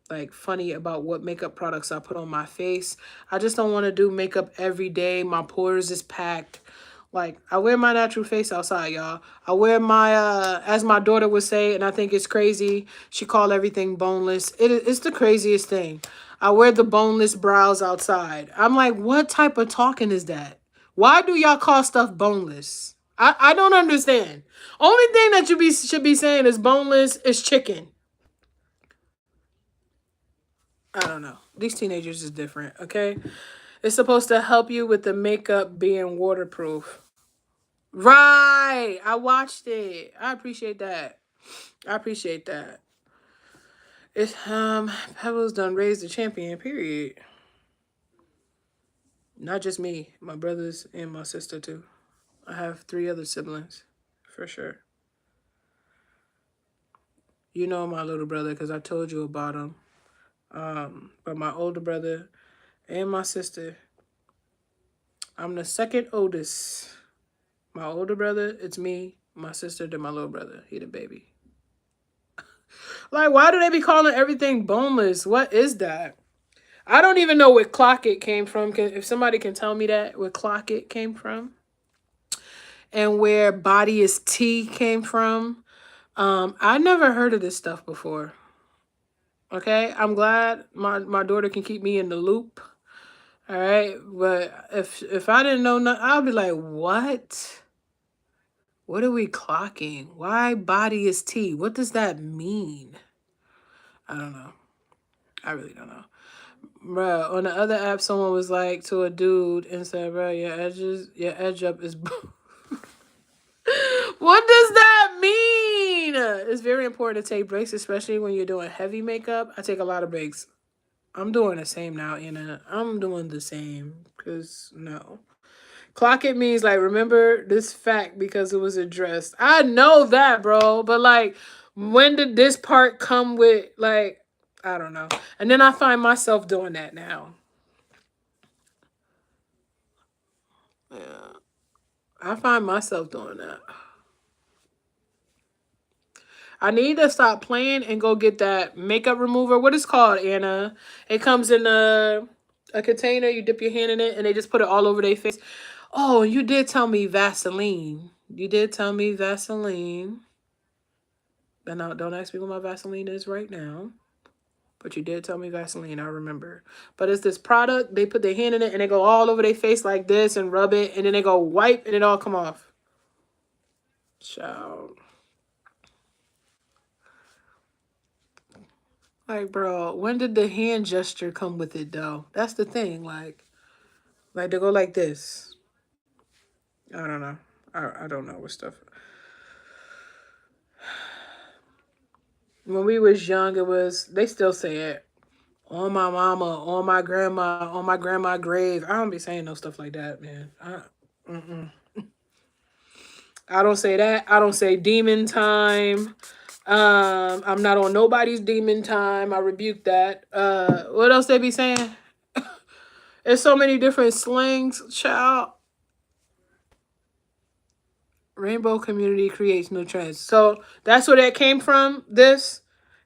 Speaker 1: like funny about what makeup products I put on my face. I just don't want to do makeup every day. My pores is packed. Like, I wear my natural face outside, y'all. I wear my as my daughter would say, and I think it's crazy, she called everything boneless. It's the craziest thing. I wear the boneless brows outside. I'm like, what type of talking is that? Why do y'all call stuff boneless? I don't understand. Only thing that you should be saying is boneless is chicken. I don't know. These teenagers is different, okay? It's supposed to help you with the makeup being waterproof. Right. I watched it. I appreciate that. I appreciate that. It's Pebbles done raised the champion, period. Not just me, my brothers and my sister too. I have 3 other siblings, for sure. You know my little brother because I told you about him. But my older brother and my sister, I'm the second oldest. My older brother, it's me. My sister, then my little brother. He the baby. Like, why do they be calling everything boneless? What is that? I don't even know where Clock It came from. If somebody can tell me that, where Clock It came from, and where Body is Tea came from. I never heard of this stuff before. Okay, I'm glad my daughter can keep me in the loop. All right, but if I didn't know nothing, I'd be like, what? What are we clocking? Why Body is Tea? What does that mean? I don't know. I really don't know. Bruh, on the other app, someone was like to a dude and said, bro, your edge up is... What does that mean? It's very important to take breaks, especially when you're doing heavy makeup. I take a lot of breaks. I'm doing the same now, Anna. I'm doing the same, because no. Clock it means, like, remember this fact because it was addressed. I know that, bro, but, like, when did this part come with, like, I don't know. And then I find myself doing that now. Yeah. I find myself doing that. I need to stop playing and go get that makeup remover. What is it called, Anna? It comes in a container. You dip your hand in it, and they just put it all over their face. Oh, you did tell me Vaseline. You did tell me Vaseline. And now, don't ask me what my Vaseline is right now. But you did tell me Vaseline, I remember. But it's this product. They put their hand in it, and they go all over their face like this and rub it. And then they go wipe, and it all come off. Child. Like, bro, when did the hand gesture come with it, though? That's the thing. Like they go like this. I don't know. I don't know what stuff. When we was young, it was, they still say it. On my mama, on my grandma grave. I don't be saying no stuff like that, man. I don't say that. I don't say demon time. I'm not on nobody's demon time. I rebuke that. What else they be saying? There's so many different slangs, child. Rainbow community creates new trends. So that's where that came from, this.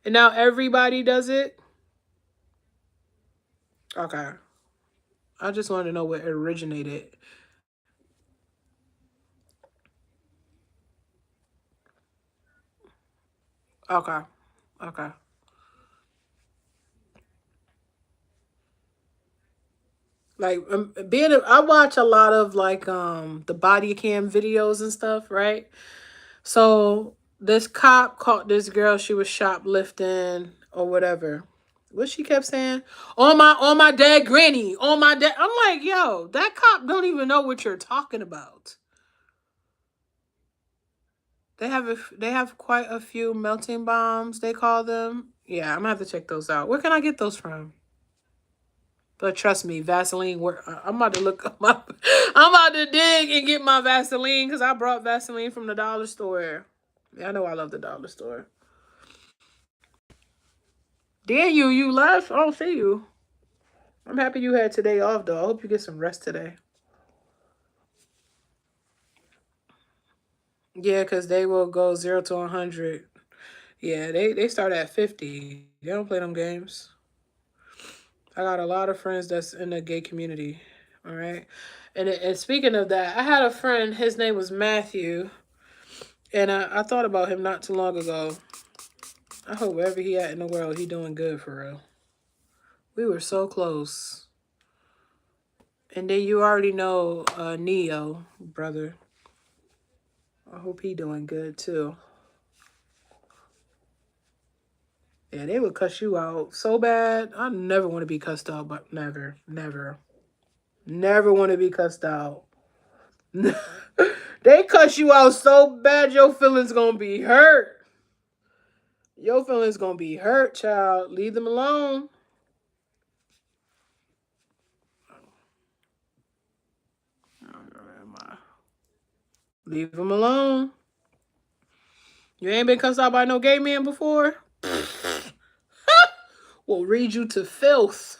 Speaker 1: And now everybody does it. Okay. I just want to know where it originated. Okay. Okay. Like I watch a lot of like the body cam videos and stuff, right? So this cop caught this girl, she was shoplifting or whatever. What she kept saying? On my dead granny, on my dead. I'm like, yo, that cop don't even know what you're talking about. They have quite a few melting bombs, they call them. Yeah, I'm gonna have to check those out. Where can I get those from? But trust me, Vaseline work. I'm about to look up my. I'm about to dig and get my Vaseline because I brought Vaseline from the dollar store. Yeah, I know I love the dollar store. There you left. I don't see you. I'm happy you had today off, though. I hope you get some rest today. Yeah, because they will go 0 to 100. Yeah, they start at 50. They don't play them games. I got a lot of friends that's in the gay community. All right. And speaking of that, I had a friend, his name was Matthew. And I thought about him not too long ago. I hope wherever he at in the world, he doing good for real. We were so close. And then you already know Neo, brother. I hope he doing good too. Yeah, they would cuss you out so bad. I never want to be cussed out, but never, never. Never want to be cussed out. They cuss you out so bad, your feelings gonna be hurt. Your feelings gonna be hurt, child. Leave them alone. Leave them alone. You ain't been cussed out by no gay man before? Will read you to filth.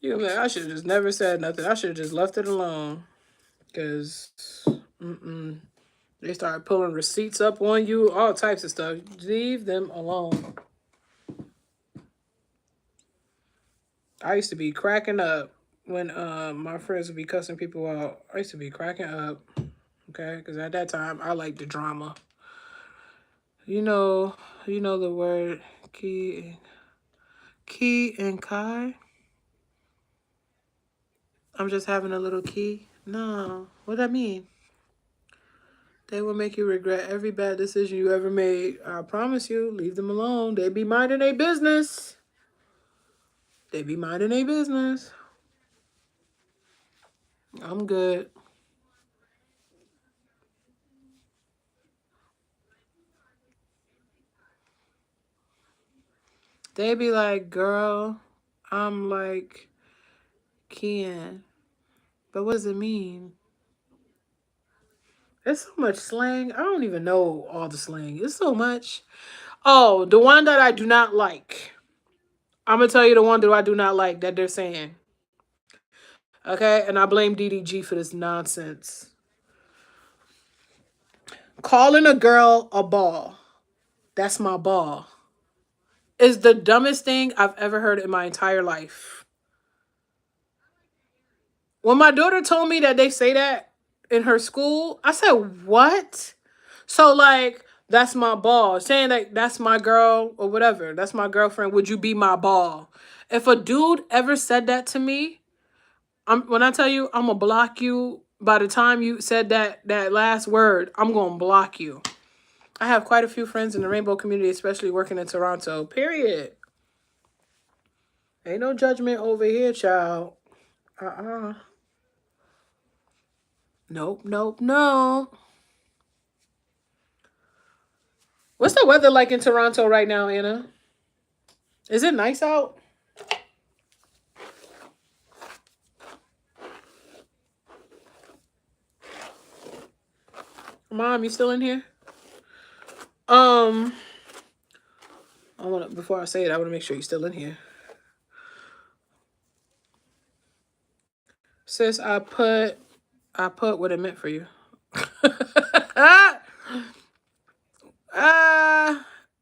Speaker 1: You like, I should have just never said nothing. I should have just left it alone. Because, they started pulling receipts up on you, all types of stuff. Leave them alone. I used to be cracking up when my friends would be cussing people out. I used to be cracking up. Okay, because at that time I liked the drama. You know the word key and kai. I'm just having a little key. No, what that mean? They will make you regret every bad decision you ever made. I promise you, leave them alone. They be minding their business. They be minding their business. I'm good. They be like, girl, I'm like, Kian. But what does it mean? There's so much slang. I don't even know all the slang. It's so much. Oh, the one that I do not like. I'm going to tell you the one that I do not like that they're saying. Okay? And I blame DDG for this nonsense. Calling a girl a ball. That's my ball. Is the dumbest thing I've ever heard in my entire life. When my daughter told me that they say that in her school, I said, what? So, like, that's my ball. Saying that that's my girl or whatever. That's my girlfriend. Would you be my ball? If a dude ever said that to me, when I tell you I'm going to block you, by the time you said that last word, I'm going to block you. I have quite a few friends in the rainbow community, especially working in Toronto. Period. Ain't no judgment over here, child. Nope, nope, no. What's the weather like in Toronto right now, Anna? Is it nice out? Mom, you still in here? Before I say it, I want to make sure you're still in here. Sis, I put what it meant for you.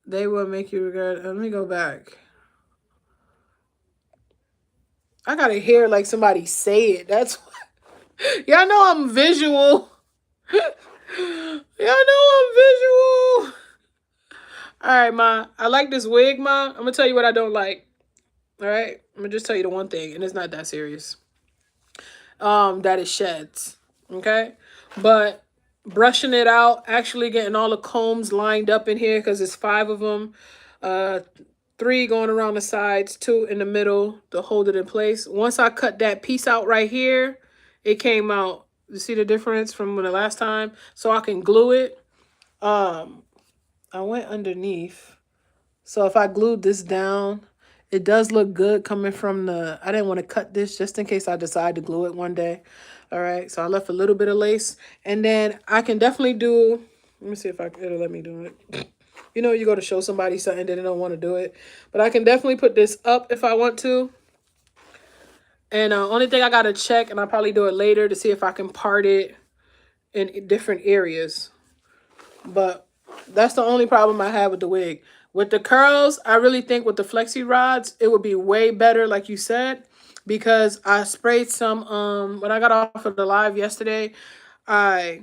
Speaker 1: They will make you regret. Let me go back. I gotta hear like somebody say it. That's why. Y'all know I'm visual. Y'all know I'm visual. All right, Ma. I like this wig, Ma. I'm gonna tell you what I don't like. All right, I'm gonna just tell you the one thing, and it's not that serious. That it sheds. Okay, but brushing it out, actually getting all the combs lined up in here because it's 5 of them. 3 going around the sides, 2 in the middle to hold it in place. Once I cut that piece out right here, it came out. You see the difference from the last time? So I can glue it. I went underneath. So if I glued this down, it does look good coming from the... I didn't want to cut this just in case I decide to glue it one day. All right, so I left a little bit of lace. And then I can definitely do... Let me see if it'll let me do it. You know, you go to show somebody something, they don't want to do it. But I can definitely put this up if I want to. And only thing I gotta check, and I'll probably do it later to see if I can part it in different areas. But that's the only problem I have with the wig. With the curls, I really think with the flexi rods, it would be way better, like you said, because I sprayed some when I got off of the live yesterday. I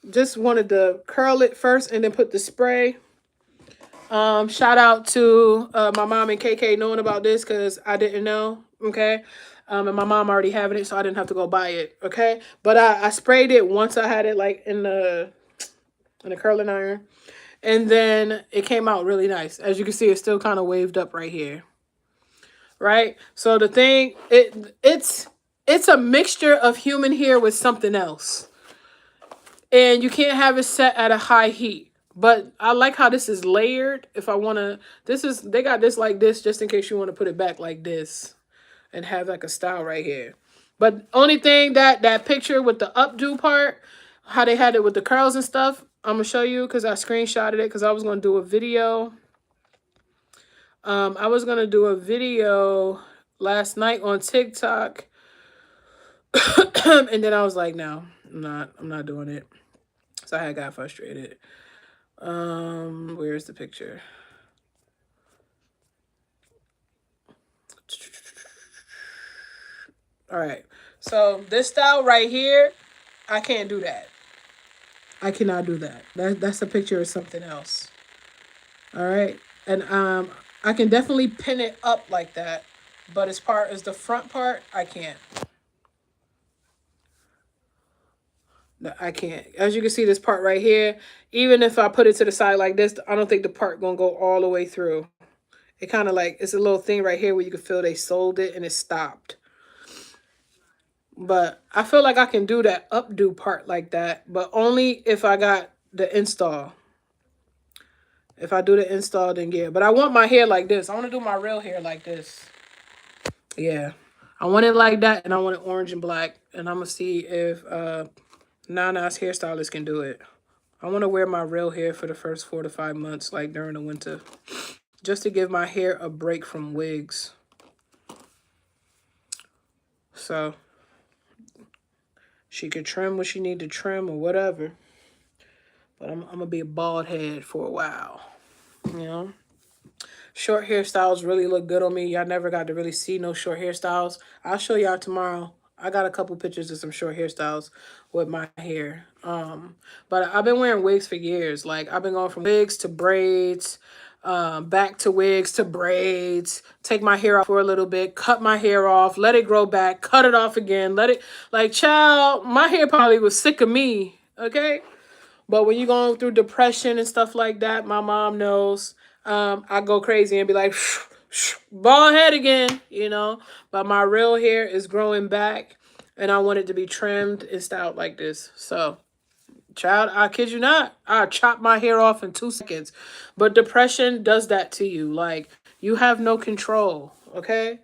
Speaker 1: just wanted to curl it first and then put the spray. Shout out to my mom and KK knowing about this because I didn't know. Okay. And my mom already having it, so I didn't have to go buy it. Okay. But I sprayed it once I had it like in the curling iron. And then it came out really nice. As you can see, it's still kind of waved up right here. Right? So the thing, it's a mixture of human hair with something else. And you can't have it set at a high heat. But I like how this is layered. If I want to, they got this like this just in case you want to put it back like this and have like a style right here. But only thing that picture with the updo part, how they had it with the curls and stuff, I'm going to show you because I screenshotted it because I was going to do a video. I was going to do a video last night on TikTok. And then I was like, no, I'm not doing it. So I got frustrated. Where's the picture? All right. So this style right here, I can't do that. I cannot do that. That's a picture of something else. All right. And I can definitely pin it up like that, but as far as the front part, I can't. I can't. As you can see, this part right here, even if I put it to the side like this, I don't think the part gonna go all the way through. It kind of like, it's a little thing right here where you can feel they sold it and it stopped. But I feel like I can do that updo part like that, but only if I got the install. If I do the install, then yeah. But I want my hair like this. I want to do my real hair like this. Yeah. I want it like that, and I want it orange and black. And I'm going to see if Nana's hairstylist can do it. I want to wear my real hair for the first 4 to 5 months, like during the winter. Just to give my hair a break from wigs. So she could trim what she need to trim or whatever. But I'm going to be a bald head for a while. You know? Short hairstyles really look good on me. Y'all never got to really see no short hairstyles. I'll show y'all tomorrow. I got a couple pictures of some short hairstyles with my hair. But I've been wearing wigs for years. Like, I've been going from wigs to braids, back to wigs to braids, take my hair off for a little bit, cut my hair off, let it grow back, cut it off again, let it, like, child, my hair probably was sick of me, okay? But when you're going through depression and stuff like that, my mom knows, I go crazy and be like, bald head again, you know? But my real hair is growing back, and I want it to be trimmed and styled like this. So, child, I kid you not, I chop my hair off in 2 seconds. But depression does that to you. Like, you have no control, okay?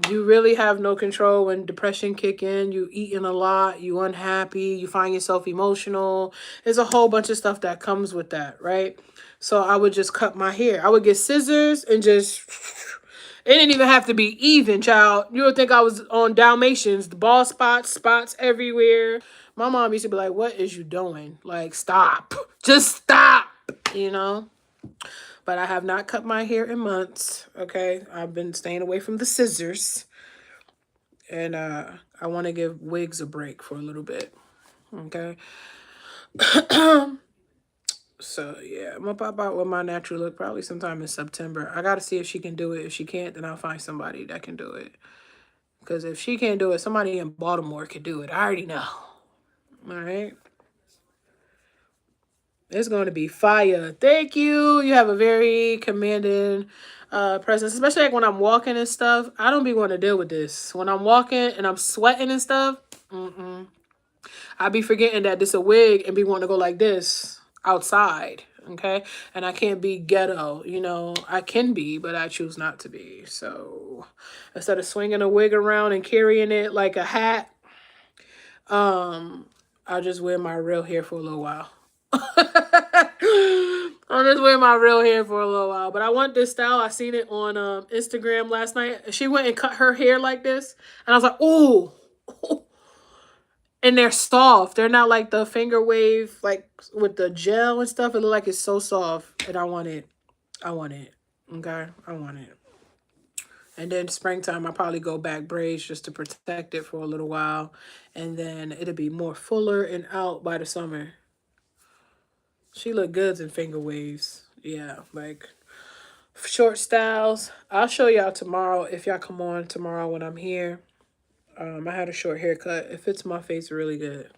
Speaker 1: You really have no control when depression kick in. You eating a lot, you unhappy, you find yourself emotional. There's a whole bunch of stuff that comes with that, right? So I would just cut my hair. I would get scissors and just, it didn't even have to be even, child. You would think I was on Dalmatians, the bald spots everywhere. My mom used to be like, what is you doing? Like, stop. Just stop, you know? But I have not cut my hair in months, okay? I've been staying away from the scissors. And I want to give wigs a break for a little bit, okay? So, yeah, I'm going to pop out with my natural look probably sometime in September. I got to see if she can do it. If she can't, then I'll find somebody that can do it. Because if she can't do it, somebody in Baltimore could do it. I already know. All right? It's going to be fire. Thank you. You have a very commanding presence, especially like when I'm walking and stuff. I don't be wanting to deal with this. When I'm walking and I'm sweating and stuff, I be forgetting that this is a wig and be wanting to go like this outside, okay? And I can't be ghetto, you know. I can be, but I choose not to be. So instead of swinging a wig around and carrying it like a hat, I'll just wear my real hair for a little while. I'm just wearing my real hair for a little while. But I want this style. I seen it on Instagram last night. She went and cut her hair like this. And I was like, ooh. And they're soft. They're not like the finger wave, like with the gel and stuff. It look like it's so soft. And I want it. I want it. Okay? I want it. And then springtime, I'll probably go back braids just to protect it for a little while. And then it'll be more fuller and out by the summer. She look good in finger waves. Yeah, like short styles. I'll show y'all tomorrow if y'all come on tomorrow when I'm here. I had a short haircut. It fits my face really good.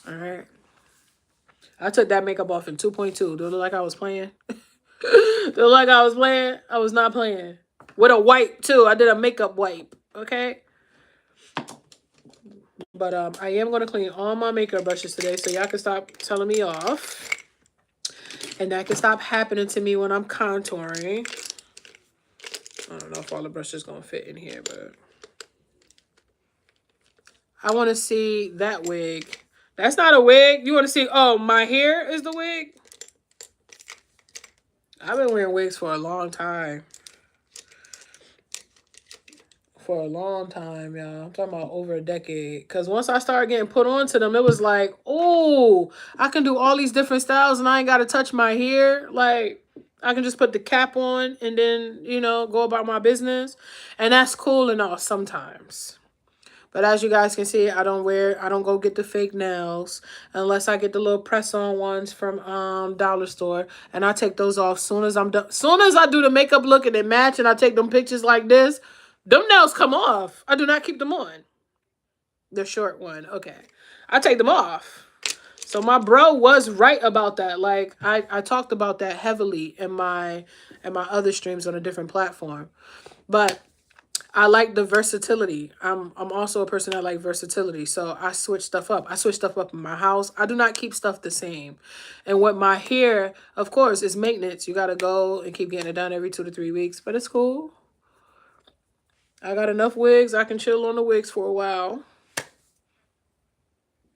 Speaker 1: All right. I took that makeup off in 2.2. Do it look like I was playing? Do it look like I was playing? I was not playing. With a wipe, too. I did a makeup wipe. Okay? But I am going to clean all my makeup brushes today so y'all can stop telling me off. And that can stop happening to me when I'm contouring. I don't know if all the brushes going to fit in here, but... I want to see that wig. That's not a wig. You want to see... Oh, my hair is the wig? I've been wearing wigs for a long time. For a long time, y'all. I'm talking about over a decade. Because once I started getting put onto them, it was like, oh, I can do all these different styles and I ain't got to touch my hair. Like, I can just put the cap on and then, you know, go about my business. And that's cool and all sometimes. But as you guys can see, I don't go get the fake nails unless I get the little press-on ones from Dollar Store. And I take those off soon as I'm done. Soon as I do the makeup look and they match and I take them pictures like this, them nails come off. I do not keep them on. The short one. Okay. I take them off. So my bro was right about that. Like I talked about that heavily in my other streams on a different platform. But I like the versatility. I'm also a person that like versatility. So I switch stuff up. I switch stuff up in my house. I do not keep stuff the same. And with my hair, of course, is maintenance. You got to go and keep getting it done every 2 to 3 weeks. But it's cool. I got enough wigs. I can chill on the wigs for a while.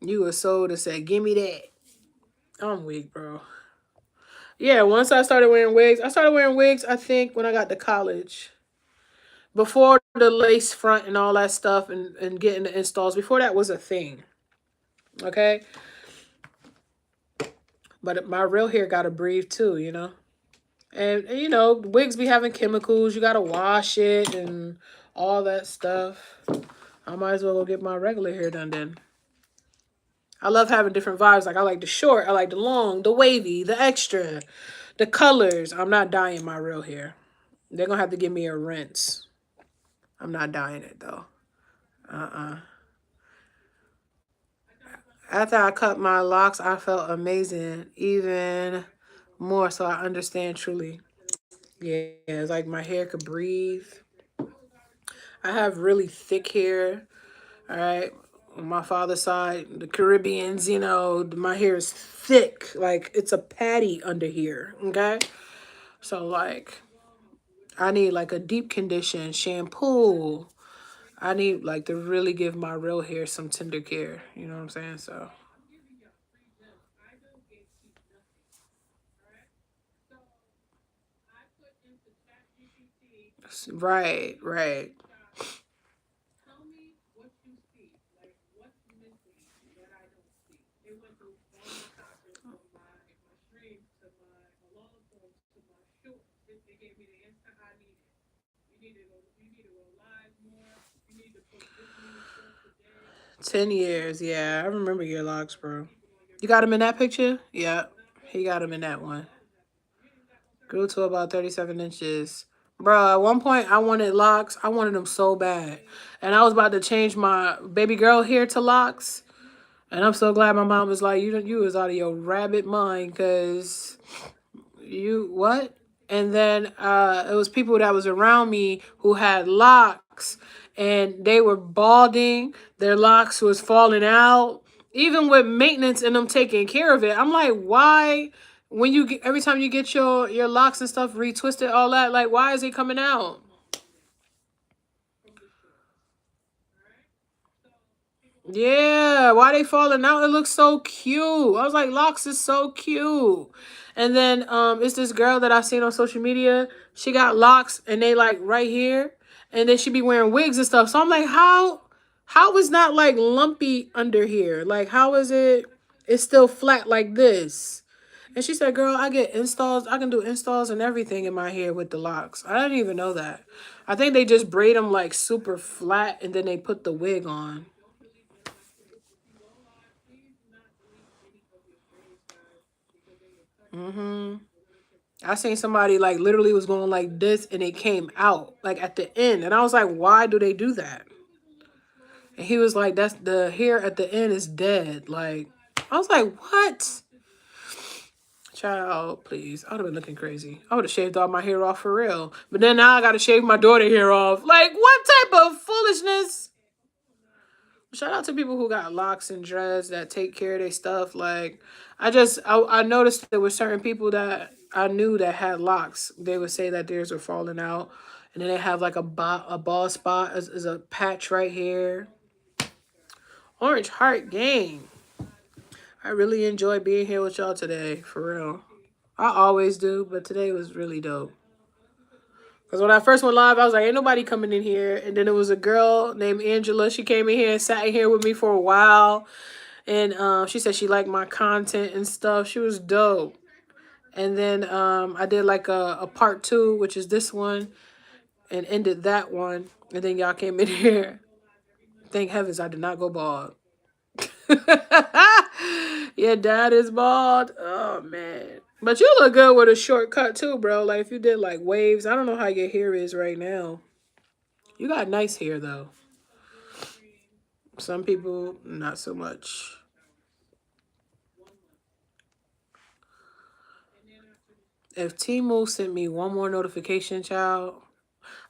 Speaker 1: You a soul to say, give me that. I'm weak, bro. Yeah, once I started wearing wigs, I think, when I got to college. Before the lace front and all that stuff and getting the installs, before that was a thing. Okay? But my real hair got to breathe too, you know? And, you know, wigs be having chemicals. You got to wash it and all that stuff. I might as well go get my regular hair done then. I love having different vibes. Like, I like the short, I like the long, the wavy, the extra, the colors. I'm not dyeing my real hair. They're going to have to give me a rinse. I'm not dyeing it, though. After I cut my locks, I felt amazing. Even more, so I understand truly. Yeah, it's like my hair could breathe. I have really thick hair. All right. On my father's side, the Caribbeans, you know, my hair is thick. Like, it's a patty under here. Okay. So, like, I need, like, a deep condition shampoo. I need, like, to really give my real hair some tender care. You know what I'm saying? So. Right, right.
Speaker 3: Tell me what you see. Like, what's missing that I don't see? It went through all my content, from my streams to my long forms to my shorts. It gave me the answer I needed. You need to go live more. You need to post this many posts a day.
Speaker 1: 10 years, yeah. I remember your locks, bro. You got him in that picture? Yeah. He got him in that one. Grew to about 37 inches. Bro, at one point, I wanted locks. I wanted them so bad. And I was about to change my baby girl hair to locks. And I'm so glad my mom was like, you was out of your rabbit mind, because you, what? And then it was people that was around me who had locks. And they were balding. Their locks was falling out. Even with maintenance and them taking care of it. I'm like, why? When you get, every time you get your locks and stuff retwisted, all that, like, why is it coming out? Yeah, why they falling out? It looks so cute. I was like, locks is so cute. And then it's this girl that I seen on social media. She got locks and they like right here. And then she be wearing wigs and stuff. So I'm like, how is not like lumpy under here? Like how is it it's still flat like this? And she said, girl, I get installs. I can do installs and everything in my hair with the locks. I didn't even know that. I think they just braid them like super flat and then they put the wig on. Mm-hmm. I seen somebody like literally was going like this and it came out like at the end. And I was like, why do they do that? And he was like, that's the hair at the end is dead. Like, I was like, what? Child, please. I would have been looking crazy. I would have shaved all my hair off for real. But then now I got to shave my daughter hair off. Like, what type of foolishness? Shout out to people who got locks and dreads that take care of their stuff. Like, I noticed there were certain people that I knew that had locks. They would say that theirs were falling out. And then they have like a bald spot as a patch right here. Orange Heart Gang. I really enjoy being here with y'all today, for real. I always do, but today was really dope. Because when I first went live, I was like, ain't nobody coming in here. And then it was a girl named Angela. She came in here and sat in here with me for a while. And she said she liked my content and stuff. She was dope. And then I did like a part 2, which is this one, and ended that one. And then y'all came in here. Thank heavens I did not go bald. Your dad is bald. Oh man. But you look good with a short cut too, bro. Like if you did like waves. I don't know how your hair is right now. You got nice hair though. Some people not so much. If Temu sent me one more notification, child,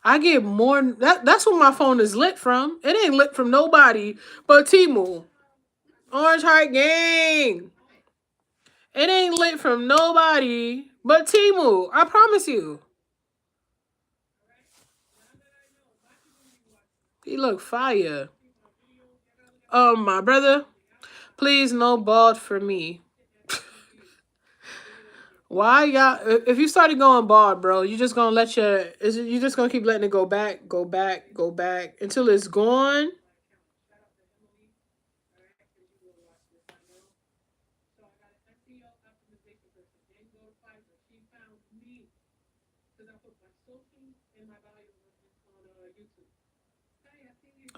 Speaker 1: I get more. That's what my phone is lit from. It ain't lit from nobody but Temu. Orange Heart Gang. It ain't lit from nobody but Temu. I promise you. He look fire. My brother, please no bald for me. Why y'all? If you started going bald, bro, you just gonna let you just gonna keep letting it go back until it's gone.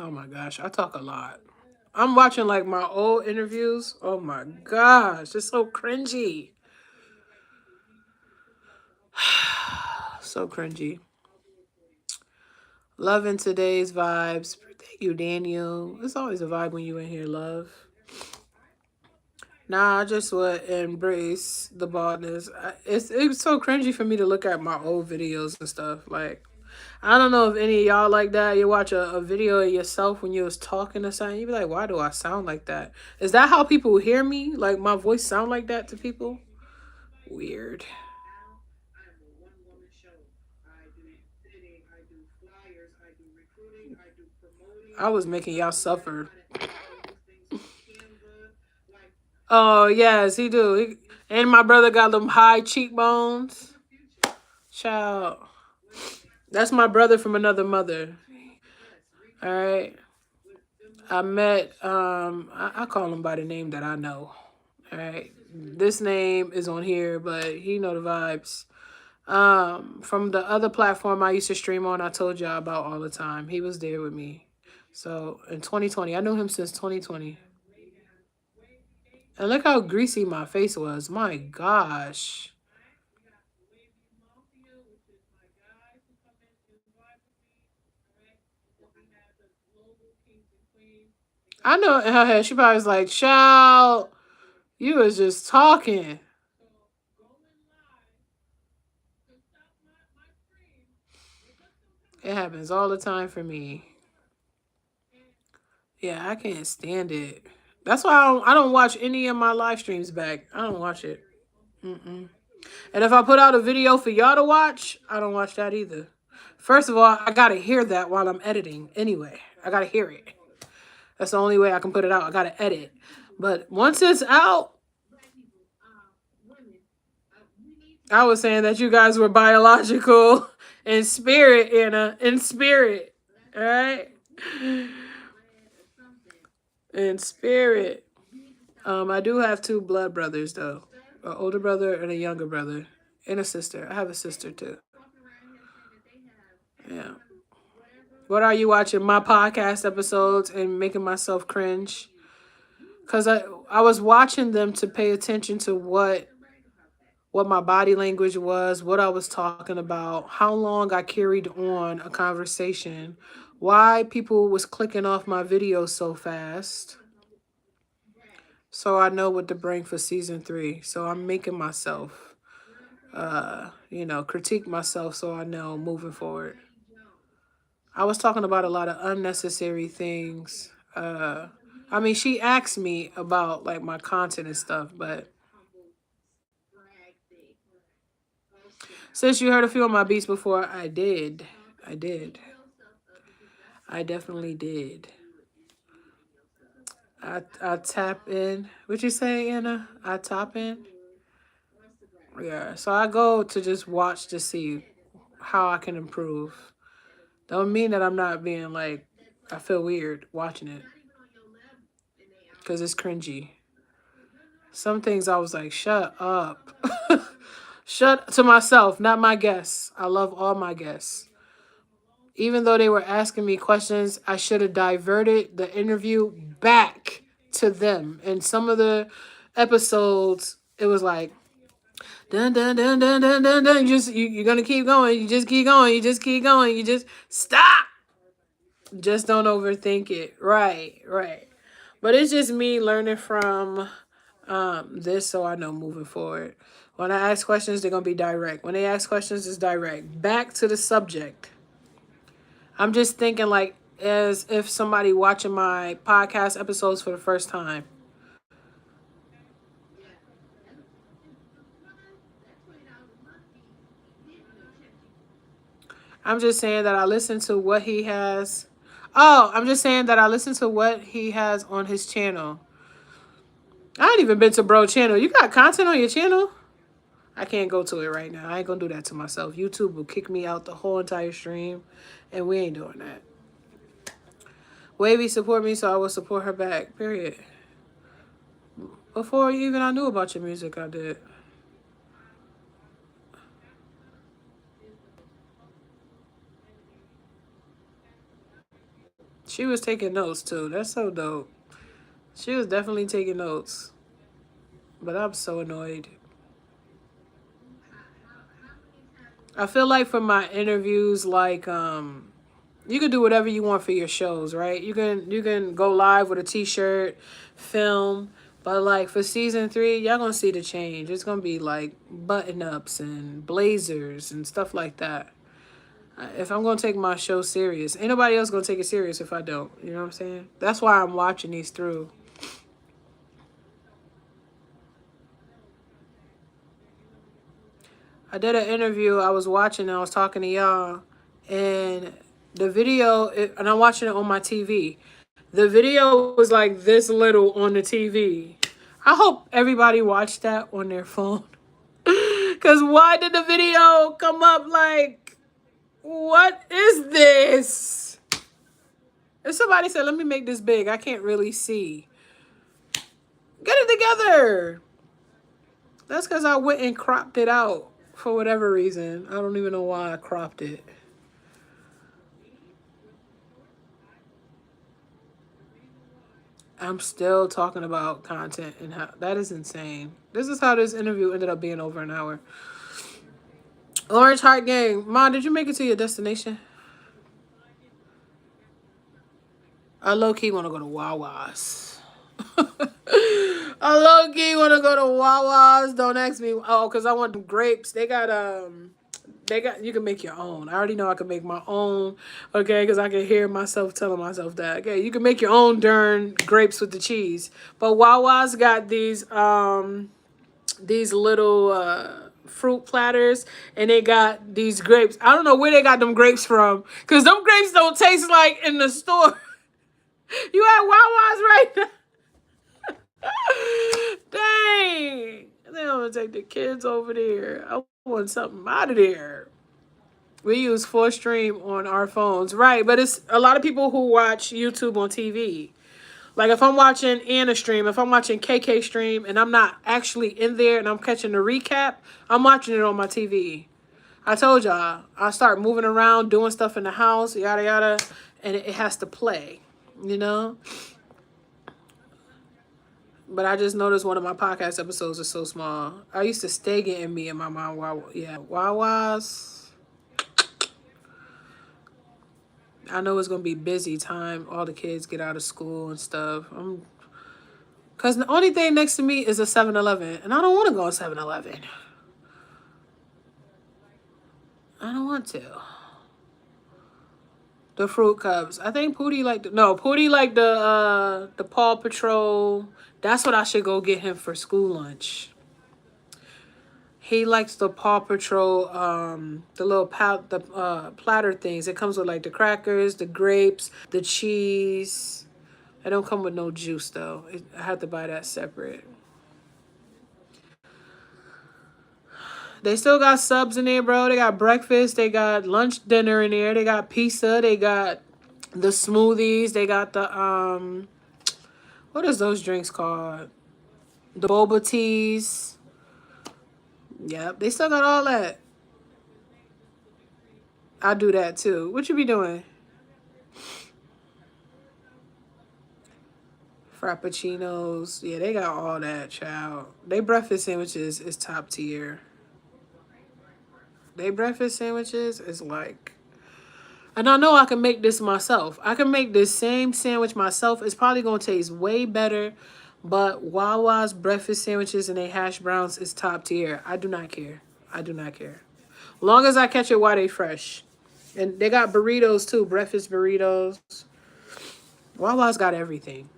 Speaker 1: Oh my gosh, I talk a lot. I'm watching like my old interviews. Oh my gosh, it's so cringy. So cringy. Loving today's vibes. Thank you, Daniel. It's always a vibe when you in here, love. Nah, I just would embrace the baldness. It's so cringy for me to look at my old videos and stuff. Like, I don't know if any of y'all like that. You watch a video of yourself when you was talking or something. You be like, why do I sound like that? Is that how people hear me? Like, my voice sound like that to people? Weird. I was making y'all suffer. Oh, yes, he do. And my brother got them high cheekbones. Child. That's my brother from another mother. All right. I met, I call him by the name that I know. All right. This name is on here, but he know the vibes. From the other platform I used to stream on, I told y'all about all the time. He was there with me. So in 2020, I knew him since 2020. And look how greasy my face was. My gosh. I know in her head, she probably was like, child, you was just talking. It happens all the time for me. Yeah, I can't stand it. That's why I don't watch any of my live streams back. I don't watch it. Mm-mm. And if I put out a video for y'all to watch, I don't watch that either. First of all, I gotta hear that while I'm editing anyway. I gotta hear it. That's the only way I can put it out. I gotta edit. But once it's out, I was saying that you guys were biological in spirit, Anna. In spirit. All right? In spirit. I do have 2 blood brothers though. An older brother and a younger brother. And a sister. I have a sister too. Yeah. What are you watching? My podcast episodes and making myself cringe? Because I was watching them to pay attention to what my body language was, what I was talking about, how long I carried on a conversation, why people was clicking off my videos so fast. So I know what to bring for season 3. So I'm making myself, critique myself so I know moving forward. I was talking about a lot of unnecessary things. She asked me about like my content and stuff, but since you heard a few of my beats before, I did. I definitely did. I tap in. What you say, Anna? I tap in? Yeah. So I go to just watch to see how I can improve. Don't mean that I'm not being like, I feel weird watching it. Because it's cringy. Some things I was like, shut up. Shut to myself, not my guests. I love all my guests. Even though they were asking me questions, I should have diverted the interview back to them. And some of the episodes, it was like, dun dun dun dun dun dun dun. You're gonna keep going. You just keep going. You just keep going. You just stop. Just don't overthink it. Right. But it's just me learning from this, so I know moving forward. When I ask questions, they're gonna be direct. When they ask questions, it's direct. Back to the subject. I'm just thinking like as if somebody watching my podcast episodes for the first time. I'm just saying that I listen to what he has. Oh, I'm just saying that I listen to what he has on his channel. I ain't even been to bro channel. You got content on your channel? I can't go to it right now. I ain't gonna do that to myself. YouTube will kick me out the whole entire stream, and we ain't doing that. Wavy support me, so I will support her back. Period. Before even I knew about your music, I did. She was taking notes too. That's so dope. She was definitely taking notes. But I'm so annoyed. I feel like for my interviews, like you can do whatever you want for your shows, right? You can go live with a t-shirt, film, but like for season 3, y'all gonna see the change. It's gonna be like button-ups and blazers and stuff like that. If I'm gonna take my show serious, ain't nobody else gonna take it serious if I don't. You know what I'm saying? That's why I'm watching these through. I did an interview. I was watching. I was talking to y'all, and the video. And I'm watching it on my TV. The video was like this little on the TV. I hope everybody watched that on their phone. Cause why did the video come up like? What is this? If somebody said, "Let me make this big," I can't really see. Get it together. That's because I went and cropped it out. For whatever reason. I don't even know why I cropped it. I'm still talking about content and how that is insane. This is how this interview ended up being over an hour. Orange Heart Gang. Ma, did you make it to your destination? I low-key want to go to Wawa's. I low-key want to go to Wawa's. Don't ask me. Oh, because I want them grapes. They got you can make your own. I already know I can make my own, okay, because I can hear myself telling myself that. Okay, you can make your own darn grapes with the cheese. But Wawa's got these little fruit platters, and they got these grapes. I don't know where they got them grapes from, because them grapes don't taste like in the store. You at Wawa's right now? Dang. They gonna take the kids over there. I want something out of there. We use full stream on our phones. Right, but it's a lot of people who watch YouTube on TV. Like if I'm watching Anna stream, if I'm watching KK stream and I'm not actually in there and I'm catching the recap, I'm watching it on my TV. I told y'all, I start moving around, doing stuff in the house, yada yada, and it has to play, you know? But I just noticed one of my podcast episodes is so small. I used to stay getting me and my mom, Wawa's. I know it's going to be busy time. All the kids get out of school and stuff. Because the only thing next to me is a 7-Eleven. And I don't want to go to 7-Eleven. I don't want to. The fruit cups. I think Pootie liked the Paw Patrol. That's what I should go get him for school lunch. He likes the Paw Patrol, the little platter things. It comes with like the crackers, the grapes, the cheese. It don't come with no juice though. I have to buy that separate. They still got subs in there, bro. They got breakfast. They got lunch, dinner in there. They got pizza. They got the smoothies. They got the, what is those drinks called? The boba teas. Yep, they still got all that. I do that too. What you be doing? Frappuccinos. Yeah, they got all that, child. They breakfast sandwiches is top tier. They breakfast sandwiches is like... And I know I can make this myself. I can make this same sandwich myself. It's probably going to taste way better. But Wawa's breakfast sandwiches and they hash browns is top tier. I do not care. I do not care. Long as I catch it while they fresh. And they got burritos too. Breakfast burritos. Wawa's got everything.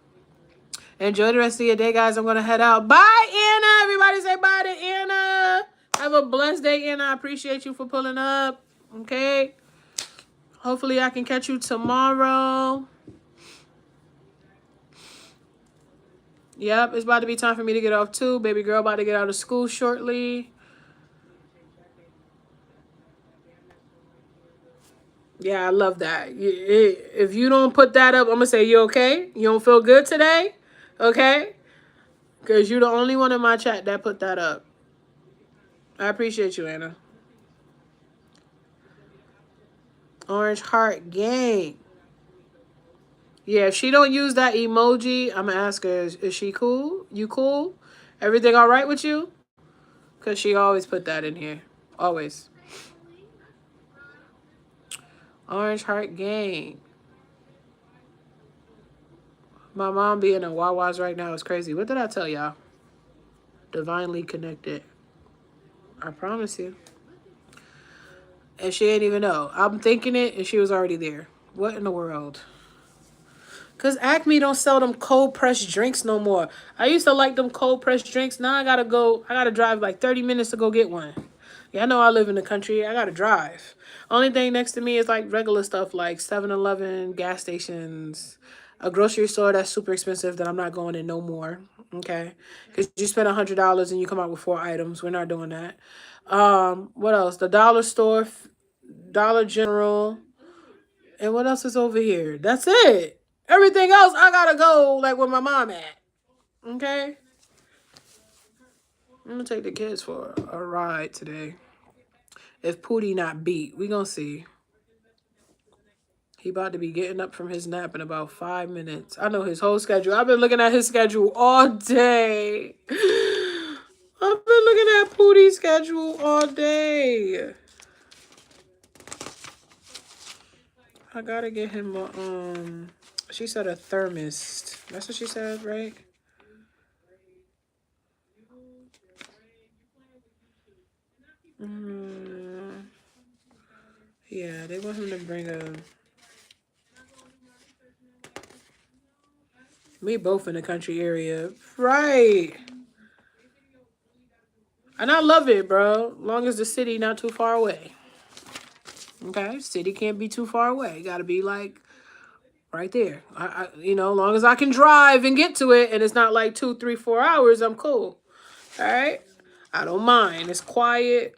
Speaker 1: Enjoy the rest of your day, guys. I'm going to head out. Bye, Anna. Everybody say bye to Anna. Have a blessed day, Anna. I appreciate you for pulling up. Okay? Hopefully I can catch you tomorrow. Yep, it's about to be time for me to get off too. Baby girl about to get out of school shortly. Yeah, I love that. If you don't put that up, I'm going to say, you okay? You don't feel good today? Okay? Because you're the only one in my chat that put that up. I appreciate you, Anna. Orange Heart Gang. Yeah, if she don't use that emoji, I'm going to ask her, is she cool? You cool? Everything all right with you? Because she always put that in here. Always. Orange Heart Gang. My mom being in Wawa's right now is crazy. What did I tell y'all? Divinely connected. I promise you. And she ain't even know. I'm thinking it and she was already there. What in the world? Because Acme don't sell them cold pressed drinks no more. I used to like them cold pressed drinks. Now I gotta drive like 30 minutes to go get one. Yeah, I know I live in the country. I gotta drive. Only thing next to me is like regular stuff like 7-Eleven, gas stations, a grocery store that's super expensive that I'm not going in no more. Okay? Because you spend $100 and you come out with 4 items. We're not doing that. What else? The dollar store, Dollar General. And what else is over here? That's it. Everything else, I gotta go like where my mom at. Okay? I'm gonna take the kids for a ride today. If Pootie not beat, we gonna see. He about to be getting up from his nap in about 5 minutes. I know his whole schedule. I've been looking at his schedule all day. I've been looking at Pootie's schedule all day. I gotta get him a, she said a thermos. That's what she said, right? Yeah, they want him to bring a... We both in the country area. Right. And I love it, bro. Long as the city not too far away. Okay? City can't be too far away. Gotta be like right there. As long as I can drive and get to it, and it's not like 2, 3, 4 hours, I'm cool. All right, I don't mind. It's quiet.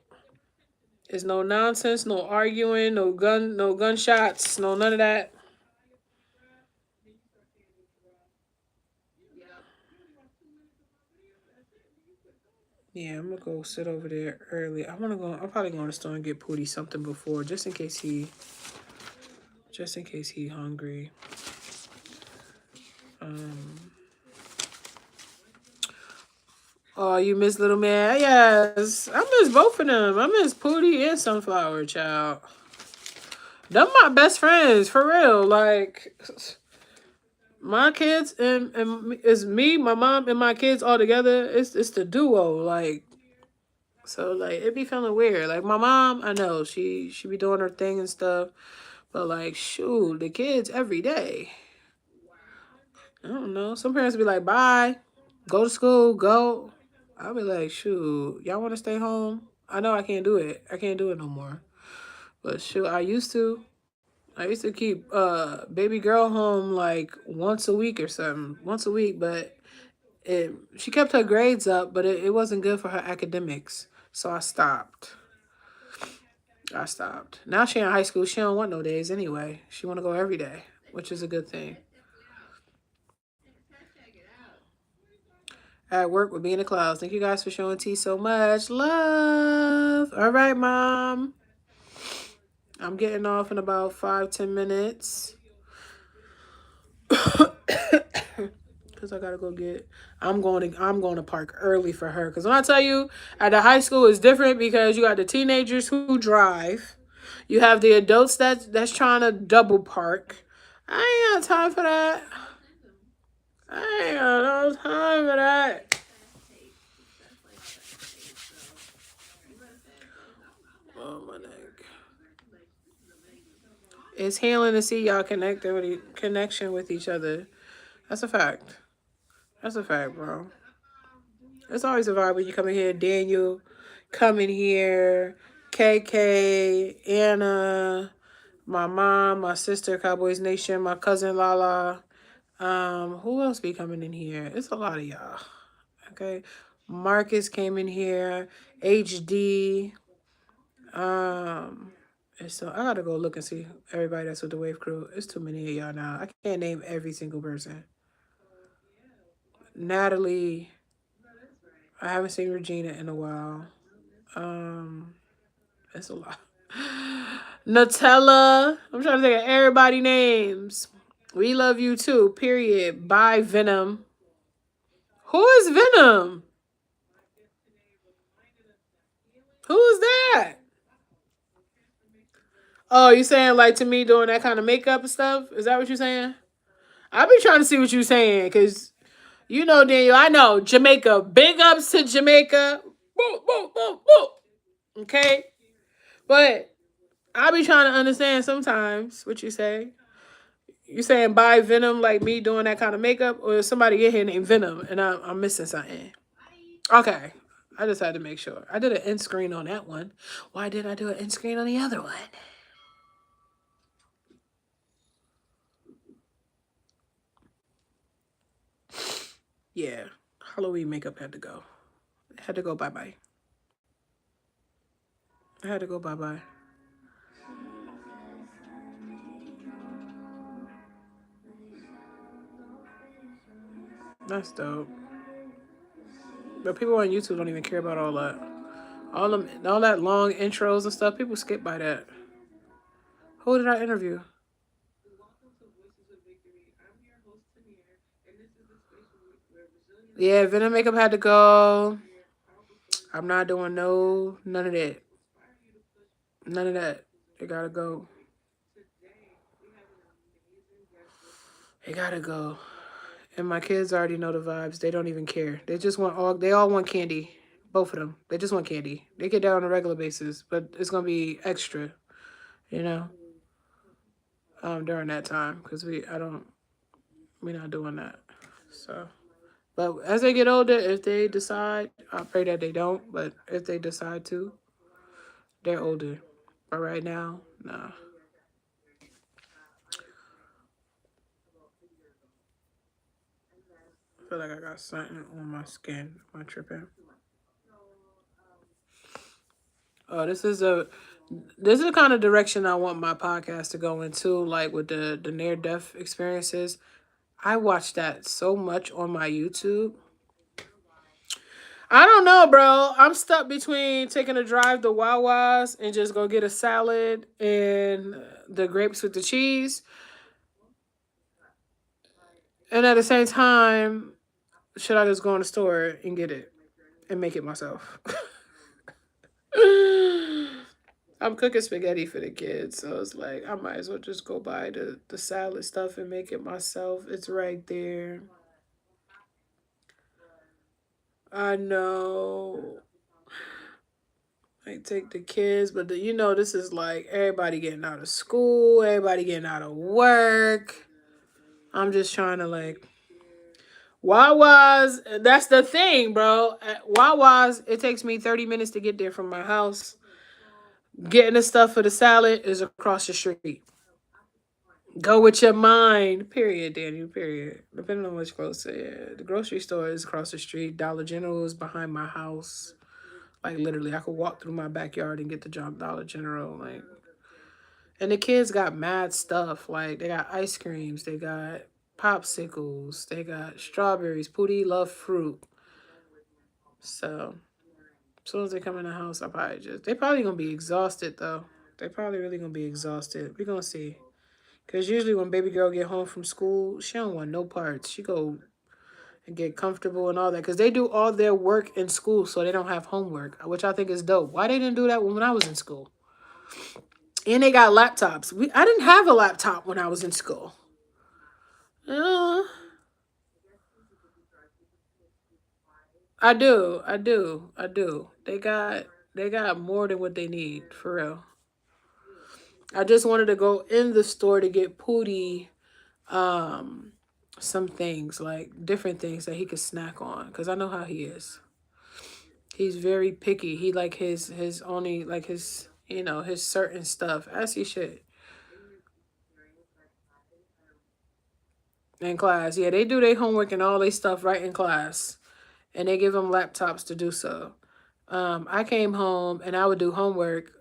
Speaker 1: There's no nonsense, no arguing, no gunshots, no none of that. Yeah, I'm gonna go sit over there early. I'm probably going to the store and get Pootie something before, just in case he hungry. Oh, you miss Little Man? Yes, I miss both of them. I miss Pootie and Sunflower, child. Them my best friends for real. Like my kids and it's me, my mom, and my kids all together. It's the duo. Like so, like it be feeling weird. Like my mom, I know she be doing her thing and stuff, but like shoot, the kids every day. I don't know. Some parents be like, bye, go to school, go. I'll be like, shoot, y'all want to stay home? I know I can't do it. I can't do it no more. But shoot, I used to. I used to keep baby girl home like once a week or something. Once a week, but she kept her grades up, but it wasn't good for her academics. So I stopped. Now she in high school. She don't want no days anyway. She want to go every day, which is a good thing. At work with me in the clouds. Thank you guys for showing T so much love. All right, Mom. I'm getting off in about 5-10 minutes. Cause I gotta go get. I'm going to park early for her. Cause when I tell you, at the high school is different because you got the teenagers who drive, you have the adults that's trying to double park. I ain't got time for that. I ain't got no time for that. Oh my neck. It's healing to see y'all connection with each other. That's a fact. That's a fact, bro. It's always a vibe when you come in here. Daniel, come in here. KK, Anna, my mom, my sister, Cowboys Nation, my cousin Lala. Who else be coming in here? It's a lot of y'all. Okay. Marcus came in here. HD. So I gotta go look and see everybody that's with the Wave Crew. It's too many of y'all now. I can't name every single person. Natalie. I haven't seen Regina in a while. It's a lot. Nutella. I'm trying to think of everybody names. We love you too. Period. Bye, Venom. Who is Venom? Who is that? Oh, you saying like to me doing that kind of makeup and stuff? Is that what you're saying? I be trying to see what you're saying because you know, Daniel, I know Jamaica. Big ups to Jamaica. Woo, woo, woo, woo. Okay? But I be trying to understand sometimes what you say. You saying buy Venom like me doing that kind of makeup, or somebody in here named Venom and I'm missing something? Okay. I just had to make sure. I did an end screen on that one. Why didn't I do an end screen on the other one? Yeah. Halloween makeup had to go. It had to go bye-bye. I had to go bye-bye. That's dope. But people on YouTube don't even care about all that. All that long intros and stuff, people skip by that. Who did I interview? Yeah, Venom makeup had to go. I'm not doing none of that. None of that. It gotta go. It gotta go. And my kids already know the vibes. They don't even care. They all want candy. Both of them. They just want candy. They get that on a regular basis, but it's gonna be extra, you know, during that time because we're not doing that. So, but as they get older, if they decide, I pray that they don't. But if they decide to, they're older. But right now, nah. feel like I got something on my skin. Am I tripping? Oh, this is the kind of direction I want my podcast to go into, like with the near death experiences. I watch that so much on my YouTube. I don't know, bro. I'm stuck between taking a drive to Wawa's and just go get a salad and the grapes with the cheese. And at the same time, should I just go in the store and get it and make it myself? I'm cooking spaghetti for the kids, so it's like I might as well just go buy the salad stuff and make it myself. It's right there. I know. I take the kids, but this is like everybody getting out of school, everybody getting out of work. I'm just trying to like Wawa's. That's the thing, bro. At Wawa's, it takes me 30 minutes to get there from my house. Getting the stuff for the salad is across the street. Go with your mind. Period, Daniel. Period. Depending on which closer. Yeah. The grocery store is across the street. Dollar General is behind my house. Like literally, I could walk through my backyard and get the Dollar General. Like, and the kids got mad stuff. Like they got ice creams, they got popsicles, they got strawberries. Pootie love fruit. So as soon as they come in the house, they probably gonna be exhausted though. They probably really gonna be exhausted. We gonna see. Cause usually when baby girl get home from school, she don't want no parts. She go and get comfortable and all that. Cause they do all their work in school, so they don't have homework, which I think is dope. Why they didn't do that when I was in school? And they got laptops. I didn't have a laptop when I was in school. I do. They got more than what they need, for real. I just wanted to go in the store to get Pootie some things, like different things that he could snack on, because I know how he is. He's very picky. He like his only like his certain stuff, as he should. In class, yeah, they do their homework and all their stuff right in class, and they give them laptops to do so. I came home and I would do homework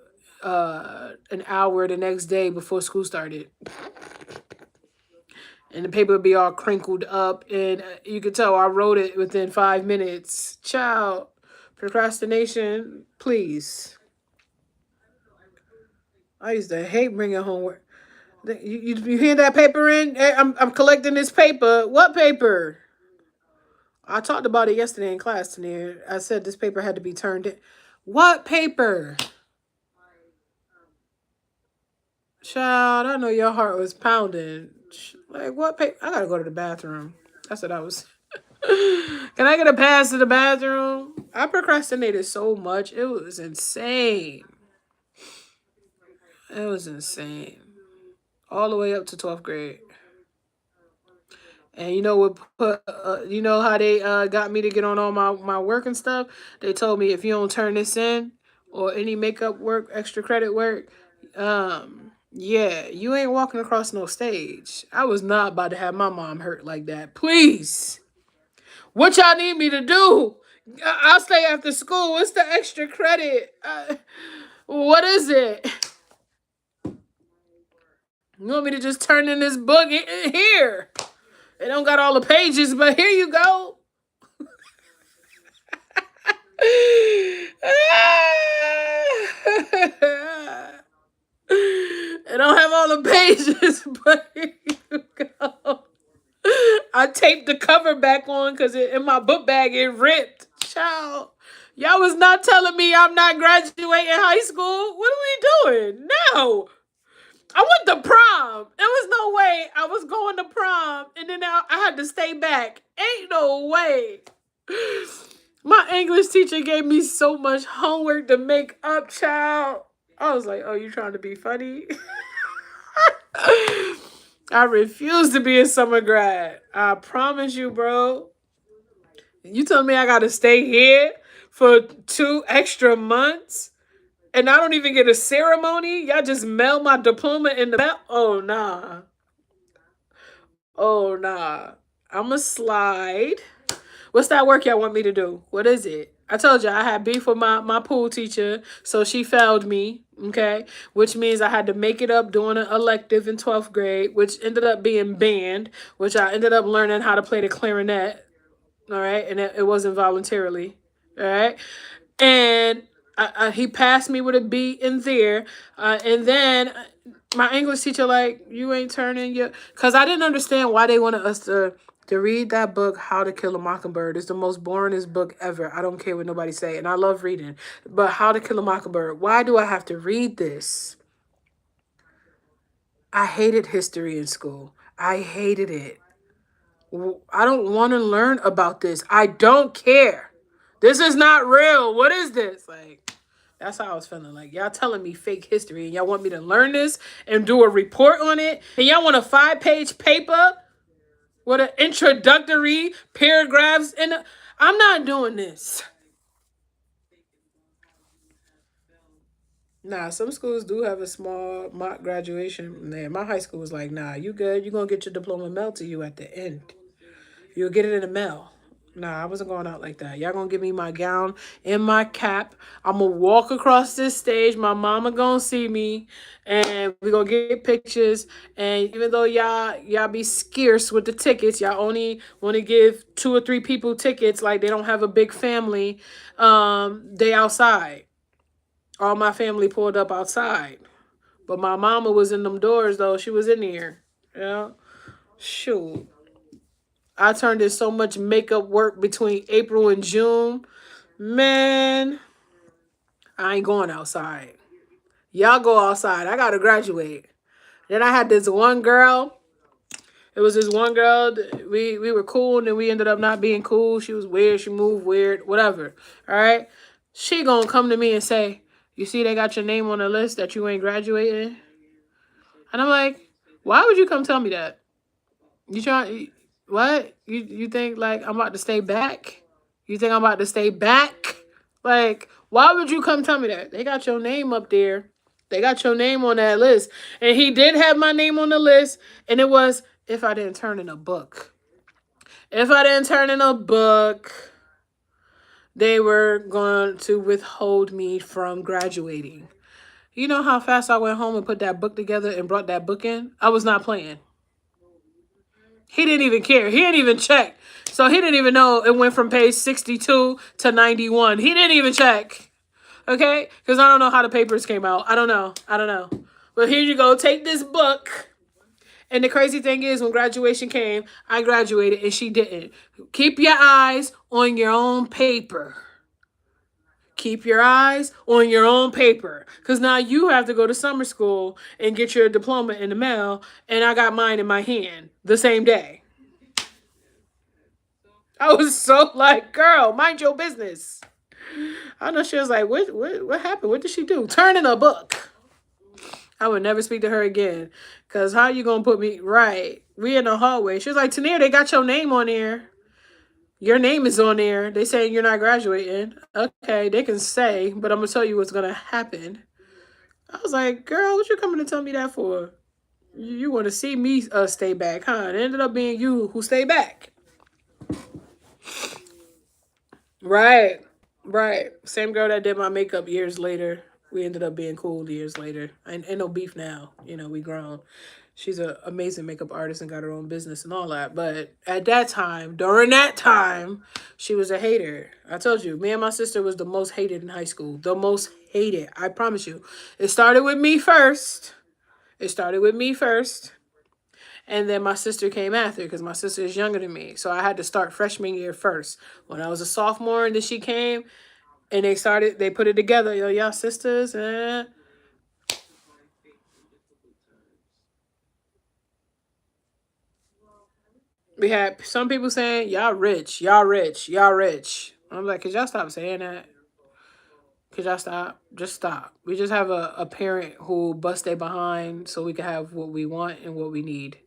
Speaker 1: an hour the next day before school started. And the paper would be all crinkled up, and you could tell I wrote it within 5 minutes. Child, procrastination, please. I used to hate bringing homework. You hear that paper in? Hey, I'm collecting this paper. What paper? I talked about it yesterday in class, Tania. I said this paper had to be turned in. What paper? Child, I know your heart was pounding. Like, what paper? I gotta go to the bathroom. That's what I was. Can I get a pass to the bathroom? I procrastinated so much. It was insane. It was insane. All the way up to 12th grade. And you know how they got me to get on all my work and stuff? They told me if you don't turn this in or any makeup work, extra credit work, yeah, you ain't walking across no stage. I was not about to have my mom hurt like that. Please. What y'all need me to do? I'll stay after school. What's the extra credit? What is it? You want me to just turn in this book here? It don't got all the pages, but here you go. It don't have all the pages, but here you go. I taped the cover back on because in my book bag it ripped. Child, y'all was not telling me I'm not graduating high school. What are we doing? No. I went to prom. There was no way I was going to prom and then I had to stay back. Ain't no way. My English teacher gave me so much homework to make up, child. I was like, oh, you trying to be funny? I refuse to be a summer grad. I promise you, bro. You tell me I got to stay here for 2 extra months and I don't even get a ceremony? Y'all just mail my diploma in the mail? Oh, nah. Oh, nah. I'm a slide. What's that work y'all want me to do? What is it? I told you I had beef with my pool teacher, so she failed me, okay? Which means I had to make it up doing an elective in 12th grade, which ended up being band, which I ended up learning how to play the clarinet, all right? And it wasn't voluntarily, all right? And he passed me with a B in there. And then my English teacher, like, you ain't turning your... Because I didn't understand why they wanted us to read that book, How to Kill a Mockingbird. It's the most boringest book ever. I don't care what nobody say. And I love reading. But How to Kill a Mockingbird, why do I have to read this? I hated history in school. I hated it. I don't want to learn about this. I don't care. This is not real. What is this? Like, that's how I was feeling. Like, y'all telling me fake history and y'all want me to learn this and do a report on it. And y'all want a 5-page paper with an introductory paragraphs. And I'm not doing this. Nah, some schools do have a small mock graduation there. My high school was like, nah, you good. You're going to get your diploma mailed to you at the end. You'll get it in the mail. Nah, I wasn't going out like that. Y'all gonna give me my gown and my cap. I'm gonna walk across this stage. My mama gonna see me. And we gonna get pictures. And even though y'all be scarce with the tickets, y'all only want to give 2 or 3 people tickets, like they don't have a big family, they outside. All my family pulled up outside. But my mama was in them doors, though. She was in here. Yeah. Shoot. I turned in so much makeup work between April and June. Man, I ain't going outside. Y'all go outside. I gotta graduate. Then I had this one girl. It was this one girl. We were cool, and then we ended up not being cool. She was weird. She moved weird. Whatever. All right. She gonna come to me and say, "You see, they got your name on the list that you ain't graduating." And I'm like, "Why would you come tell me that? You trying? What? You think like I'm about to stay back? You think I'm about to stay back? Like, why would you come tell me that? They got your name up there. They got your name on that list." And he did have my name on the list. And it was if I didn't turn in a book. If I didn't turn in a book, they were going to withhold me from graduating. You know how fast I went home and put that book together and brought that book in? I was not playing. He didn't even care. He didn't even check. So he didn't even know it went from page 62 to 91. He didn't even check. Okay? Because I don't know how the papers came out. I don't know. But here you go. Take this book. And the crazy thing is, when graduation came, I graduated and she didn't. Keep your eyes on your own paper. Keep your eyes on your own paper. Because now you have to go to summer school and get your diploma in the mail. And I got mine in my hand the same day. I was so like, girl, mind your business. I know she was like, what happened? What did she do? Turn in a book. I would never speak to her again. Because how you going to put me right? We in the hallway. She was like, Tanir, they got your name on there. Your name is on there. They saying you're not graduating. Okay, they can say, but I'm going to tell you what's going to happen. I was like, girl, what you coming to tell me that for? You want to see me stay back, huh? It ended up being you who stayed back. Right. Same girl that did my makeup years later. We ended up being cool years later. Ain't no beef now. You know, we grown. She's an amazing makeup artist and got her own business and all that. But at that time, during that time, she was a hater. I told you, me and my sister was the most hated in high school. The most hated. I promise you. It started with me first. And then my sister came after because my sister is younger than me. So I had to start freshman year first. When I was a sophomore and then she came and they put it together. Yo, y'all sisters. We had some people saying, y'all rich. I'm like, could y'all stop saying that? Could y'all stop? Just stop. We just have a parent who bust their behind so we can have what we want and what we need.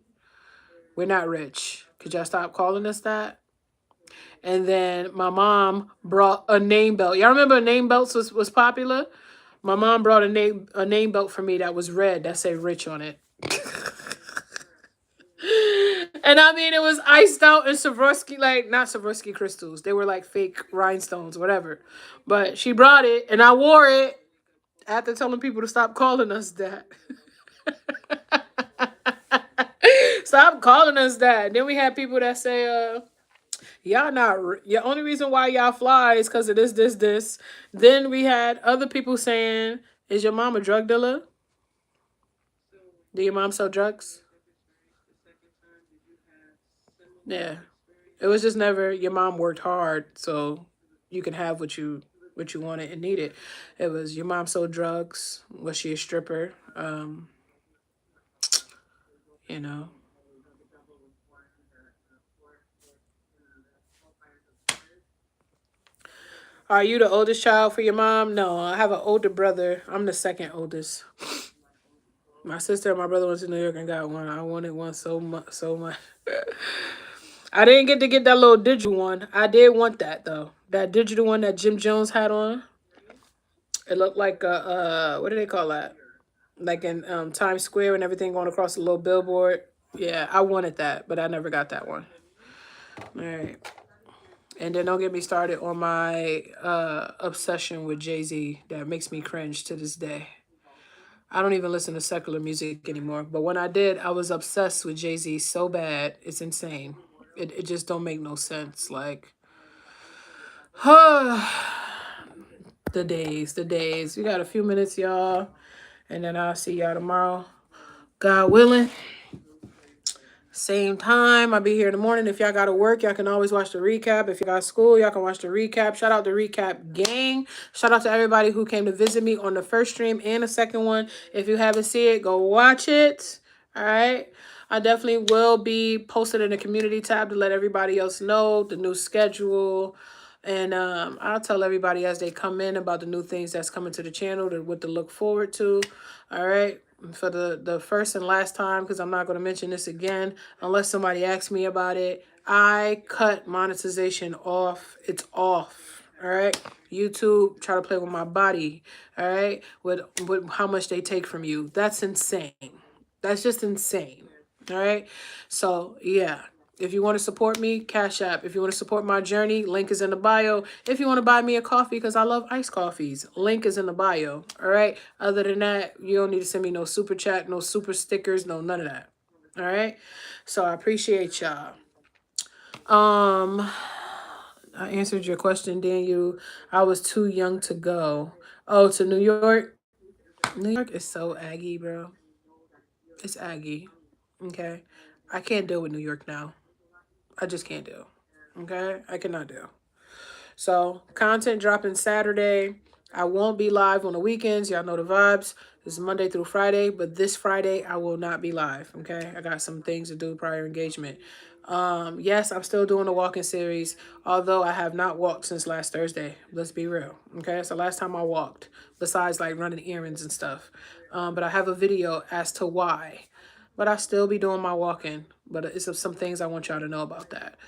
Speaker 1: We're not rich. Could y'all stop calling us that? And then my mom brought a name belt. Y'all remember name belts was popular? My mom brought a name belt for me that was red that said rich on it. And I mean, it was iced out in Swarovski, like not Swarovski crystals. They were like fake rhinestones, whatever. But she brought it, and I wore it after telling people to stop calling us that. Stop calling us that. Then we had people that say, y'all not, your only reason why y'all fly is because of this, this, this. Then we had other people saying, is your mom a drug dealer? Do your mom sell drugs? Yeah. It was just never, your mom worked hard, so you can have what you wanted and needed. It was, your mom sold drugs. Was she a stripper? You know. Are you the oldest child for your mom? No, I have an older brother. I'm the second oldest. My sister and my brother went to New York and got one. I wanted one so much, so much. I didn't get that little digital one. I did want that though. That digital one that Jim Jones had on. It looked like a what do they call that? Like in Times Square and everything going across the little billboard. Yeah, I wanted that, but I never got that one. All right. And then don't get me started on my obsession with Jay-Z that makes me cringe to this day. I don't even listen to secular music anymore. But when I did, I was obsessed with Jay-Z so bad. It's insane. It just don't make no sense. Like, the days. We got a few minutes, y'all. And then I'll see y'all tomorrow. God willing. Same time. I'll be here in the morning. If y'all got to work, y'all can always watch the recap. If you got school, y'all can watch the recap. Shout out the recap gang. Shout out to everybody who came to visit me on the first stream and the second one. If you haven't seen it, go watch it. All right. I definitely will be posted in the community tab to let everybody else know the new schedule. And I'll tell everybody as they come in about the new things that's coming to the channel, what to look forward to. All right. For the first and last time, because I'm not going to mention this again unless somebody asks me about it. I cut monetization off. It's off. All right. YouTube try to play with my body. All right. With how much they take from you. That's insane. That's just insane. All right. So yeah. If you want to support me, Cash App. If you want to support my journey, link is in the bio. If you want to buy me a coffee, because I love iced coffees, link is in the bio. All right. Other than that, you don't need to send me no super chat, no super stickers, no none of that. All right. So I appreciate y'all. I answered your question, Daniel. I was too young to go. Oh, to New York. New York is so aggy, bro. It's aggy. Okay. I can't deal with New York now. I just can't do. Okay? I cannot do. So, content dropping Saturday. I won't be live on the weekends. Y'all know the vibes. This is Monday through Friday, but this Friday I will not be live. Okay? I got some things to do prior engagement. Yes, I'm still doing the walking series, although I have not walked since last Thursday. Let's be real. Okay? It's the last time I walked, besides like running errands and stuff. But I have a video as to why. But I still be doing my walking. But it's some things I want y'all to know about that.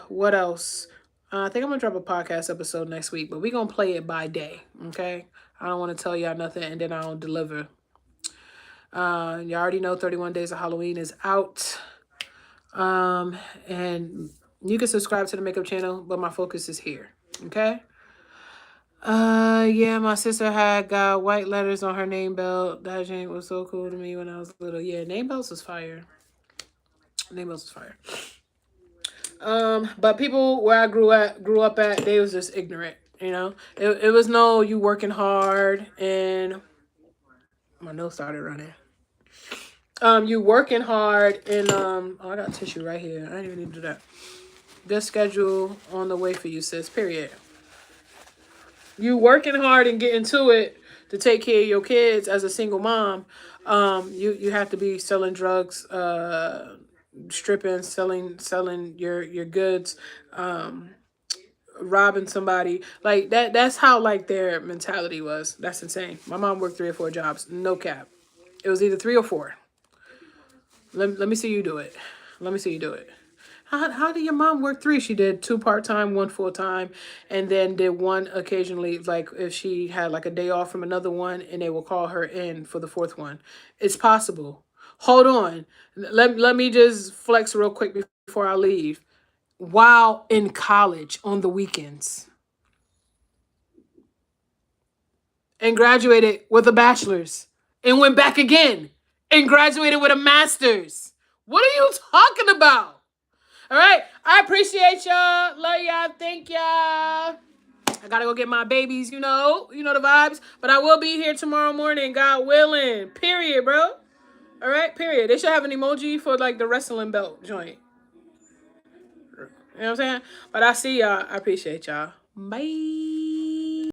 Speaker 1: What else? I think I'm gonna drop a podcast episode next week, but we're gonna play it by day, okay? I don't want to tell y'all nothing and then I don't deliver. You already know 31 Days of Halloween is out. And you can subscribe to the makeup channel, but my focus is here, okay? Yeah, my sister had got white letters on her name belt. That jank was so cool to me when I was little. Yeah, name belts was fire. Name belts was fire. But people where I grew up at, they was just ignorant, you know. It was no you working hard and my nose started running. You working hard and oh, I got tissue right here. I didn't even need to do that. Good schedule on the way for you, sis. Period. You working hard and getting to it to take care of your kids as a single mom. You have to be selling drugs, stripping, selling your goods, robbing somebody. Like that's how like their mentality was. That's insane. My mom worked 3 or 4 jobs. No cap. It was either 3 or 4. Let me see you do it. Let me see you do it. How did your mom work 3? She did 2 part-time, 1 full-time, and then did 1 occasionally, like if she had like a day off from another one and they will call her in for the 4th one. It's possible. Hold on. Let me just flex real quick before I leave. While in college on the weekends. And graduated with a bachelor's. And went back again. And graduated with a master's. What are you talking about? All right. I appreciate y'all. Love y'all. Thank y'all. I gotta go get my babies, you know the vibes. But I will be here tomorrow morning, God willing. Period, bro. All right, period. They should have an emoji for like the wrestling belt joint. You know what I'm saying? But I see y'all. I appreciate y'all. Bye.